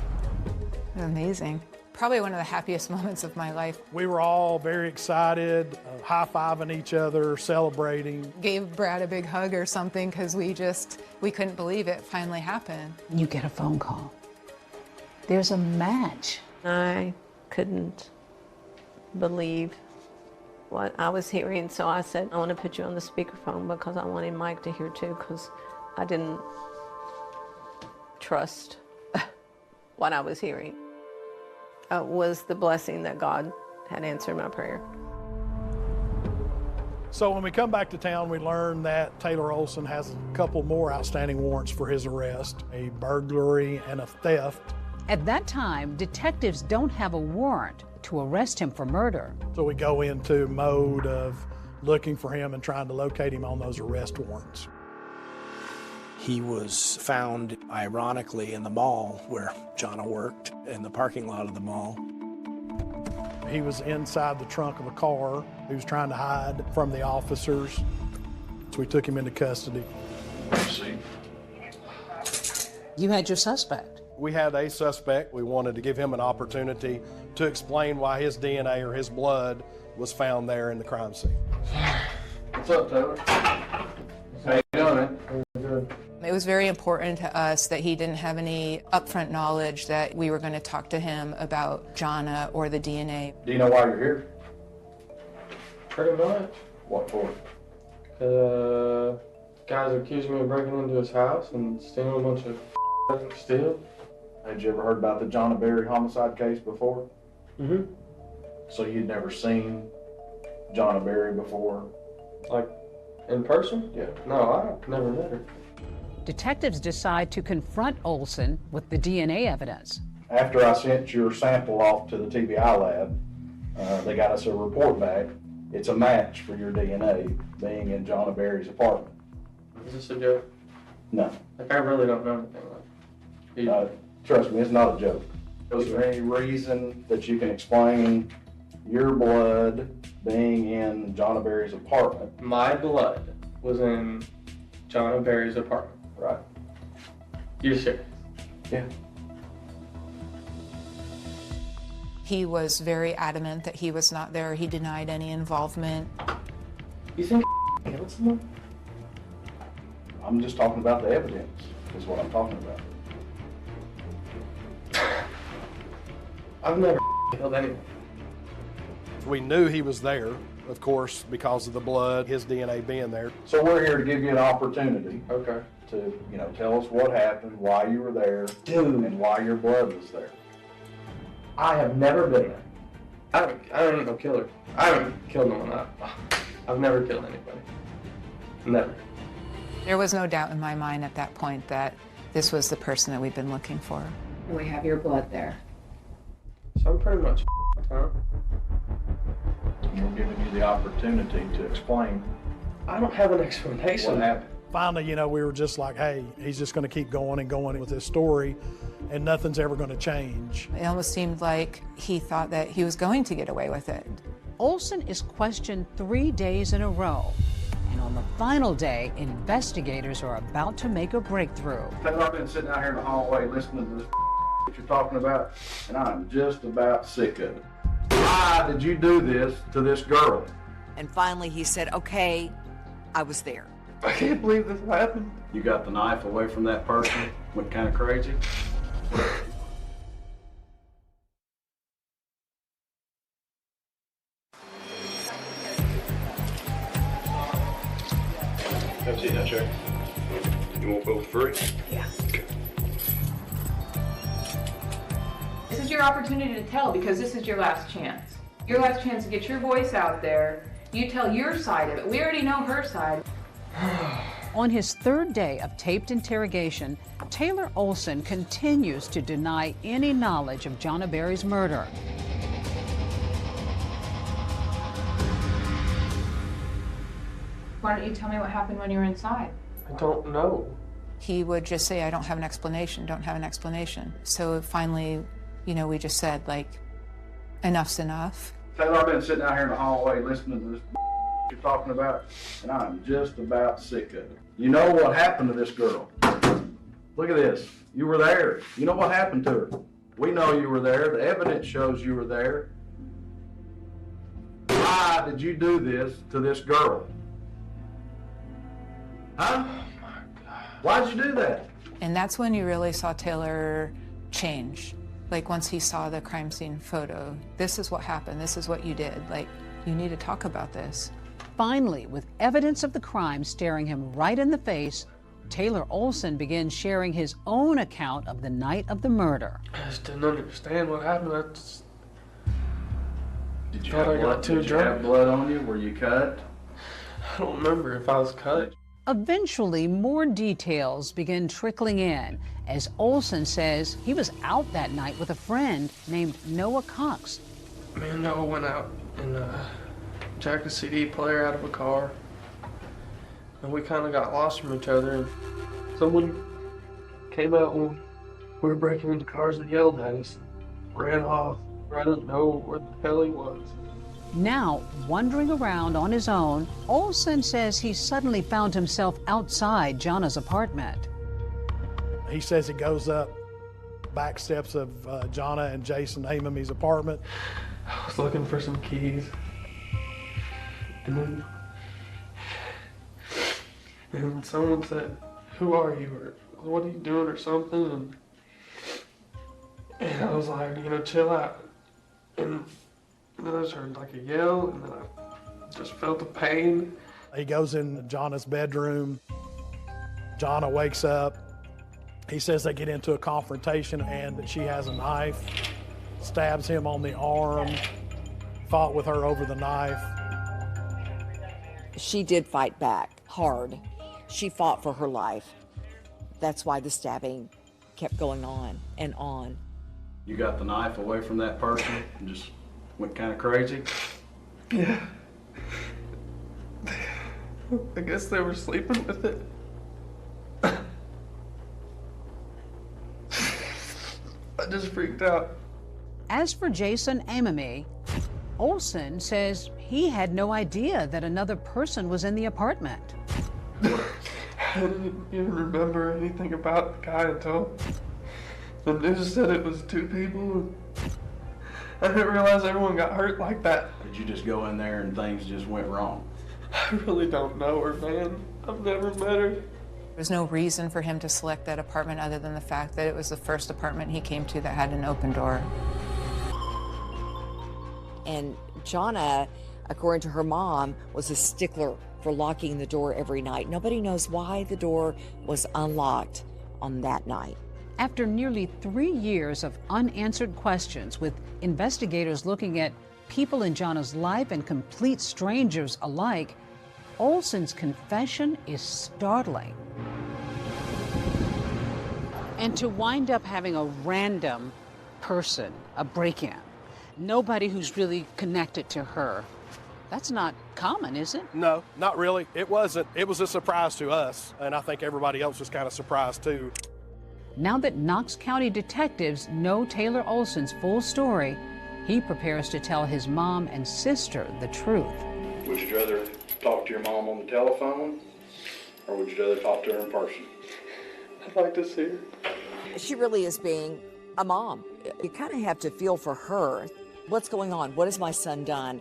Amazing. Probably one of the happiest moments of my life. We were all very excited, high-fiving each other, celebrating. Gave Brad a big hug or something because we couldn't believe it finally happened. You get a phone call. There's a match. I couldn't believe what I was hearing. So I said, I want to put you on the speakerphone because I wanted Mike to hear too, because I didn't trust what I was hearing. It was the blessing that God had answered my prayer. So when we come back to town, we learn that Taylor Olson has a couple more outstanding warrants for his arrest, a burglary and a theft. At that time, detectives don't have a warrant to arrest him for murder. So we go into mode of looking for him and trying to locate him on those arrest warrants. He was found, ironically, in the mall where Jonna worked, in the parking lot of the mall. He was inside the trunk of a car. He was trying to hide from the officers. So we took him into custody. You had your suspect. We had a suspect. We wanted to give him an opportunity to explain why his DNA or his blood was found there in the crime scene. What's up, Taylor? How you doing, man? Good. It was very important to us that he didn't have any upfront knowledge that we were going to talk to him about Jonna or the DNA. Do you know why you're here? Pretty much. What for? Guys accused me of breaking into his house and stealing a bunch of steal. Had you ever heard about the Jonna Berry homicide case before? Mm-hmm. So you'd never seen Jonna Berry before? Like, in person? Yeah. No, I never met her. Detectives decide to confront Olson with the DNA evidence. After I sent your sample off to the TBI lab, they got us a report back. It's a match for your DNA being in Jonna Berry's apartment. Is this a joke? No. Like, I really don't know anything like it. Trust me, it's not a joke. Is there any reason that you can explain your blood being in Jonna Berry's apartment? My blood was in Jonna Berry's apartment. Right. You're serious? Yeah. He was very adamant that he was not there. He denied any involvement. You think killed someone? I'm just talking about the evidence, is what I'm talking about. I've never killed anyone. We knew he was there, of course, because of the blood, his DNA being there. So we're here to give you an opportunity. Okay. To, tell us what happened, why you were there, and why your blood was there. I have never been there. I ain't no killer. I haven't killed no one. I've never killed anybody. Never. There was no doubt in my mind at that point that this was the person that we've been looking for. We have your blood there. So I'm pretty much huh? We're giving you the opportunity to explain. I don't have an explanation. What happened? Finally, we were just like, hey, he's just going to keep going and going with his story, and nothing's ever going to change. It almost seemed like he thought that he was going to get away with it. Olson is questioned 3 days in a row. And on the final day, investigators are about to make a breakthrough. Taylor, I've been sitting out here in the hallway listening to this that you're talking about, and I'm just about sick of it. Why did you do this to this girl? And finally he said, okay, I was there. I can't believe this happened. You got the knife away from that person? Went kind of crazy? Have a seat now, Sherry. You want both free? Yeah. Okay. This is your opportunity to tell, because this is your last chance. Your last chance to get your voice out there. You tell your side of it. We already know her side. On his third day of taped interrogation, Taylor Olson continues to deny any knowledge of Jonna Berry's murder. Why don't you tell me what happened when you were inside? I don't know. He would just say, I don't have an explanation, don't have an explanation. So finally, we just said, enough's enough. Taylor, I've been sitting out here in the hallway listening to this you're talking about, and I'm just about sick of it. You know what happened to this girl? Look at this. You were there. You know what happened to her. We know you were there. The evidence shows you were there. Why did you do this to this girl? Huh? Oh my God. Why'd you do that? And that's when you really saw Taylor change. Like, once he saw the crime scene photo, this is what happened, this is what you did. Like, you need to talk about this. Finally, with evidence of the crime staring him right in the face, Taylor Olson begins sharing his own account of the night of the murder. I just didn't understand what happened. I just Did you thought have I blood? got too Did you drunk. have blood on you? Were you cut? I don't remember if I was cut. Eventually, more details begin trickling in as Olson says he was out that night with a friend named Noah Cox. Me and Noah went out and jacked a CD player out of a car. And we kind of got lost from each other. And someone came out when we were breaking into cars and yelled at us. Ran off. I don't know where the hell he was. Now, wandering around on his own, Olson says he suddenly found himself outside Jana's apartment. He says he goes up back steps of Jana and Jason Amami's apartment. I was looking for some keys. And then someone said, "Who are you?" or "What are you doing?" or something. And I was like, chill out. And then I just heard like a yell, and then I just felt the pain. He goes in Jana's bedroom. Jana wakes up. He says they get into a confrontation and she has a knife, stabs him on the arm, fought with her over the knife. She did fight back hard. She fought for her life. That's why the stabbing kept going on and on. You got the knife away from that person and just went kind of crazy? Yeah. I guess they were sleeping with it. I just freaked out. As for Jason Amami, Olson says he had no idea that another person was in the apartment. I didn't even remember anything about the guy until the news said it was 2 people. I didn't realize everyone got hurt like that. Did you just go in there and things just went wrong? I really don't know her, man. I've never met her. There's no reason for him to select that apartment other than the fact that it was the first apartment he came to that had an open door. And Jana, according to her mom, was a stickler for locking the door every night. Nobody knows why the door was unlocked on that night. After nearly 3 years of unanswered questions, with investigators looking at people in Jana's life and complete strangers alike, Olson's confession is startling. And to wind up having a random person, a break-in, nobody who's really connected to her, that's not common, is it? No, not really. It wasn't. It was a surprise to us, and I think everybody else was kind of surprised too. Now that Knox County detectives know Taylor Olson's full story, he prepares to tell his mom and sister the truth. Would you rather talk to your mom on the telephone, or would you rather talk to her in person? I'd like to see her. She really is being a mom. You kind of have to feel for her. What's going on? What has my son done?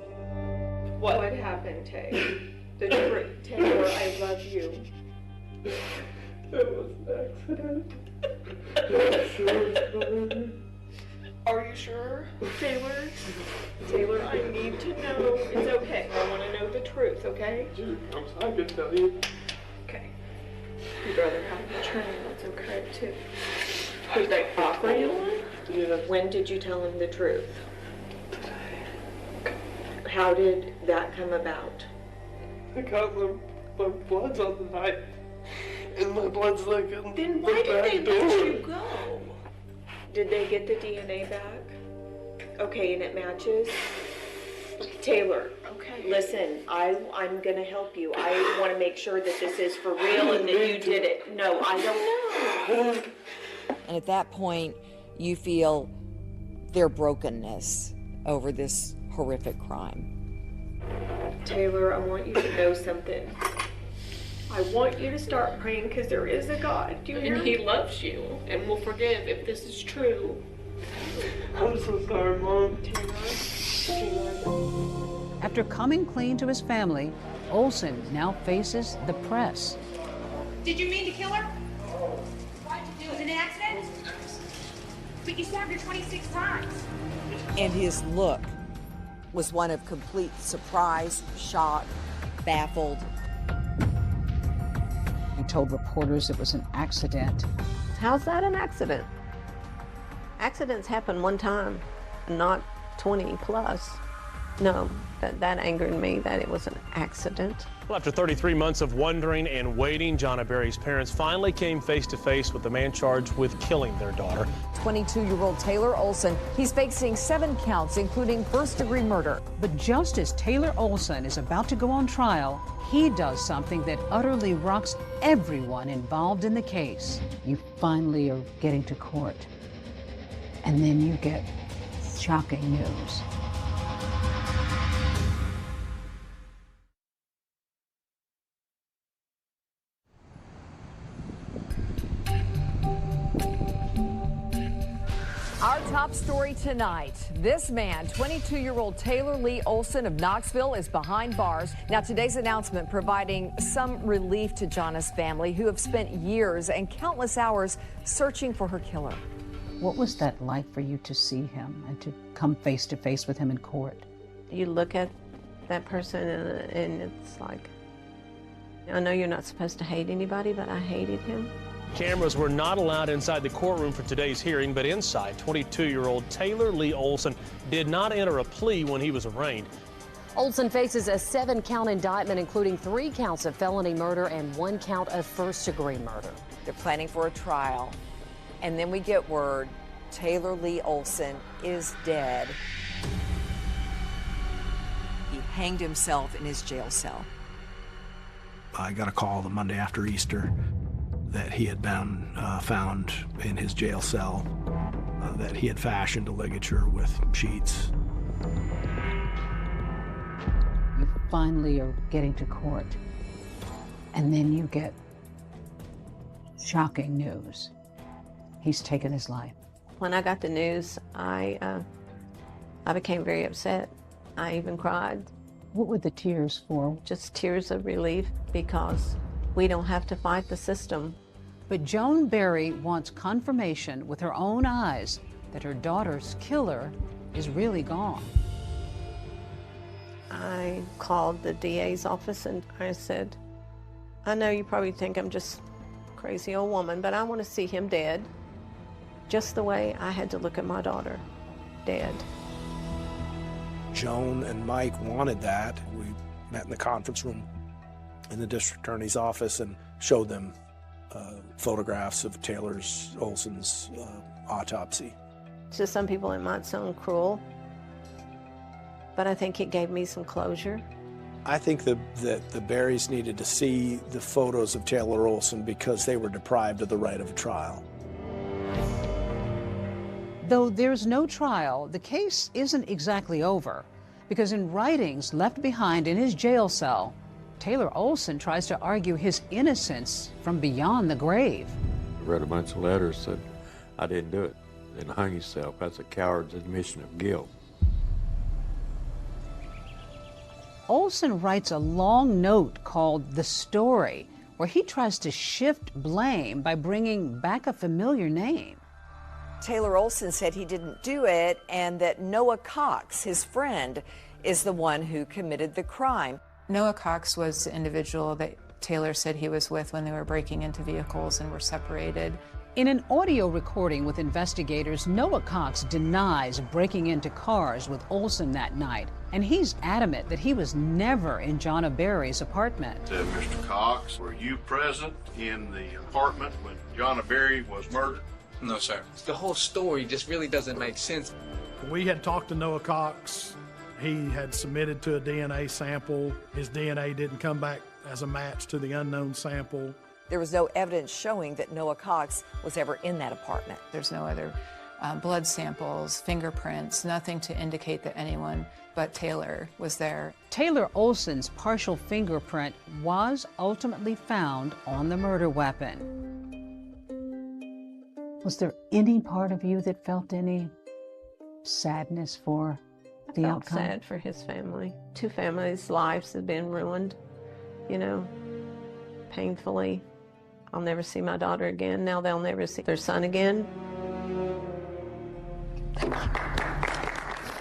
What happened, Tay? The truth. Taylor, I love you. It was an accident. Are you sure? Taylor? Taylor, I need to know. It's okay. I want to know the truth, okay? I can tell you. Okay. You'd rather have an attorney, that's okay, too. Did they offer you one? Yes. When did you tell him the truth? How did that come about? I got my blood's on the knife, and my blood's like in Then the why did they back door. let you go? Did they get the DNA back? Okay, and it matches? Taylor, okay. Listen, I'm gonna help you. I want to make sure that this is for real and that you did it. No, I don't know. And at that point, you feel their brokenness over this horrific crime. Taylor, I want you to know something. I want you to start praying because there is a God. Do you hear me? He loves you and will forgive if this is true. I'm so sorry, Mom. After coming clean to his family, Olson now faces the press. Did you mean to kill her? What? Was it an accident? But You stabbed her 26 times. And his look was one of complete surprise, shock, baffled. He told reporters it was an accident. How's that an accident? Accidents happen one time, not 20 plus. No, that angered me that it was an accident. Well, after 33 months of wondering and waiting, Jonna Berry's parents finally came face to face with the man charged with killing their daughter. 22-year-old Taylor Olson, he's facing 7 counts, including first-degree murder. But just as Taylor Olson is about to go on trial, he does something that utterly rocks everyone involved in the case. You finally are getting to court, and then you get shocking news. Our top story tonight. This man, 22-year-old Taylor Lee Olson of Knoxville, is behind bars. Now, today's announcement providing some relief to Jonna's family, who have spent years and countless hours searching for her killer. What was that like for you to see him and to come face to face with him in court? You look at that person and it's like, I know you're not supposed to hate anybody, but I hated him. Cameras were not allowed inside the courtroom for today's hearing, but inside, 22-year-old Taylor Lee Olson did not enter a plea when he was arraigned. Olson faces a 7-count indictment, including 3 counts of felony murder and 1 count of first-degree murder. They're planning for a trial, and then we get word Taylor Lee Olson is dead. He hanged himself in his jail cell. I got a call the Monday after Easter that he had been found in his jail cell, that he had fashioned a ligature with sheets. You finally are getting to court, and then you get shocking news. He's taken his life. When I got the news, I became very upset. I even cried. What were the tears for? Just tears of relief, because we don't have to fight the system. But Joan Berry wants confirmation with her own eyes that her daughter's killer is really gone. I called the DA's office and I said, I know you probably think I'm just a crazy old woman, but I want to see him dead, just the way I had to look at my daughter, dead. Joan and Mike wanted that. We met in the conference room in the district attorney's office and showed them photographs of Olson's autopsy. To some people it might sound cruel, but I think it gave me some closure. I think that the Berrys needed to see the photos of Taylor Olson because they were deprived of the right of a trial. Though there's no trial, the case isn't exactly over, because in writings left behind in his jail cell, Taylor Olson tries to argue his innocence from beyond the grave. I read a bunch of letters that said, I didn't do it, and hung himself. That's a coward's admission of guilt. Olson writes a long note called The Story, where he tries to shift blame by bringing back a familiar name. Taylor Olson said he didn't do it and that Noah Cox, his friend, is the one who committed the crime. Noah Cox was the individual that Taylor said he was with when they were breaking into vehicles and were separated. In an audio recording with investigators, Noah Cox denies breaking into cars with Olson that night, and he's adamant that he was never in Jonna Berry's apartment. Mr. Cox, were you present in the apartment when Jonna Berry was murdered? No, sir. The whole story just really doesn't make sense. We had talked to Noah Cox. He had submitted to a DNA sample. His DNA didn't come back as a match to the unknown sample. There was no evidence showing that Noah Cox was ever in that apartment. There's no other blood samples, fingerprints, nothing to indicate that anyone but Taylor was there. Taylor Olson's partial fingerprint was ultimately found on the murder weapon. Was there any part of you that felt any sadness for the outcome? Sad for his family. 2 families' lives have been ruined, you know, painfully. I'll never see my daughter again. Now they'll never see their son again.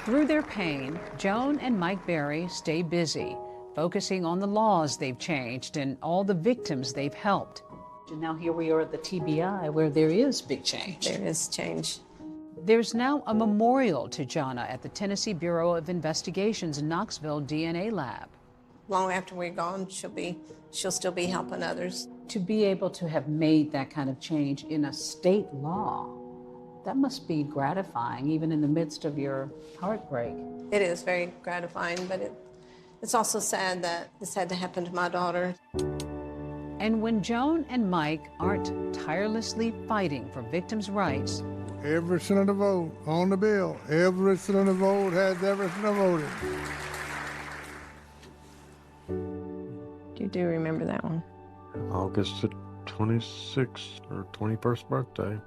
Through their pain, Joan and Mike Berry stay busy, focusing on the laws they've changed and all the victims they've helped. And now here we are at the TBI, where there is big change. There is change. There's now a memorial to Jonna at the Tennessee Bureau of Investigation's Knoxville DNA lab. Long after we're gone, she'll still be helping others. To be able to have made that kind of change in a state law, that must be gratifying, even in the midst of your heartbreak. It is very gratifying, but it's also sad that this had to happen to my daughter. And when Joan and Mike aren't tirelessly fighting for victims' rights, every senator vote on the bill. Every senator vote has every senator voted. You do remember that one? August the 26th or 21st birthday.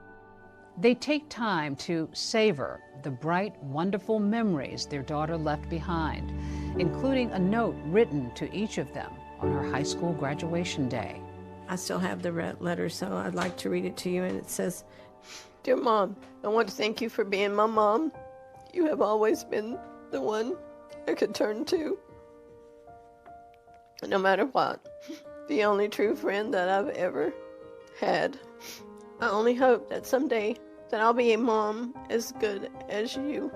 they take time to savor the bright, wonderful memories their daughter left behind, including a note written to each of them on her high school graduation day. I still have the letter, so I'd like to read it to you, and it says, "Dear Mom, I want to thank you for being my mom. You have always been the one I could turn to, no matter what. The only true friend that I've ever had. I only hope that someday that I'll be a mom as good as you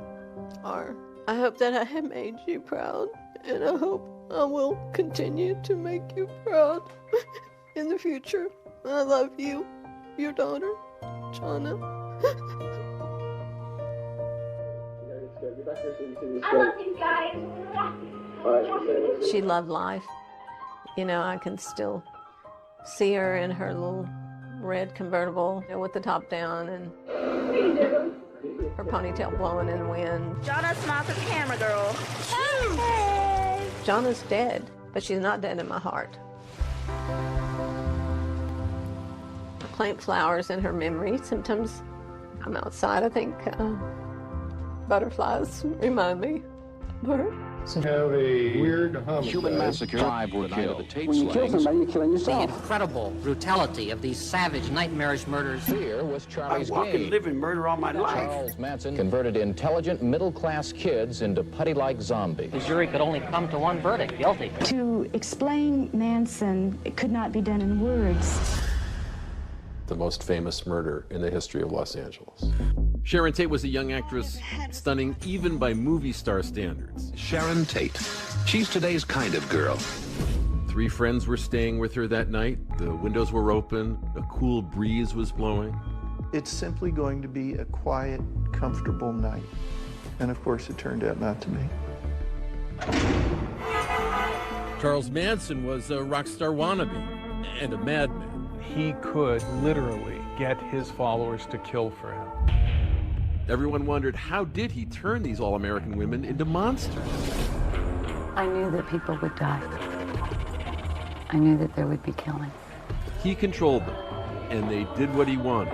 are. I hope that I have made you proud, and I hope I will continue to make you proud in the future. I love you, your daughter, Jonna." I love you guys. She loved life. You know, I can still see her in her little red convertible with the top down and her ponytail blowing in the wind. Jonna, smile for the camera, girl. Hey. Jonna's dead, but she's not dead in my heart. I plant flowers in her memory. Sometimes I'm outside, I think butterflies remind me of her. Have a weird homicide. Human massacre. 5 were killed. When you kill somebody, you're killing yourself. The incredible brutality of these savage, nightmarish murders. Fear was Charlie's I walk game. and live in murder all my life. Charles Manson converted intelligent, middle-class kids into putty-like zombies. The jury could only come to one verdict, guilty. To explain Manson, it could not be done in words. The most famous murder in the history of Los Angeles. Sharon Tate was a young actress, stunning even by movie star standards. Sharon Tate. She's today's kind of girl. 3 friends were staying with her that night. The windows were open. A cool breeze was blowing. It's simply going to be a quiet, comfortable night. And of course, it turned out not to be. Charles Manson was a rock star wannabe and a madman. He could literally get his followers to kill for him. Everyone wondered, how did he turn these all-American women into monsters? I knew that people would die. I knew that there would be killing. He controlled them, and they did what he wanted.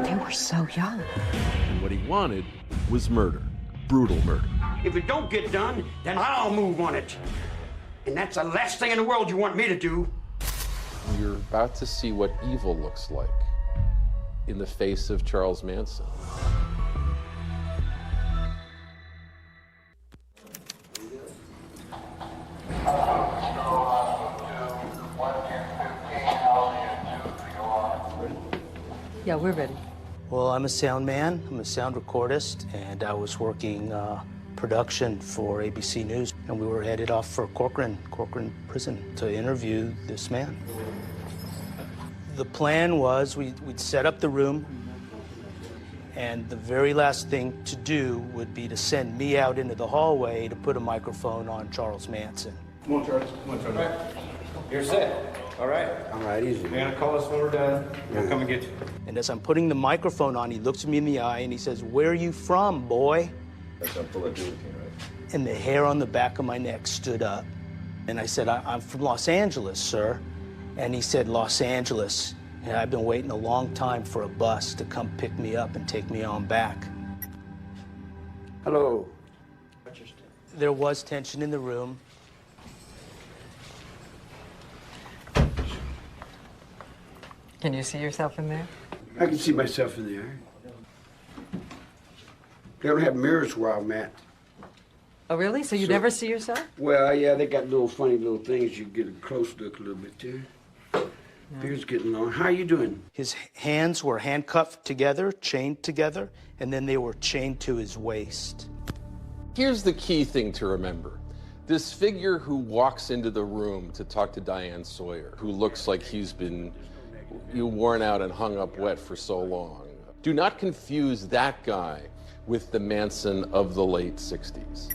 They were so young. And what he wanted was murder. Brutal murder. If it don't get done, then I'll move on it. And that's the last thing in the world you want me to do. You're about to see what evil looks like in the face of Charles Manson. Yeah, we're ready. Well, I'm a sound man, I'm a sound recordist, and I was working production for ABC News, and we were headed off for Corcoran Prison to interview this man. The plan was we'd set up the room, and the very last thing to do would be to send me out into the hallway to put a microphone on Charles Manson. Come on, Charles. Come on, Charles. All right. You're set. All right. All right, easy. You're gonna call us when we're done. We'll come and get you. And as I'm putting the microphone on, he looks me in the eye and he says, "Where are you from, boy?" That's up for a duty, right? And the hair on the back of my neck stood up. And I said, I'm from Los Angeles, sir. And he said, "Los Angeles. And I've been waiting a long time for a bus to come pick me up and take me on back." Hello. There was tension in the room. Can you see yourself in there? I can see myself in there. They don't have mirrors where I'm at. Oh, really? So you never see yourself? Well, yeah, they got little funny little things. You get a close look a little bit there. Beard's getting long. How are you doing? His hands were handcuffed together, chained together, and then they were chained to his waist. Here's the key thing to remember. This figure who walks into the room to talk to Diane Sawyer, who looks like he's been worn out and hung up wet for so long. Do not confuse that guy with the Manson of the late 60s.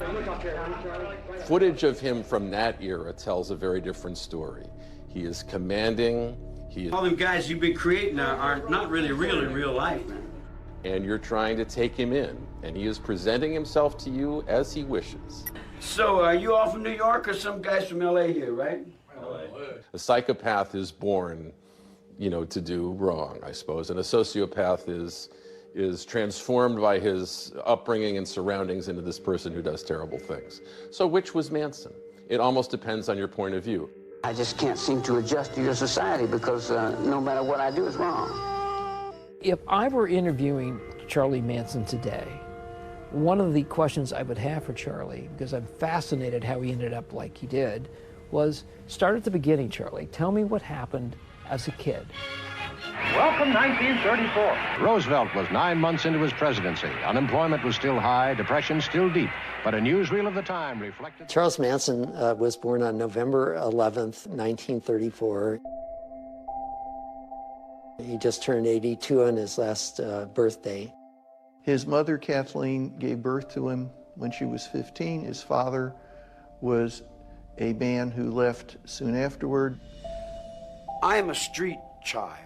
Footage of him from that era tells a very different story. He is commanding. All them guys you've been creating are not really real in real life, man. And you're trying to take him in, and he is presenting himself to you as he wishes. So, are you all from New York or some guys from L.A. here, right? L.A. A psychopath is born, to do wrong, I suppose, and a sociopath is transformed by his upbringing and surroundings into this person who does terrible things. So which was Manson? It almost depends on your point of view. I just can't seem to adjust to your society because no matter what I do is wrong. If I were interviewing Charlie Manson today, one of the questions I would have for Charlie, because I'm fascinated how he ended up like he did, was start at the beginning, Charlie. Tell me what happened as a kid. Welcome 1934. Roosevelt was 9 months into his presidency. Unemployment was still high, depression still deep, but a newsreel of the time reflected... Charles Manson was born on November 11th, 1934. He just turned 82 on his last birthday. His mother, Kathleen, gave birth to him when she was 15. His father was a man who left soon afterward. I am a street child.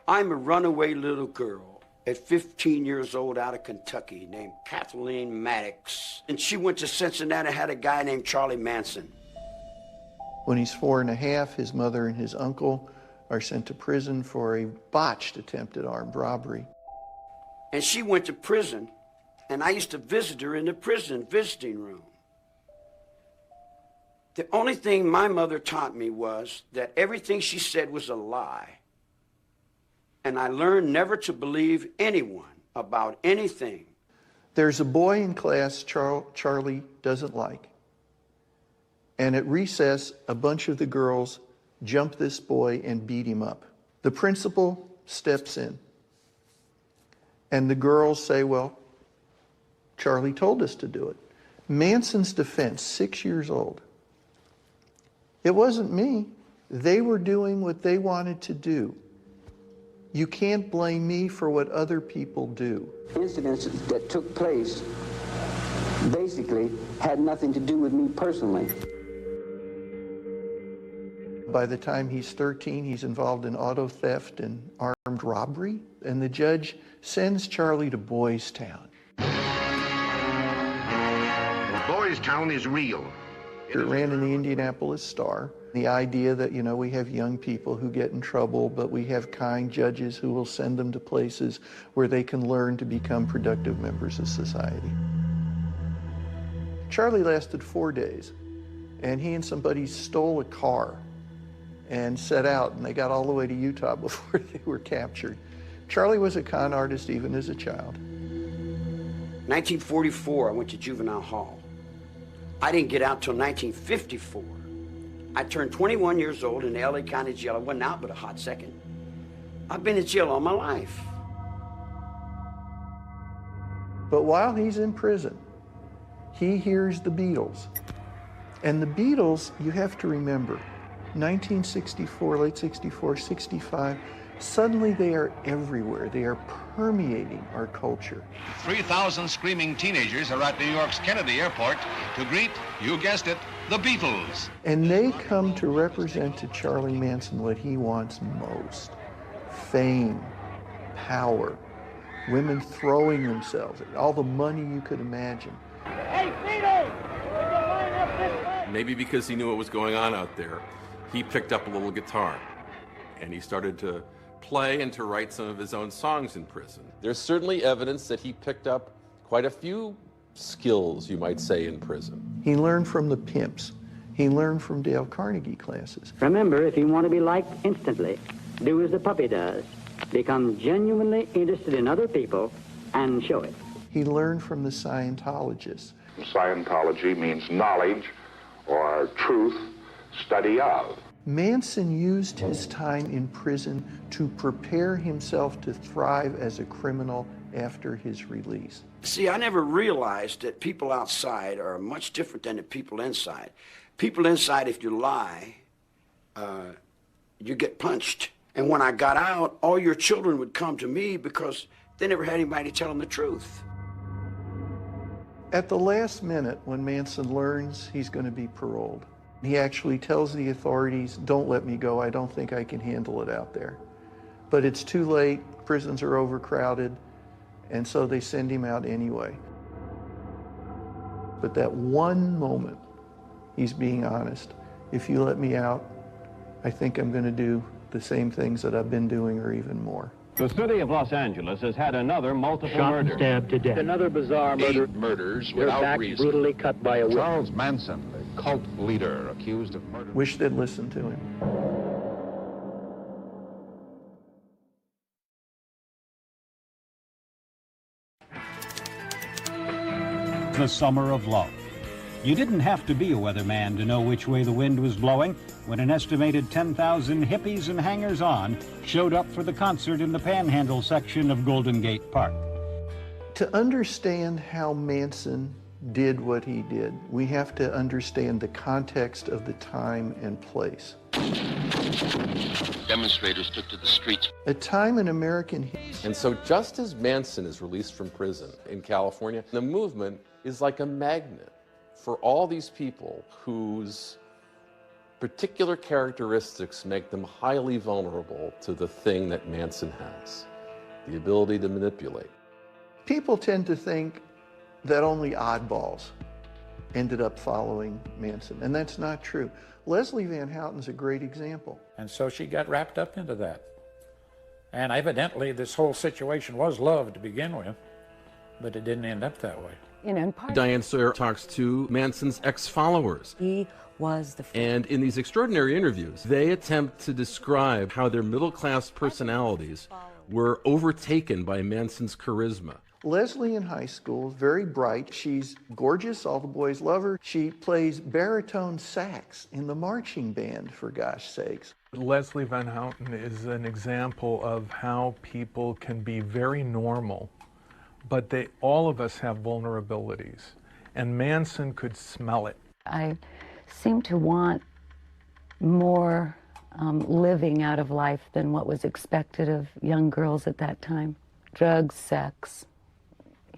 I'm a runaway little girl at 15 years old out of Kentucky named Kathleen Maddox. And she went to Cincinnati, had a guy named Charlie Manson. When he's 4.5, his mother and his uncle are sent to prison for a botched attempt at armed robbery. And she went to prison, and I used to visit her in the prison visiting room. The only thing my mother taught me was that everything she said was a lie. And I learned never to believe anyone about anything. There's a boy in class Charlie doesn't like. And at recess, a bunch of the girls jump this boy and beat him up. The principal steps in. And the girls say, well, Charlie told us to do it. Manson's defense, 6 years old. It wasn't me. They were doing what they wanted to do. You can't blame me for what other people do. Incidents that took place basically had nothing to do with me personally. By the time he's 13, he's involved in auto theft and armed robbery, and the judge sends Charlie to Boys Town. Boys Town is real. It ran in the Indianapolis Star. The idea that, we have young people who get in trouble, but we have kind judges who will send them to places where they can learn to become productive members of society. Charlie lasted 4 days, and he and somebody stole a car and set out, and they got all the way to Utah before they were captured. Charlie was a con artist even as a child. 1944, I went to juvenile hall. I didn't get out till 1954. I turned 21 years old in the LA County Jail. I wasn't out but a hot second. I've been in jail all my life. But while he's in prison, he hears the Beatles. And the Beatles, you have to remember, 1964, late 64, 65, suddenly they are everywhere. They are permeating our culture. 3,000 screaming teenagers are at New York's Kennedy Airport to greet, you guessed it, the Beatles. And they come to represent to Charlie Manson what he wants most. Fame, power, women throwing themselves, all the money you could imagine. Hey, Beatles! Line up this way! Maybe because he knew what was going on out there, he picked up a little guitar and he started to play and to write some of his own songs in prison. There's certainly evidence that he picked up quite a few skills, you might say, in prison. He learned from the pimps. He learned from Dale Carnegie classes. Remember, if you want to be liked instantly, do as the puppy does. Become genuinely interested in other people and show it. He learned from the Scientologists. Scientology means knowledge or truth, study of. Manson used his time in prison to prepare himself to thrive as a criminal after his release. See, I never realized that people outside are much different than the people inside. People inside, if you lie, you get punched. And when I got out, all your children would come to me because they never had anybody tell them the truth. At the last minute, when Manson learns he's going to be paroled, he actually tells the authorities, don't let me go, I don't think I can handle it out there. But it's too late, prisons are overcrowded, and so they send him out anyway. But that one moment, he's being honest. If you let me out, I think I'm going to do the same things that I've been doing or even more. The city of Los Angeles has had another multiple murder. Shot and stabbed to death. Another bizarre murder. 8 murders Their without back reason. brutally cut by a whip. Charles Manson, the cult leader accused of murder. Wish they'd listen to him. The Summer of Love. You didn't have to be a weatherman to know which way the wind was blowing when an estimated 10,000 hippies and hangers-on showed up for the concert in the Panhandle section of Golden Gate Park. To understand how Manson did what he did, we have to understand the context of the time and place. Demonstrators took to the streets. A time in American history. And so just as Manson is released from prison in California, the movement is like a magnet for all these people whose particular characteristics make them highly vulnerable to the thing that Manson has, the ability to manipulate. People tend to think that only oddballs ended up following Manson, and that's not true. Leslie Van Houten's a great example. And so she got wrapped up into that. And evidently this whole situation was love to begin with, but it didn't end up that way. Diane Sawyer talks to Manson's ex-followers. He was the And in these extraordinary interviews, they attempt to describe how their middle-class personalities were overtaken by Manson's charisma. Leslie in high school, very bright. She's gorgeous. All the boys love her. She plays baritone sax in the marching band, for gosh sakes. Leslie Van Houten is an example of how people can be very normal, but all of us have vulnerabilities, and Manson could smell it. I seem to want more living out of life than what was expected of young girls at that time. Drugs, sex,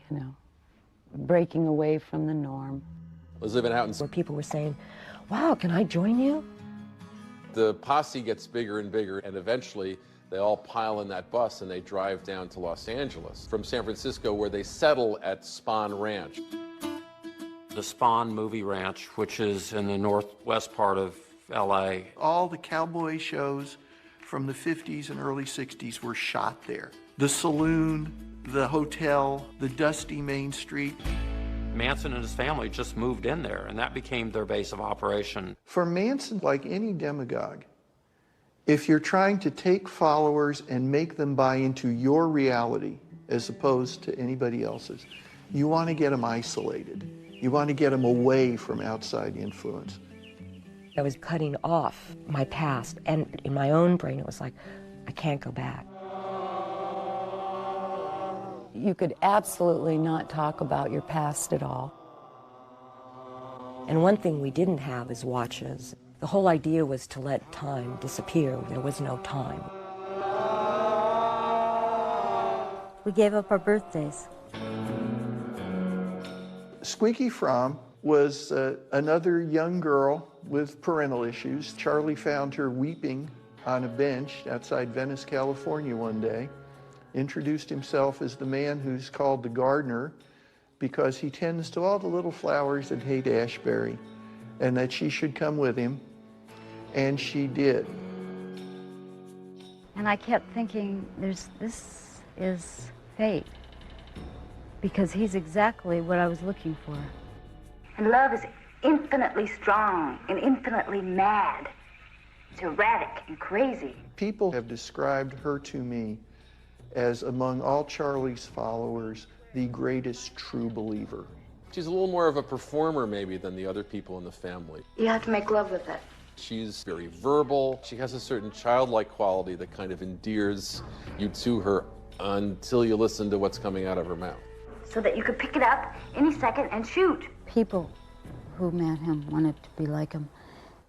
you know, breaking away from the norm. Leslie Van Houten. Where people were saying, wow, can I join you? The posse gets bigger and bigger, and eventually they all pile in that bus and they drive down to Los Angeles from San Francisco, where they settle at Spahn Ranch. The Spahn Movie Ranch, which is in the northwest part of LA. All the cowboy shows from the 50s and early 60s were shot there. The saloon, the hotel, the dusty Main Street. Manson and his family just moved in there, and that became their base of operation. For Manson, like any demagogue, if you're trying to take followers and make them buy into your reality as opposed to anybody else's, you want to get them isolated. You want to get them away from outside influence. I was cutting off my past, and in my own brain it was like, I can't go back. You could absolutely not talk about your past at all. And one thing we didn't have is watches. The whole idea was to let time disappear. There was no time. We gave up our birthdays. Squeaky Fromm was another young girl with parental issues. Charlie found her weeping on a bench outside Venice, California one day, introduced himself as the man who's called the gardener because he tends to all the little flowers that hate Ashbury, and that she should come with him, and she did. And I kept thinking, this is fate, because he's exactly what I was looking for. And love is infinitely strong and infinitely mad. It's erratic and crazy. People have described her to me as, among all Charlie's followers, the greatest true believer. She's a little more of a performer maybe than the other people in the family. You have to make love with it. She's very verbal. She has a certain childlike quality that kind of endears you to her until you listen to what's coming out of her mouth. So that you could pick it up any second and shoot. People who met him wanted to be like him.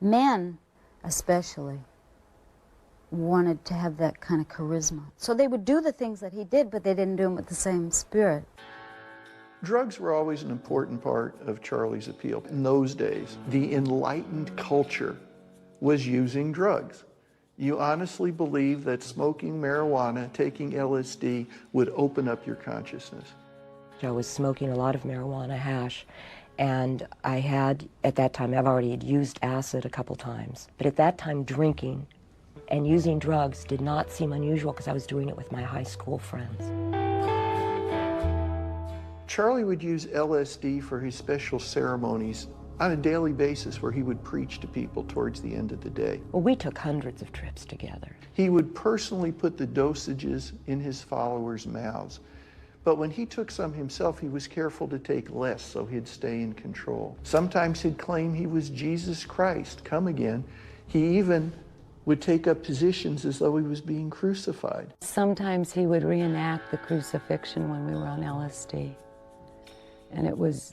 Men, especially, wanted to have that kind of charisma. So they would do the things that he did, but they didn't do them with the same spirit. Drugs were always an important part of Charlie's appeal. In those days, the enlightened culture was using drugs. You honestly believe that smoking marijuana, taking LSD, would open up your consciousness. I was smoking a lot of marijuana hash, and I had, at that time, I've already used acid a couple times, but at that time drinking and using drugs did not seem unusual because I was doing it with my high school friends. Charlie would use LSD for his special ceremonies on a daily basis where he would preach to people towards the end of the day. Well, we took hundreds of trips together. He would personally put the dosages in his followers' mouths. But when he took some himself, he was careful to take less so he'd stay in control. Sometimes he'd claim he was Jesus Christ, come again. He even would take up positions as though he was being crucified. Sometimes he would reenact the crucifixion when we were on LSD. And it was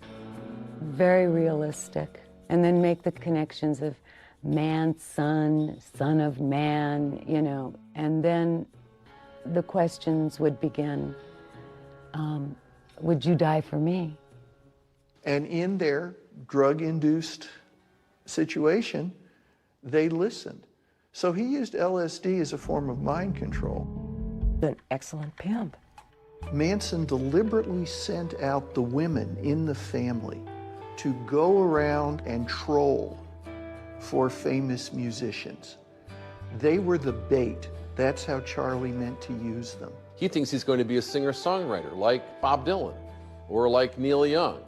very realistic. And then make the connections of man, son, son of man, you know. And then the questions would begin. Would you die for me? And in their drug-induced situation, they listened. So he used LSD as a form of mind control. An excellent pimp. Manson deliberately sent out the women in the family to go around and troll for famous musicians. They were the bait. That's how Charlie meant to use them. He thinks he's going to be a singer-songwriter like Bob Dylan or like Neil Young.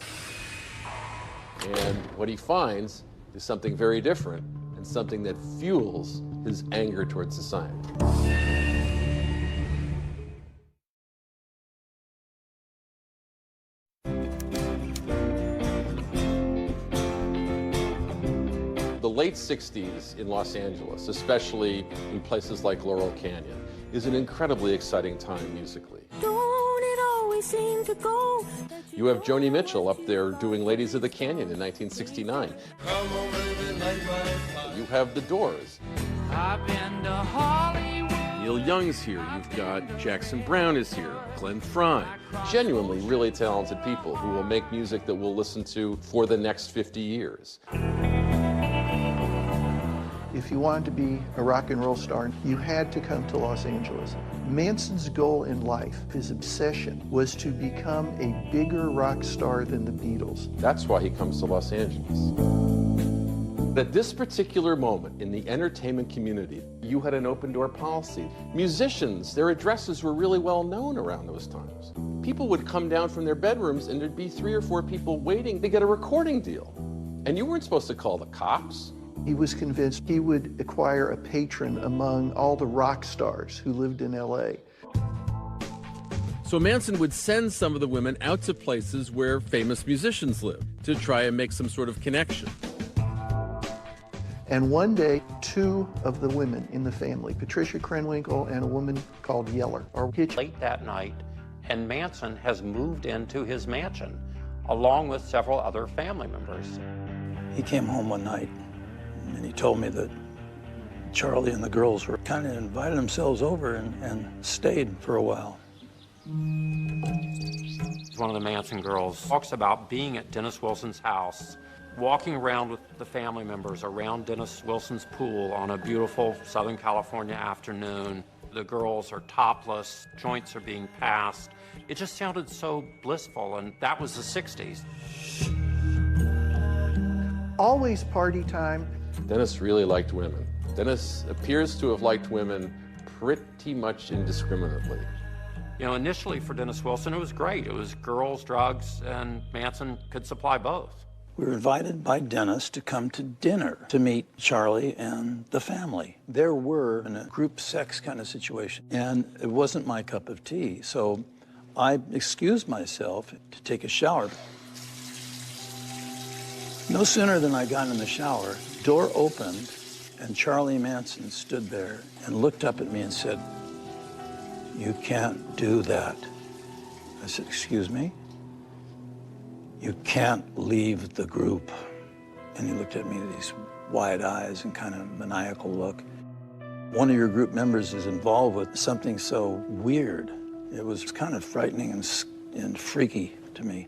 And what he finds is something very different and something that fuels his anger towards society. The late 60s in Los Angeles, especially in places like Laurel Canyon, is an incredibly exciting time musically. Don't it always seem to go? You have Joni Mitchell up there doing Ladies of the Canyon in 1969. You have The Doors. I've been to Hollywood. Neil Young's here. You've got Jackson Browne is here. Glenn Frey. Genuinely really talented people who will make music that we'll listen to for the next 50 years. If you wanted to be a rock and roll star, you had to come to Los Angeles. Manson's goal in life, his obsession, was to become a bigger rock star than the Beatles. That's why he comes to Los Angeles. At this particular moment in the entertainment community, you had an open door policy. Musicians, their addresses were really well known around those times. People would come down from their bedrooms and there'd be 3 or 4 people waiting to get a recording deal. And you weren't supposed to call the cops. He was convinced he would acquire a patron among all the rock stars who lived in LA. So Manson would send some of the women out to places where famous musicians lived to try and make some sort of connection. And one day, 2 of the women in the family, Patricia Krenwinkel and a woman called Yeller, are hitchhiking. Late that night, and Manson has moved into his mansion, along with several other family members. He came home one night, and he told me that Charlie and the girls were kind of invited themselves over and stayed for a while. One of the Manson girls talks about being at Dennis Wilson's house, walking around with the family members around Dennis Wilson's pool on a beautiful Southern California afternoon. The girls are topless, joints are being passed. It just sounded so blissful, and that was the 60s. Always party time. Dennis really liked women. Dennis appears to have liked women pretty much indiscriminately. You know, initially for Dennis Wilson, it was great. It was girls, drugs, and Manson could supply both. We were invited by Dennis to come to dinner to meet Charlie and the family. There were in a group sex kind of situation, and it wasn't my cup of tea. So I excused myself to take a shower. No sooner than I got in the shower, door opened, and Charlie Manson stood there and looked up at me and said, "You can't do that." I said, "Excuse me?" "You can't leave the group." And he looked at me with these wide eyes and kind of maniacal look. "One of your group members is involved with something so weird." It was kind of frightening and freaky to me.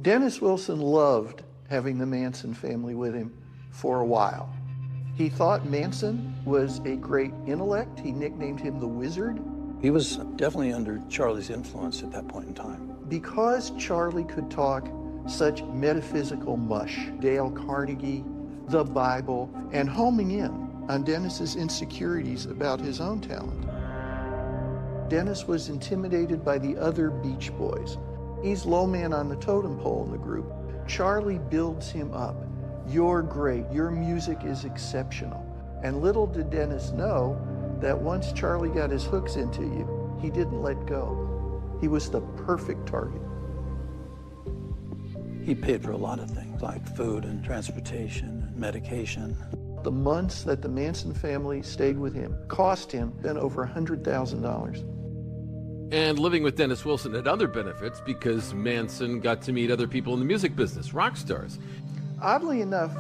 Dennis Wilson loved having the Manson family with him for a while. He thought Manson was a great intellect. He nicknamed him the Wizard. He was definitely under Charlie's influence at that point in time. Because Charlie could talk such metaphysical mush, Dale Carnegie, the Bible, and homing in on Dennis's insecurities about his own talent. Dennis was intimidated by the other Beach Boys. He's low man on the totem pole in the group. Charlie builds him up. "You're great. Your music is exceptional." And little did Dennis know that once Charlie got his hooks into you, he didn't let go. He was the perfect target. He paid for a lot of things, like food and transportation and medication. The months that the Manson family stayed with him cost him then over $100,000. And living with Dennis Wilson had other benefits because Manson got to meet other people in the music business, rock stars. Oddly enough,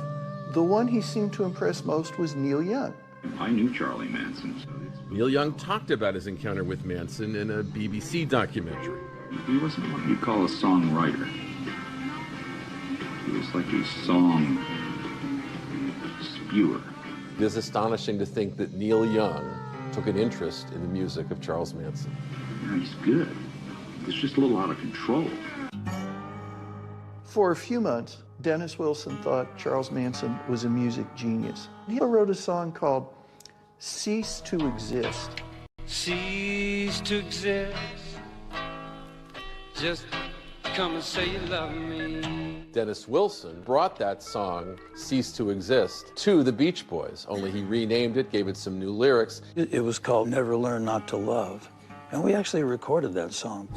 the one he seemed to impress most was Neil Young. I knew Charlie Manson. Neil Young talked about his encounter with Manson in a BBC documentary. He wasn't what you call a songwriter. He was like a song spewer. It is astonishing to think that Neil Young took an interest in the music of Charles Manson. Yeah, he's good. It's just a little out of control. For a few months, Dennis Wilson thought Charles Manson was a music genius. He wrote a song called "Cease to Exist." Cease to exist. Just come and say you love me. Dennis Wilson brought that song, "Cease to Exist," to the Beach Boys, only he renamed it, gave it some new lyrics. It was called "Never Learn Not to Love." And we actually recorded that song.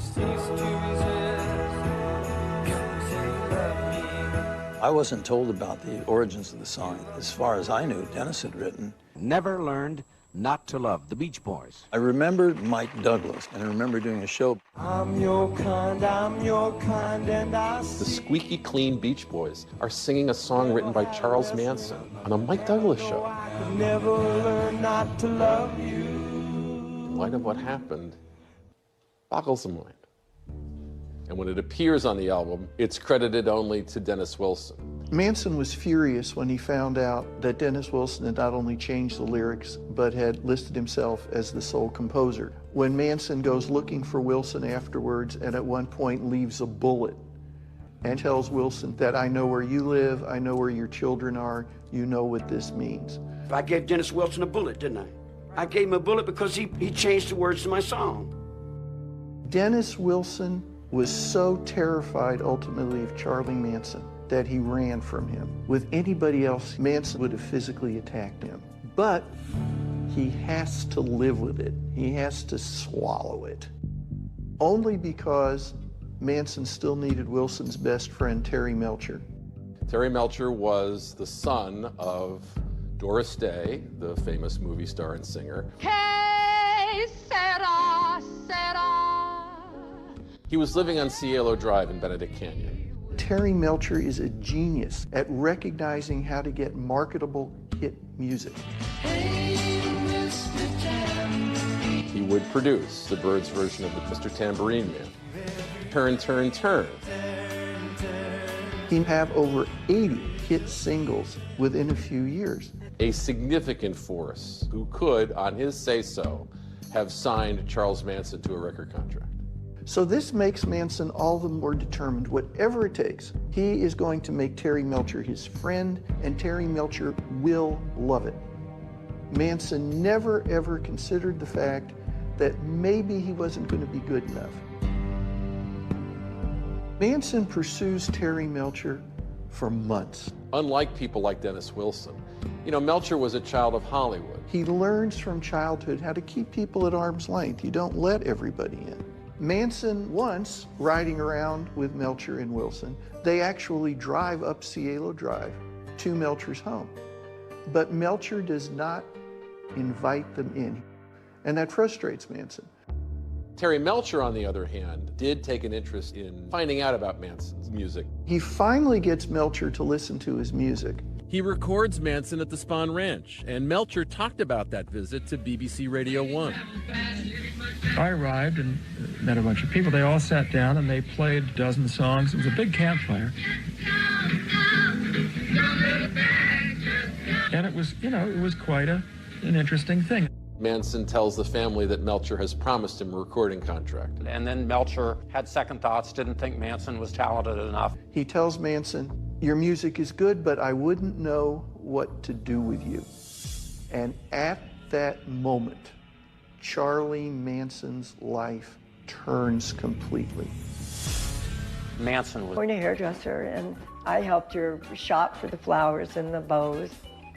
I wasn't told about the origins of the song. As far as I knew, Dennis had written "Never Learned Not to Love," the Beach Boys. I remembered Mike Douglas, and I remember doing a show. I'm your kind, and I The squeaky clean Beach Boys are singing a song written by Charles Manson on a Mike Douglas show. I could never learn not to love you. In light of what happened, boggles the mind. And when it appears on the album, it's credited only to Dennis Wilson. Manson was furious when he found out that Dennis Wilson had not only changed the lyrics, but had listed himself as the sole composer. When Manson goes looking for Wilson afterwards, and at one point leaves a bullet and tells Wilson that "I know where you live, I know where your children are, you know what this means." I gave Dennis Wilson a bullet, didn't I? I gave him a bullet because he changed the words to my song. Dennis Wilson was so terrified ultimately of Charlie Manson that he ran from him. With anybody else, Manson would have physically attacked him. But he has to live with it. He has to swallow it. Only because Manson still needed Wilson's best friend, Terry Melcher. Terry Melcher was the son of Doris Day, the famous movie star and singer. Que sera, sera. He was living on Cielo Drive in Benedict Canyon. Terry Melcher is a genius at recognizing how to get marketable hit music. He would produce the Byrds version of the Mr. Tambourine Man. Turn, Turn, Turn. He'd have over 80 hit singles within a few years. A significant force who could, on his say-so, have signed Charles Manson to a record contract. So this makes Manson all the more determined, whatever it takes, he is going to make Terry Melcher his friend, and Terry Melcher will love it. Manson never ever considered the fact that maybe he wasn't going to be good enough. Manson pursues Terry Melcher for months. Unlike people like Dennis Wilson, Melcher was a child of Hollywood. He learns from childhood how to keep people at arm's length. You don't let everybody in. Manson once, riding around with Melcher and Wilson, they actually drive up Cielo Drive to Melcher's home. But Melcher does not invite them in, and that frustrates Manson. Terry Melcher, on the other hand, did take an interest in finding out about Manson's music. He finally gets Melcher to listen to his music. He records Manson at the Spahn Ranch, and Melcher talked about that visit to BBC Radio 1. I arrived and met a bunch of people. They all sat down and they played a dozen songs. It was a big campfire. And it was, it was quite an interesting thing. Manson tells the family that Melcher has promised him a recording contract. And then Melcher had second thoughts, didn't think Manson was talented enough. He tells Manson, your music is good, but I wouldn't know what to do with you. And at that moment, Charlie Manson's life turns completely. Manson was a hairdresser, and I helped her shop for the flowers and the bows.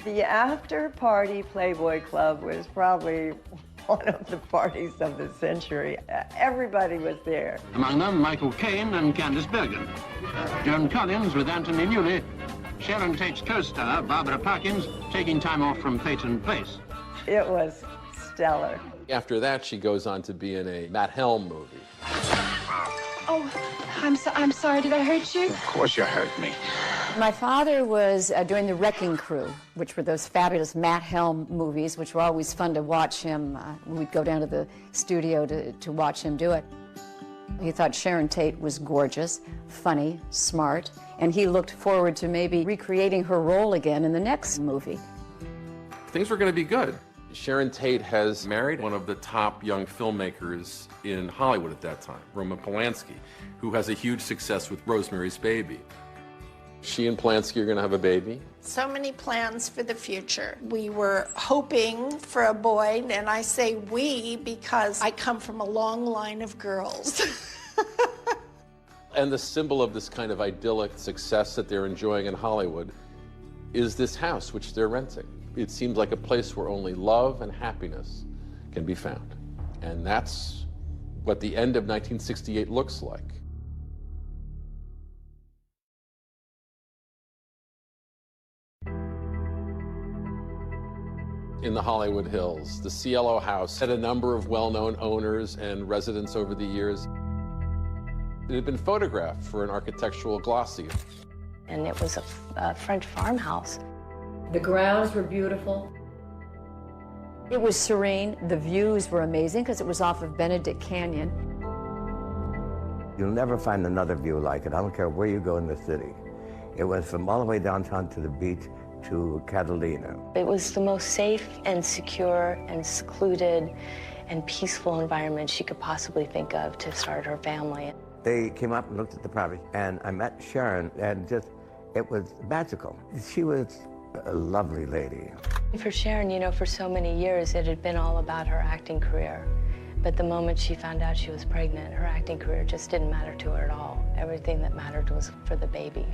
The after-party Playboy Club was probably one of the parties of the century. Everybody was there. Among them, Michael Caine and Candice Bergen. Joan Collins with Anthony Newley. Sharon Tate's co-star, Barbara Parkins, taking time off from Peyton Place. It was stellar. After that, she goes on to be in a Matt Helm movie. Oh, I'm sorry. Did I hurt you? Of course you hurt me. My father was doing The Wrecking Crew, which were those fabulous Matt Helm movies, which were always fun to watch him. We'd go down to the studio to watch him do it. He thought Sharon Tate was gorgeous, funny, smart, and he looked forward to maybe recreating her role again in the next movie. Things were going to be good. Sharon Tate has married one of the top young filmmakers in Hollywood at that time, Roman Polanski, who has a huge success with Rosemary's Baby. She and Polanski are going to have a baby. So many plans for the future. We were hoping for a boy, and I say we because I come from a long line of girls. And the symbol of this kind of idyllic success that they're enjoying in Hollywood is this house which they're renting. It seems like a place where only love and happiness can be found. And that's what the end of 1968 looks like. In the Hollywood Hills, the Cielo House had a number of well-known owners and residents over the years. It had been photographed for an architectural glossy. And it was a French farmhouse. The grounds were beautiful. It was serene. The views were amazing because it was off of Benedict Canyon. You'll never find another view like it. I don't care where you go in the city. It was from all the way downtown to the beach to Catalina. It was the most safe and secure and secluded and peaceful environment she could possibly think of to start her family. They came up and looked at the property, and I met Sharon, and it was magical. She was a lovely lady. For Sharon, you know, for so many years, it had been all about her acting career. But the moment she found out she was pregnant, her acting career just didn't matter to her at all. Everything that mattered was for the baby.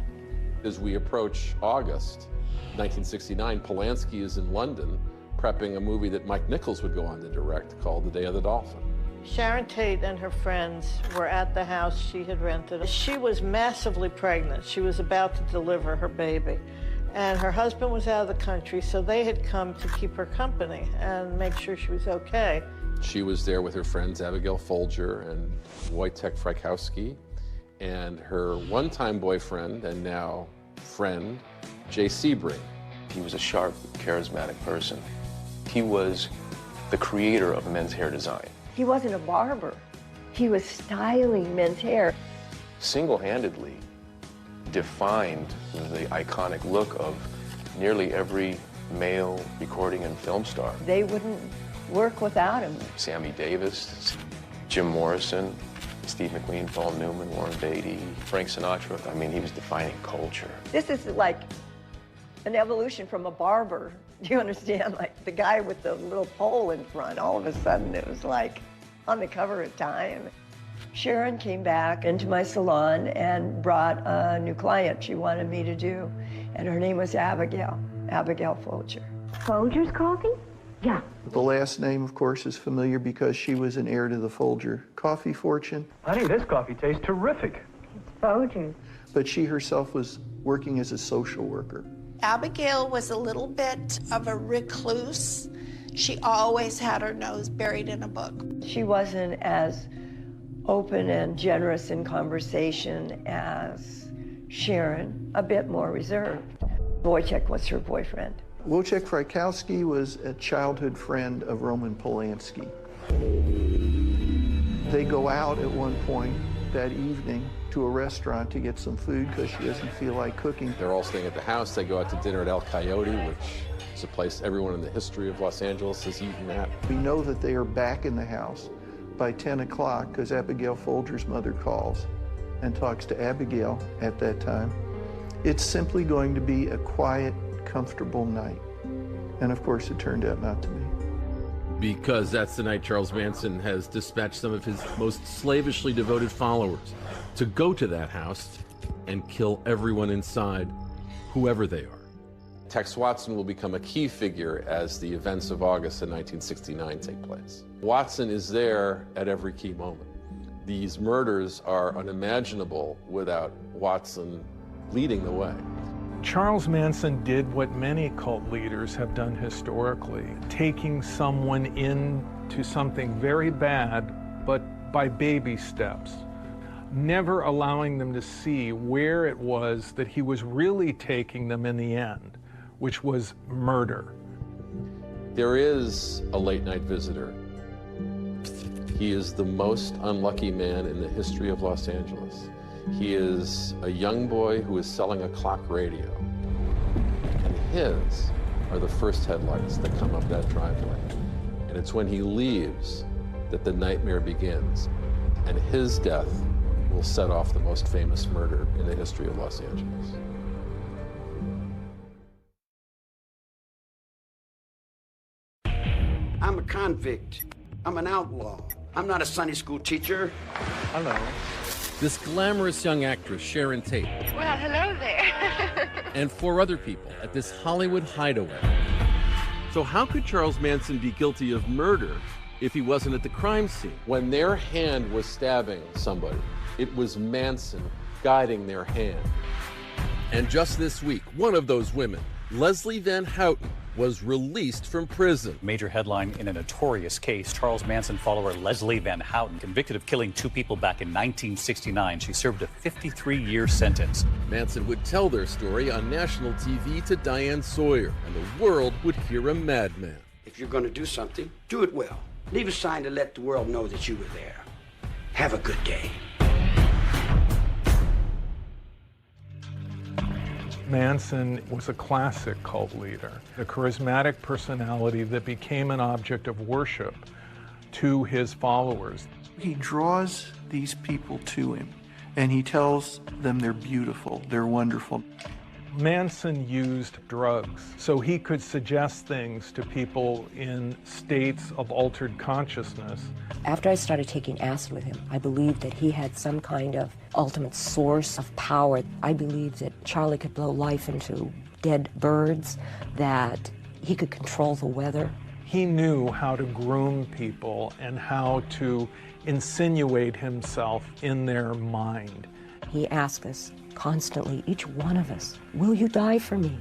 As we approach August 1969, Polanski is in London prepping a movie that Mike Nichols would go on to direct called The Day of the Dolphin. Sharon Tate and her friends were at the house she had rented. She was massively pregnant. She was about to deliver her baby. And her husband was out of the country, so they had come to keep her company and make sure she was okay. She was there with her friends Abigail Folger and Wojtek Frykowski and her one-time boyfriend and now friend, Jay Sebring. He was a sharp, charismatic person. He was the creator of men's hair design. He wasn't a barber. He was styling men's hair. Single-handedly defined the iconic look of nearly every male recording and film star. They wouldn't work without him. Sammy Davis, Jim Morrison, Steve McQueen, Paul Newman, Warren Beatty, Frank Sinatra. I mean, he was defining culture. This is like an evolution from a barber. Do you understand? Like the guy with the little pole in front, all of a sudden it was like on the cover of Time. Sharon came back into my salon and brought a new client she wanted me to do, and her name was Abigail Folger. Folger's Coffee? Yeah. The last name, of course, is familiar because she was an heir to the Folger coffee fortune. Honey, this coffee tastes terrific. It's Folgers. But she herself was working as a social worker. Abigail was a little bit of a recluse. She always had her nose buried in a book. She wasn't as open and generous in conversation as Sharon, a bit more reserved. Wojciech was her boyfriend. Wojciech Frykowski was a childhood friend of Roman Polanski. They go out at one point that evening to a restaurant to get some food because she doesn't feel like cooking. They're all staying at the house. They go out to dinner at El Coyote, which is a place everyone in the history of Los Angeles has eaten at. We know that they are back in the house by 10 o'clock because Abigail Folger's mother calls and talks to Abigail at that time. It's simply going to be a quiet, comfortable night. And of course, it turned out not to be. Because that's the night Charles Manson has dispatched some of his most slavishly devoted followers to go to that house and kill everyone inside, whoever they are. Tex Watson will become a key figure as the events of August in 1969 take place. Watson is there at every key moment. These murders are unimaginable without Watson leading the way. Charles Manson did what many cult leaders have done historically, taking someone into something very bad, but by baby steps, never allowing them to see where it was that he was really taking them in the end, which was murder. There is a late-night visitor. He is the most unlucky man in the history of Los Angeles. He is a young boy who is selling a clock radio. And his are the first headlights that come up that driveway. And it's when he leaves that the nightmare begins. And his death will set off the most famous murder in the history of Los Angeles. I'm a convict. I'm an outlaw. I'm not a Sunday school teacher. Hello. This glamorous young actress, Sharon Tate. Well, hello there. And 4 other people at this Hollywood hideaway. So how could Charles Manson be guilty of murder if he wasn't at the crime scene? When their hand was stabbing somebody, it was Manson guiding their hand. And just this week, one of those women, Leslie Van Houten, was released from prison. Major headline in a notorious case. Charles Manson follower Leslie Van Houten, convicted of killing 2 people back in 1969. She served a 53-year sentence. Manson would tell their story on national TV to Diane Sawyer, and the world would hear a madman. If you're going to do something, do it well. Leave a sign to let the world know that you were there. Have a good day. Manson was a classic cult leader, a charismatic personality that became an object of worship to his followers. He draws these people to him, and he tells them they're beautiful, they're wonderful. Manson used drugs so he could suggest things to people in states of altered consciousness. After I started taking acid with him, I believed that he had some kind of ultimate source of power. I believed that Charlie could blow life into dead birds, that he could control the weather. He knew how to groom people and how to insinuate himself in their mind. He asked us constantly, each one of us, will you die for me?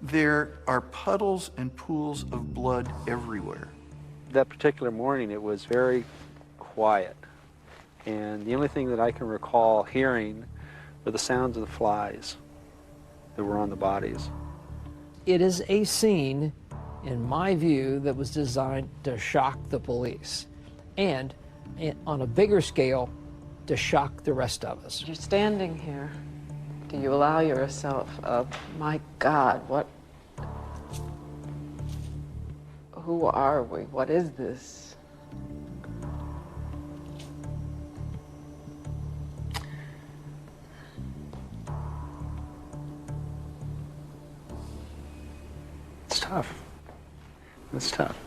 There are puddles and pools of blood everywhere. That particular morning, it was very quiet. And the only thing that I can recall hearing were the sounds of the flies that were on the bodies. It is a scene, in my view, that was designed to shock the police. And on a bigger scale, to shock the rest of us. You're standing here. Do you allow yourself my God, what? Who are we? What is this? It's tough. It's tough.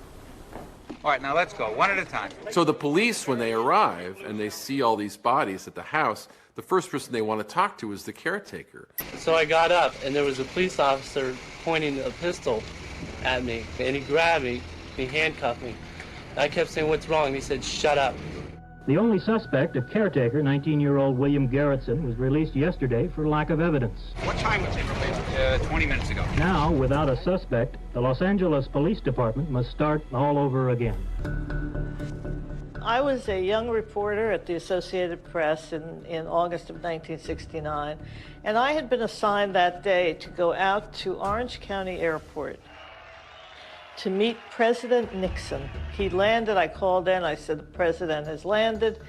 All right, now let's go, one at a time. So the police, when they arrive and they see all these bodies at the house, the first person they want to talk to is the caretaker. So I got up, and there was a police officer pointing a pistol at me, and he grabbed me, me, handcuff me. I kept saying, what's wrong? And he said, shut up. The only suspect, a caretaker, 19-year-old William Garrettson, was released yesterday for lack of evidence. What time was he released? 20 minutes ago. Now, without a suspect, the Los Angeles Police Department must start all over again. I was a young reporter at the Associated Press in August of 1969, and I had been assigned that day to go out to Orange County Airport to meet President Nixon. He landed, I called in, I said, the president has landed,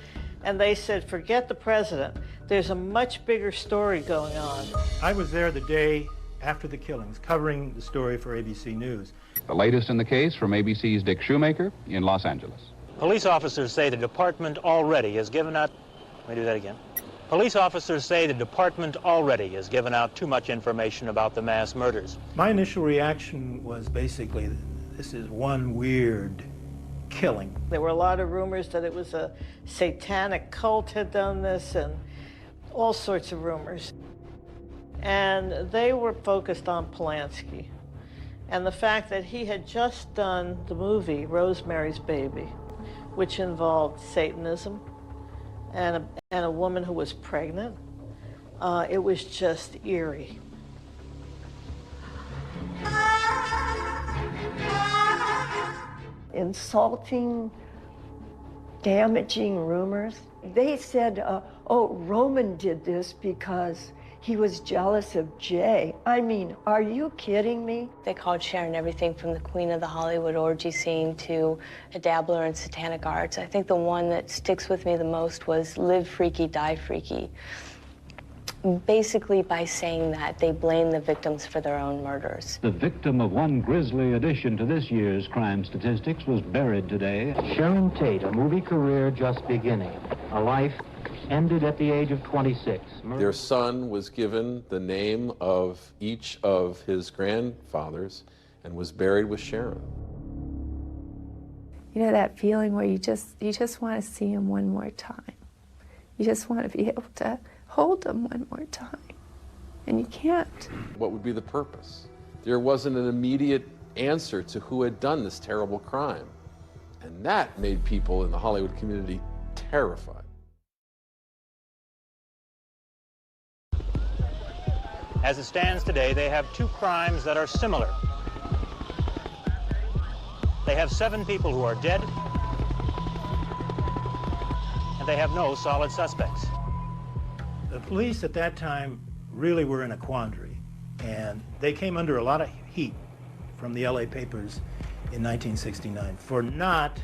and they said, forget the president. There's a much bigger story going on. I was there the day after the killings, covering the story for ABC News. The latest in the case from ABC's Dick Shoemaker in Los Angeles. Police officers say the department already has given out... Let me do that again. Police officers say the department already has given out too much information about the mass murders. My initial reaction was basically, this is one weird killing. There were a lot of rumors that it was a satanic cult had done this and all sorts of rumors. And they were focused on Polanski and the fact that he had just done the movie Rosemary's Baby, which involved Satanism and a woman who was pregnant. It was just eerie. Insulting, damaging rumors. They said, oh, Roman did this because he was jealous of Jay. I mean, are you kidding me? They called Sharon everything from the queen of the Hollywood orgy scene to a dabbler in satanic arts. I think the one that sticks with me the most was live freaky, die freaky. Basically, by saying that, they blame the victims for their own murders. The victim of one grisly addition to this year's crime statistics was buried today. Sharon Tate, a movie career just beginning. A life ended at the age of 26. Their son was given the name of each of his grandfathers and was buried with Sharon. You know that feeling where you just want to see him one more time. You just want to be able to hold him one more time, and you can't. What would be the purpose? There wasn't an immediate answer to who had done this terrible crime, and that made people in the Hollywood community terrified. As it stands today, they have two crimes that are similar. They have 7 people who are dead, and they have no solid suspects. The police at that time really were in a quandary, and they came under a lot of heat from the LA papers in 1969 for not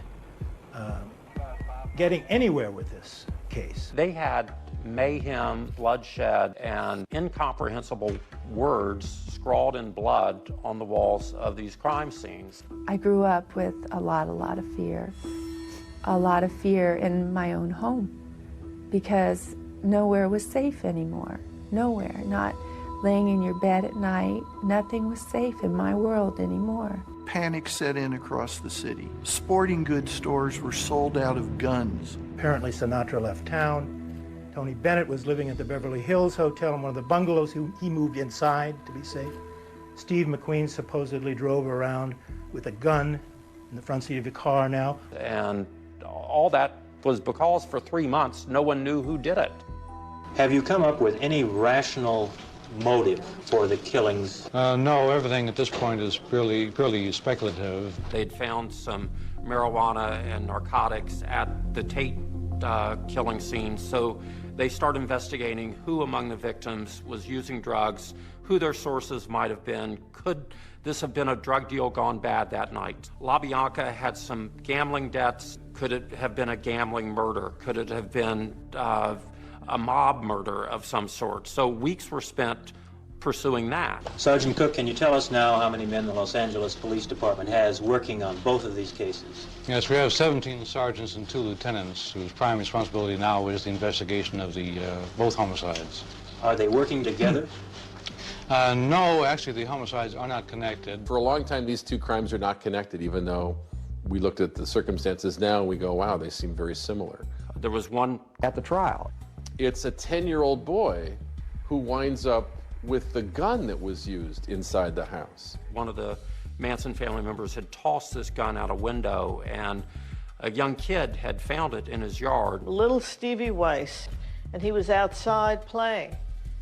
getting anywhere with this case. They had mayhem, bloodshed, and incomprehensible words scrawled in blood on the walls of these crime scenes. I grew up with a lot of fear. A lot of fear in my own home, because nowhere was safe anymore. Nowhere. Not laying in your bed at night. Nothing was safe in my world anymore. Panic set in across the city. Sporting goods stores were sold out of guns. Apparently Sinatra left town. Tony Bennett was living at the Beverly Hills Hotel in one of the bungalows. He moved inside to be safe. Steve McQueen supposedly drove around with a gun in the front seat of the car now. And all that was because for 3 months, no one knew who did it. Have you come up with any rational motive for the killings? No, everything at this point is purely speculative. They'd found some marijuana and narcotics at the Tate killing scene, so they start investigating who among the victims was using drugs, who their sources might have been. Could this have been a drug deal gone bad that night? LaBianca had some gambling debts. Could it have been a gambling murder? Could it have been a mob murder of some sort? So weeks were spent pursuing that. Sergeant Cook, can you tell us now how many men the Los Angeles Police Department has working on both of these cases? Yes, we have 17 sergeants and 2 lieutenants whose prime responsibility now is the investigation of the both homicides. Are they working together? No, actually the homicides are not connected. For a long time, these two crimes are not connected, even though we looked at the circumstances now and we go, wow, they seem very similar. There was one at the trial. It's a 10-year-old boy who winds up with the gun that was used inside the house. One of the Manson family members had tossed this gun out a window, and a young kid had found it in his yard. Little Stevie Weiss, and he was outside playing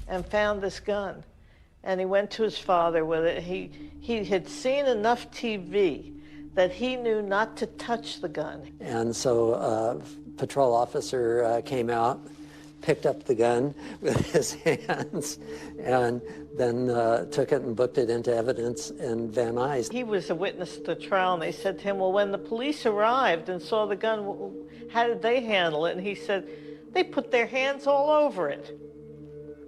and found this gun. And he went to his father with it. He had seen enough TV that he knew not to touch the gun. And so a patrol officer came out, picked up the gun with his hands, and then took it and booked it into evidence in Van Nuys. He was a witness to the trial, and they said to him, well, when the police arrived and saw the gun, how did they handle it? And he said, they put their hands all over it.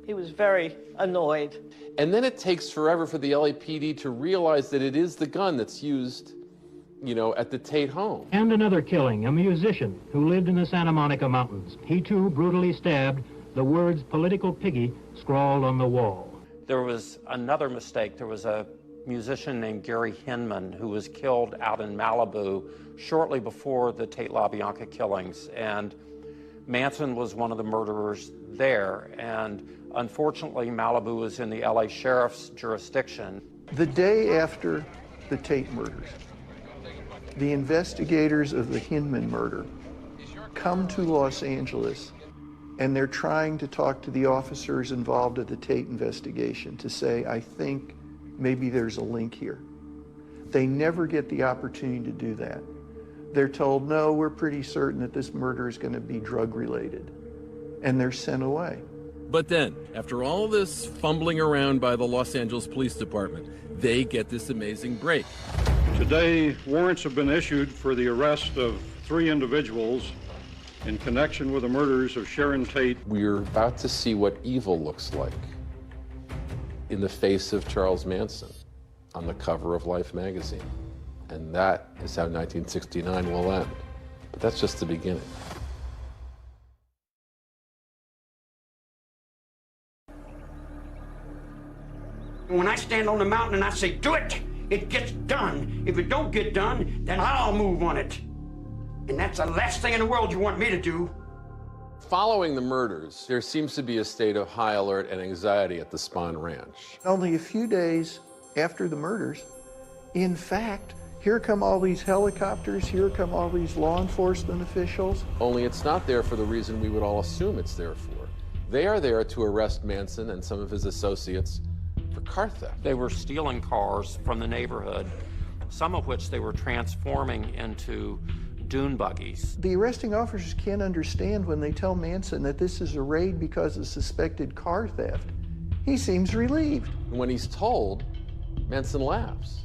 He was very annoyed. And then it takes forever for the LAPD to realize that it is the gun that's used, you know, at the Tate home. And another killing, a musician who lived in the Santa Monica Mountains. He too brutally stabbed, the words "political piggy" scrawled on the wall. There was another mistake. There was a musician named Gary Hinman who was killed out in Malibu shortly before the Tate LaBianca killings, and Manson was one of the murderers there, and unfortunately Malibu was in the LA Sheriff's jurisdiction. The day after the Tate murders, the investigators of the Hinman murder come to Los Angeles, and they're trying to talk to the officers involved at the Tate investigation to say, I think maybe there's a link here. They never get the opportunity to do that. They're told, no, we're pretty certain that this murder is going to be drug-related, and they're sent away. But then, after all this fumbling around by the Los Angeles Police Department, they get this amazing break. Today, warrants have been issued for the arrest of 3 individuals in connection with the murders of Sharon Tate. We're about to see what evil looks like in the face of Charles Manson on the cover of Life magazine. And that is how 1969 will end. But that's just the beginning. When I stand on the mountain and I say, do it, it gets done. If it don't get done, then I'll move on it. And that's the last thing in the world you want me to do. Following the murders, there seems to be a state of high alert and anxiety at the Spahn Ranch. Only a few days after the murders, in fact, here come all these helicopters, here come all these law enforcement officials. Only it's not there for the reason we would all assume it's there for. They are there to arrest Manson and some of his associates for car theft. They were stealing cars from the neighborhood, some of which they were transforming into dune buggies. The arresting officers can't understand when they tell Manson that this is a raid because of suspected car theft. He seems relieved. When he's told, Manson laughs.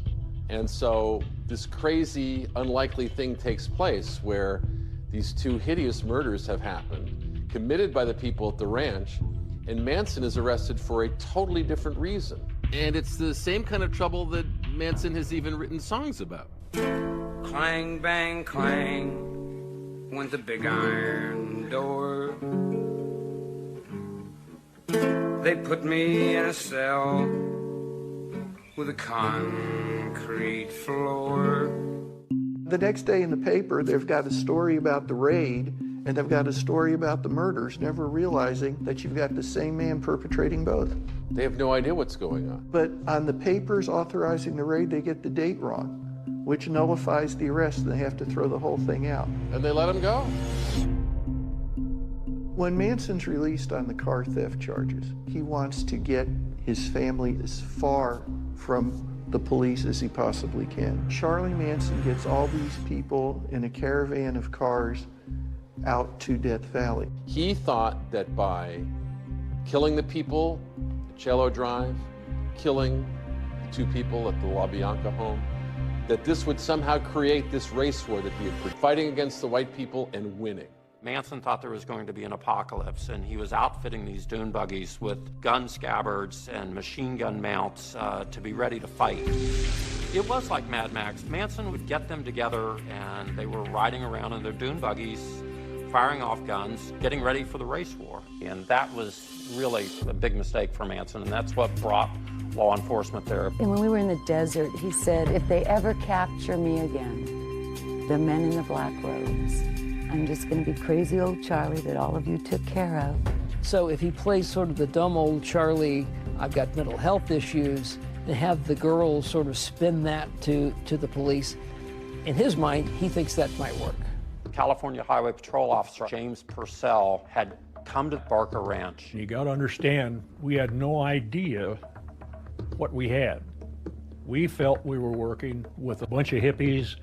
And so this crazy, unlikely thing takes place where these 2 hideous murders have happened, committed by the people at the ranch, and Manson is arrested for a totally different reason. And it's the same kind of trouble that Manson has even written songs about. Clang, bang, clang, went the big iron door. They put me in a cell with a concrete floor. The next day in the paper, they've got a story about the raid, and they've got a story about the murders, never realizing that you've got the same man perpetrating both. They have no idea what's going on. But on the papers authorizing the raid, they get the date wrong, which nullifies the arrest, and they have to throw the whole thing out. And they let him go. When Manson's released on the car theft charges, he wants to get his family as far from the police as he possibly can. Charlie Manson gets all these people in a caravan of cars out to Death Valley. He thought that by killing the people at Cello Drive, killing the 2 people at the LaBianca home, that this would somehow create this race war that he had been fighting against the white people and winning. Manson thought there was going to be an apocalypse, and he was outfitting these dune buggies with gun scabbards and machine gun mounts to be ready to fight. It was like Mad Max. Manson would get them together, and they were riding around in their dune buggies, firing off guns, getting ready for the race war. And that was really a big mistake for Manson, and that's what brought law enforcement there. And when we were in the desert, he said, if they ever capture me again, the men in the black robes, I'm just going to be crazy old Charlie that all of you took care of. So if he plays sort of the dumb old Charlie, I've got mental health issues, and have the girls sort of spin that to the police. In his mind, he thinks that might work. California Highway Patrol Officer James Purcell had come to Barker Ranch. You got to understand, we had no idea what we had. We felt we were working with a bunch of hippies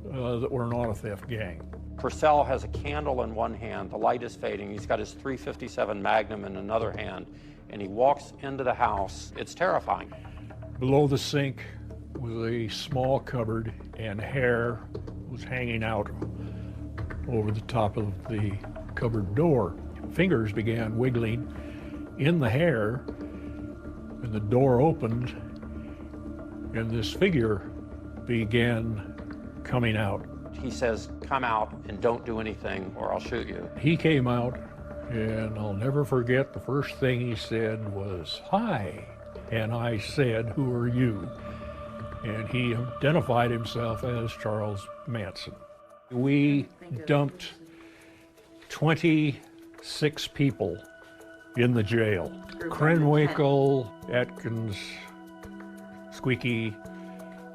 that were not a theft gang. Purcell has a candle in one hand, the light is fading, he's got his .357 Magnum in another hand, and he walks into the house. It's terrifying. Below the sink was a small cupboard, and hair was hanging out over the top of the cupboard door. Fingers began wiggling in the hair, and the door opened, and this figure began coming out. He says, come out and don't do anything or I'll shoot you. He came out, and I'll never forget the first thing he said was, "Hi." And I said, "Who are you?" And he identified himself as Charles Manson. We dumped 26 people in the jail. Krenwinkel, Atkins, Squeaky,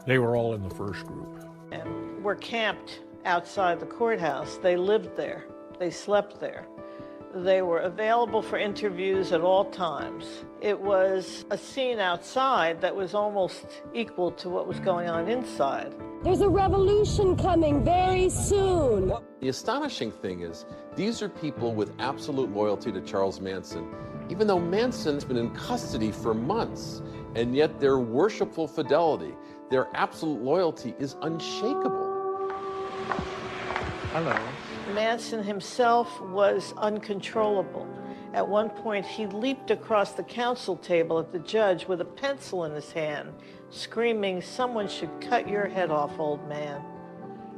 they were all in the first group. And were camped outside the courthouse. They lived there. They slept there. They were available for interviews at all times. It was a scene outside that was almost equal to what was going on inside. There's a revolution coming very soon. The astonishing thing is, these are people with absolute loyalty to Charles Manson, even though Manson's been in custody for months, and yet their worshipful fidelity, their absolute loyalty is unshakable. Hello. Manson himself was uncontrollable. At one point, he leaped across the counsel table at the judge with a pencil in his hand, screaming, "Someone should cut your head off, old man."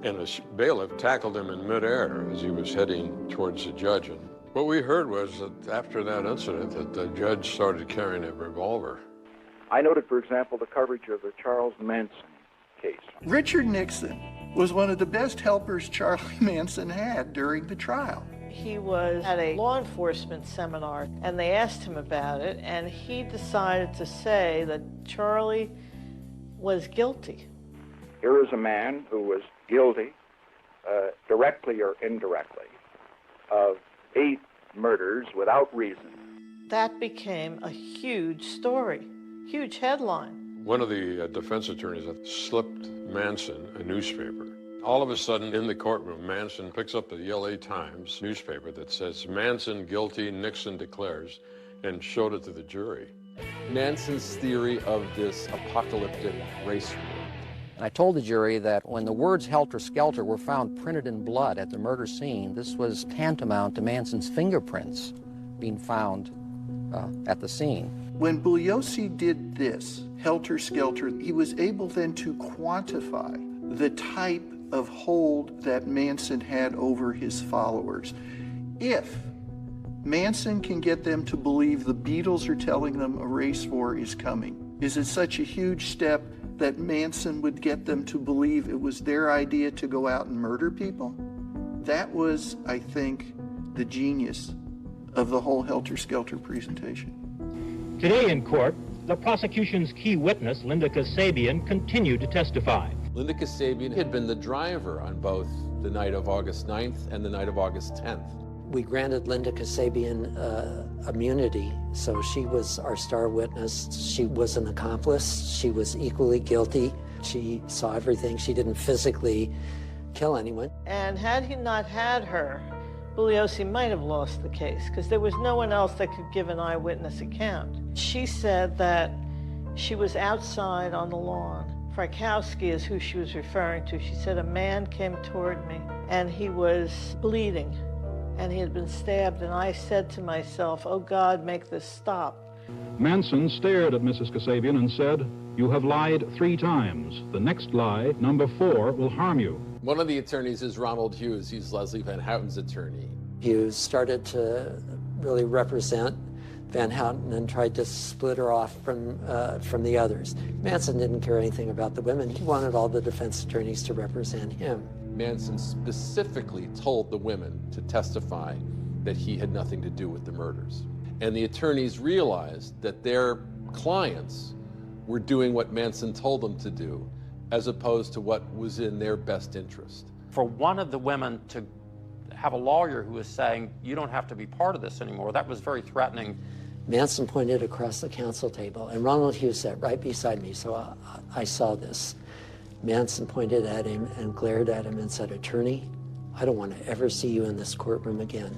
And a bailiff tackled him in midair as he was heading towards the judge. And what we heard was that after that incident, that the judge started carrying a revolver. I noted, for example, the coverage of the Charles Manson case. Richard Nixon was one of the best helpers Charlie Manson had during the trial. He was at a law enforcement seminar, and they asked him about it, and he decided to say that Charlie was guilty. Here is a man who was guilty, directly or indirectly, of 8 murders without reason. That became a huge story, huge headline. One of the defense attorneys had slipped Manson a newspaper. All of a sudden, in the courtroom, Manson picks up the LA Times newspaper that says, "Manson guilty, Nixon declares," and showed it to the jury. Manson's theory of this apocalyptic race war. And I told the jury that when the words helter skelter were found printed in blood at the murder scene, this was tantamount to Manson's fingerprints being found at the scene. When Bugliosi did this, helter skelter, he was able then to quantify the type of hold that Manson had over his followers. If Manson can get them to believe the Beatles are telling them a race war is coming, is it such a huge step that Manson would get them to believe it was their idea to go out and murder people? That was, I think, the genius of the whole helter-skelter presentation. Today in court, the prosecution's key witness, Linda Kasabian, continued to testify. Linda Kasabian had been the driver on both the night of August 9th and the night of August 10th. We granted Linda Kasabian immunity, so she was our star witness. She was an accomplice. She was equally guilty. She saw everything. She didn't physically kill anyone. And had he not had her, Bugliosi might have lost the case because there was no one else that could give an eyewitness account. She said that she was outside on the lawn. Frykowski is who she was referring to. She said a man came toward me and he was bleeding and he had been stabbed, and I said to myself, "Oh God, make this stop." Manson stared at Mrs. Kasabian and said, "You have lied 3 times. The next lie, number 4, will harm you." One of the attorneys is Ronald Hughes. He's Leslie Van Houten's attorney. Hughes started to really represent Van Houten and tried to split her off from the others. Manson didn't care anything about the women. He wanted all the defense attorneys to represent him. Manson specifically told the women to testify that he had nothing to do with the murders. And the attorneys realized that their clients were doing what Manson told them to do, as opposed to what was in their best interest. For one of the women to have a lawyer who was saying, you don't have to be part of this anymore, that was very threatening. Manson pointed across the council table, and Ronald Hughes sat right beside me, so I saw this. Manson pointed at him and glared at him and said, "Attorney, I don't want to ever see you in this courtroom again."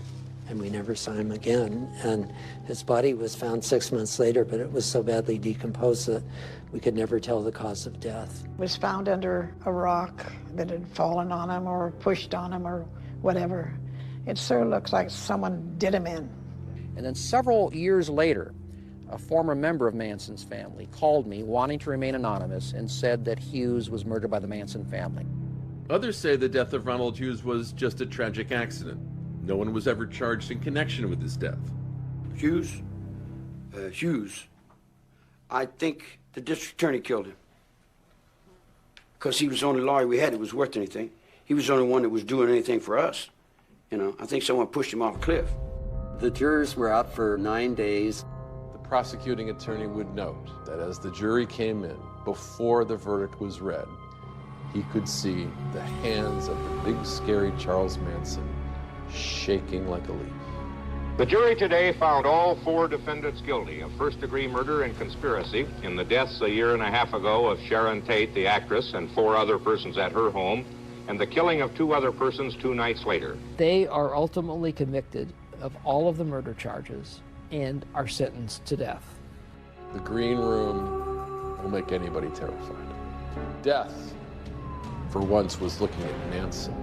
And we never saw him again. And his body was found 6 months later, but it was so badly decomposed that we could never tell the cause of death. Was found under a rock that had fallen on him or pushed on him or whatever. It sure looks like someone did him in. And then several years later, a former member of Manson's family called me wanting to remain anonymous and said that Hughes was murdered by the Manson family. Others say the death of Ronald Hughes was just a tragic accident. No one was ever charged in connection with his death. Hughes, I think the district attorney killed him. Because he was the only lawyer we had that was worth anything. He was the only one that was doing anything for us. You know, I think someone pushed him off a cliff. The jurors were out for 9 days. The prosecuting attorney would note that as the jury came in, before the verdict was read, he could see the hands of the big, scary Charles Manson shaking like a leaf. The jury today found all 4 defendants guilty of first-degree murder and conspiracy in the deaths a year and a half ago of Sharon Tate, the actress, and 4 other persons at her home, and the killing of 2 other persons 2 nights later. They are ultimately convicted of all of the murder charges and are sentenced to death. The green room will make anybody terrified. Death, for once, was looking at Manson.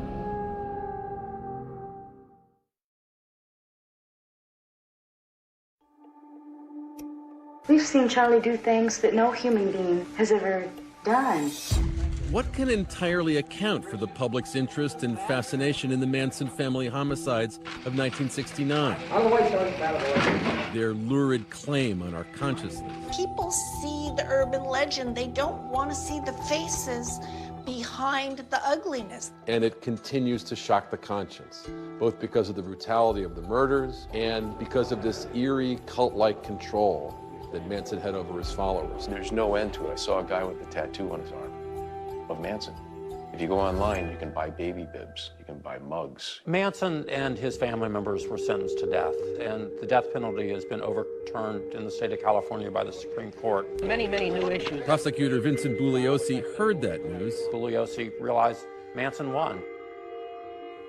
We've seen Charlie do things that no human being has ever done. What can entirely account for the public's interest and fascination in the Manson family homicides of 1969? Their lurid claim on our consciousness. People see the urban legend. They don't want to see the faces behind the ugliness. And it continues to shock the conscience, both because of the brutality of the murders and because of this eerie cult-like control that Manson had over his followers. There's no end to it. I saw a guy with a tattoo on his arm of Manson. If you go online, you can buy baby bibs, you can buy mugs. Manson and his family members were sentenced to death, and the death penalty has been overturned in the state of California by the Supreme Court. Many new issues. Prosecutor Vincent Bugliosi heard that news. Bugliosi realized Manson won.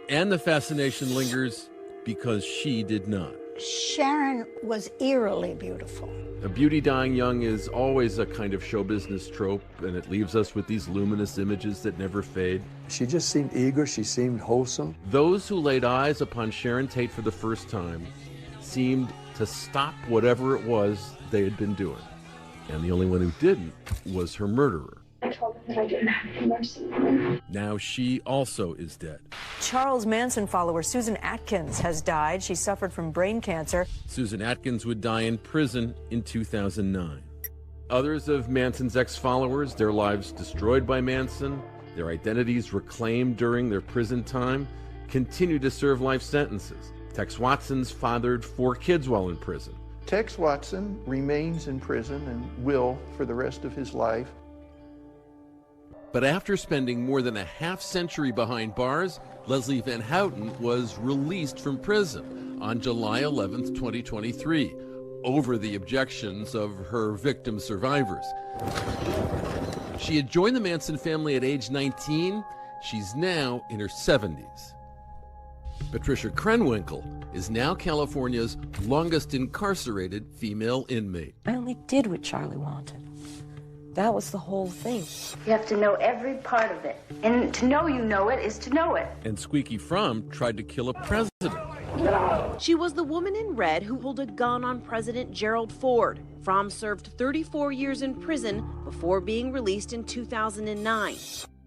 And the fascination lingers because she did not. Sharon was eerily beautiful. A beauty dying young is always a kind of show business trope, and it leaves us with these luminous images that never fade. She just seemed eager, she seemed wholesome. Those who laid eyes upon Sharon Tate for the first time seemed to stop whatever it was they had been doing. And the only one who didn't was her murderer. I told him that I didn't have any mercy on him. Now she also is dead. Charles Manson follower Susan Atkins has died. She suffered from brain cancer. Susan Atkins would die in prison in 2009. Others of Manson's ex-followers, their lives destroyed by Manson, their identities reclaimed during their prison time, continue to serve life sentences. Tex Watson's fathered 4 kids while in prison. Tex Watson remains in prison and will for the rest of his life. But after spending more than a half-century behind bars, Leslie Van Houten was released from prison on July 11th, 2023, over the objections of her victim survivors. She had joined the Manson family at age 19. She's now in her 70s. Patricia Krenwinkel is now California's longest incarcerated female inmate. I only did what Charlie wanted. That was the whole thing. You have to know every part of it. And to know you know it is to know it. And Squeaky Fromm tried to kill a president. She was the woman in red who pulled a gun on President Gerald Ford. Fromm served 34 years in prison before being released in 2009.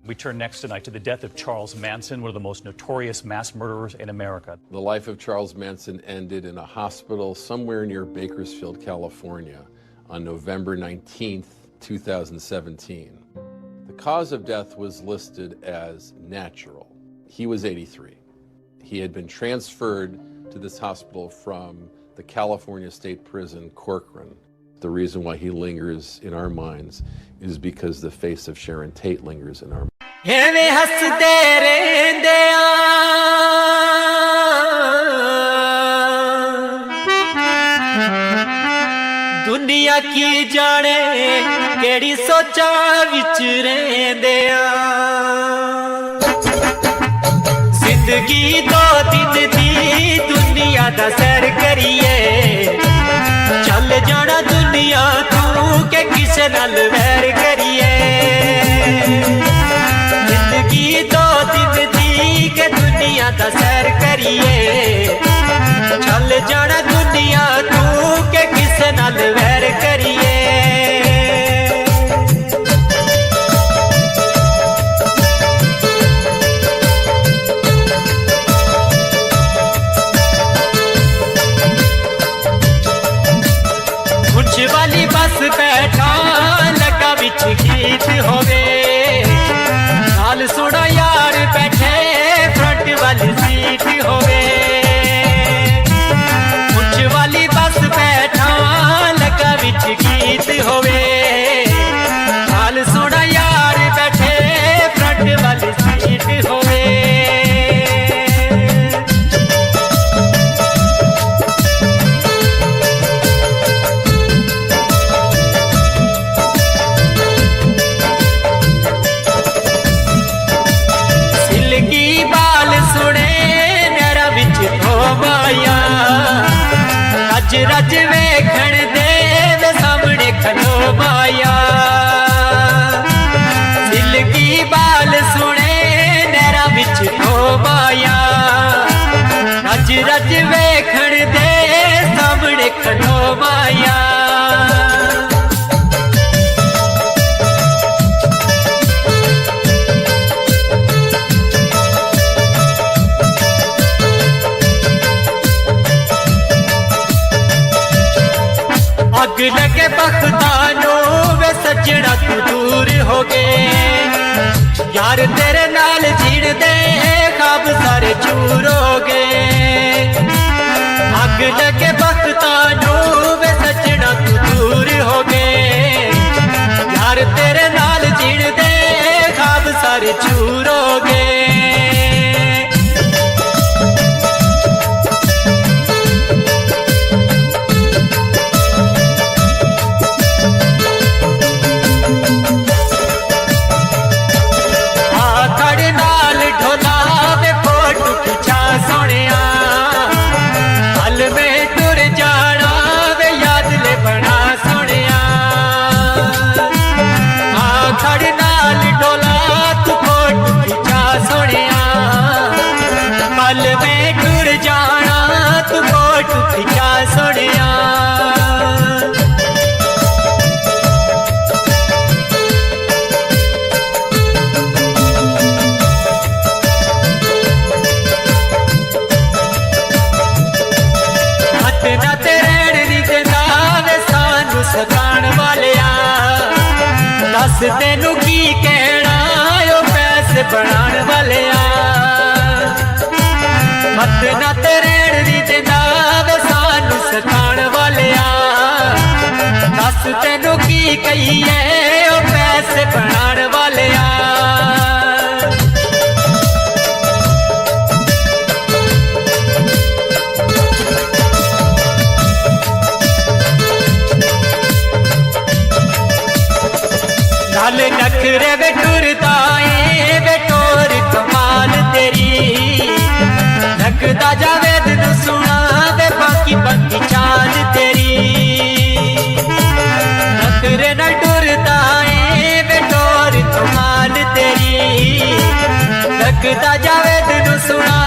We turn next tonight to the death of Charles Manson, one of the most notorious mass murderers in America. The life of Charles Manson ended in a hospital somewhere near Bakersfield, California on November 19th, 2017. The cause of death was listed as natural. He was 83. He had been transferred to this hospital from the California State Prison, Corcoran. The reason why he lingers in our minds is because the face of Sharon Tate lingers in our minds. दुनिया की जाने केड़ी सोचा विच रहंदे आ जिंदगी दो दिन दी दुनिया दा सैर करिए चल जाना दुनिया तू के किसे नाल वैर करिए जिंदगी दो दिन दी के दुनिया दा सैर करिए चल जाना दुनिया तू के किसे नाल वैर करिए कुछ वाली बस बैठा लगा बिच गीत होवे नाल सोना यार बैठे फ्रंट वाली सीट होवे कुछ वाली बस बैठा लगा बिच गीत होवे नाल सोना यार बैठे फ्रंट वाली सीट होवे रज रज वेखण दे सामने खलो माया सिलकी बाल सुने नैरा बिच खो माया रज रज वेखण दे सामने खलो माया अग लगे बख्तानो वे सजना तू दूर हो गए यार तेरे नाल जीण दे ख्वाब सारे चूर हो गए अग लगे बख्तानो वे सजना तू दूर हो गए यार तेरे नाल जीण दे ख्वाब सारे चूर हो गए दस तेनू की कहना ओ पैसे बनाने वाले मत ना तेरे दी देना वे सानू सताण वाले दस तेनू की कहिए ओ पैसे बनाने वाले नाल नखरे वे टुरदा ए वे टोर कमाल तेरी लगदा जावेद नू सुना वे बाकी बाकी चाल तेरी नखरे नाल टुरदा ए वे टोर कमाल तेरी लगदा जावेद नू सुना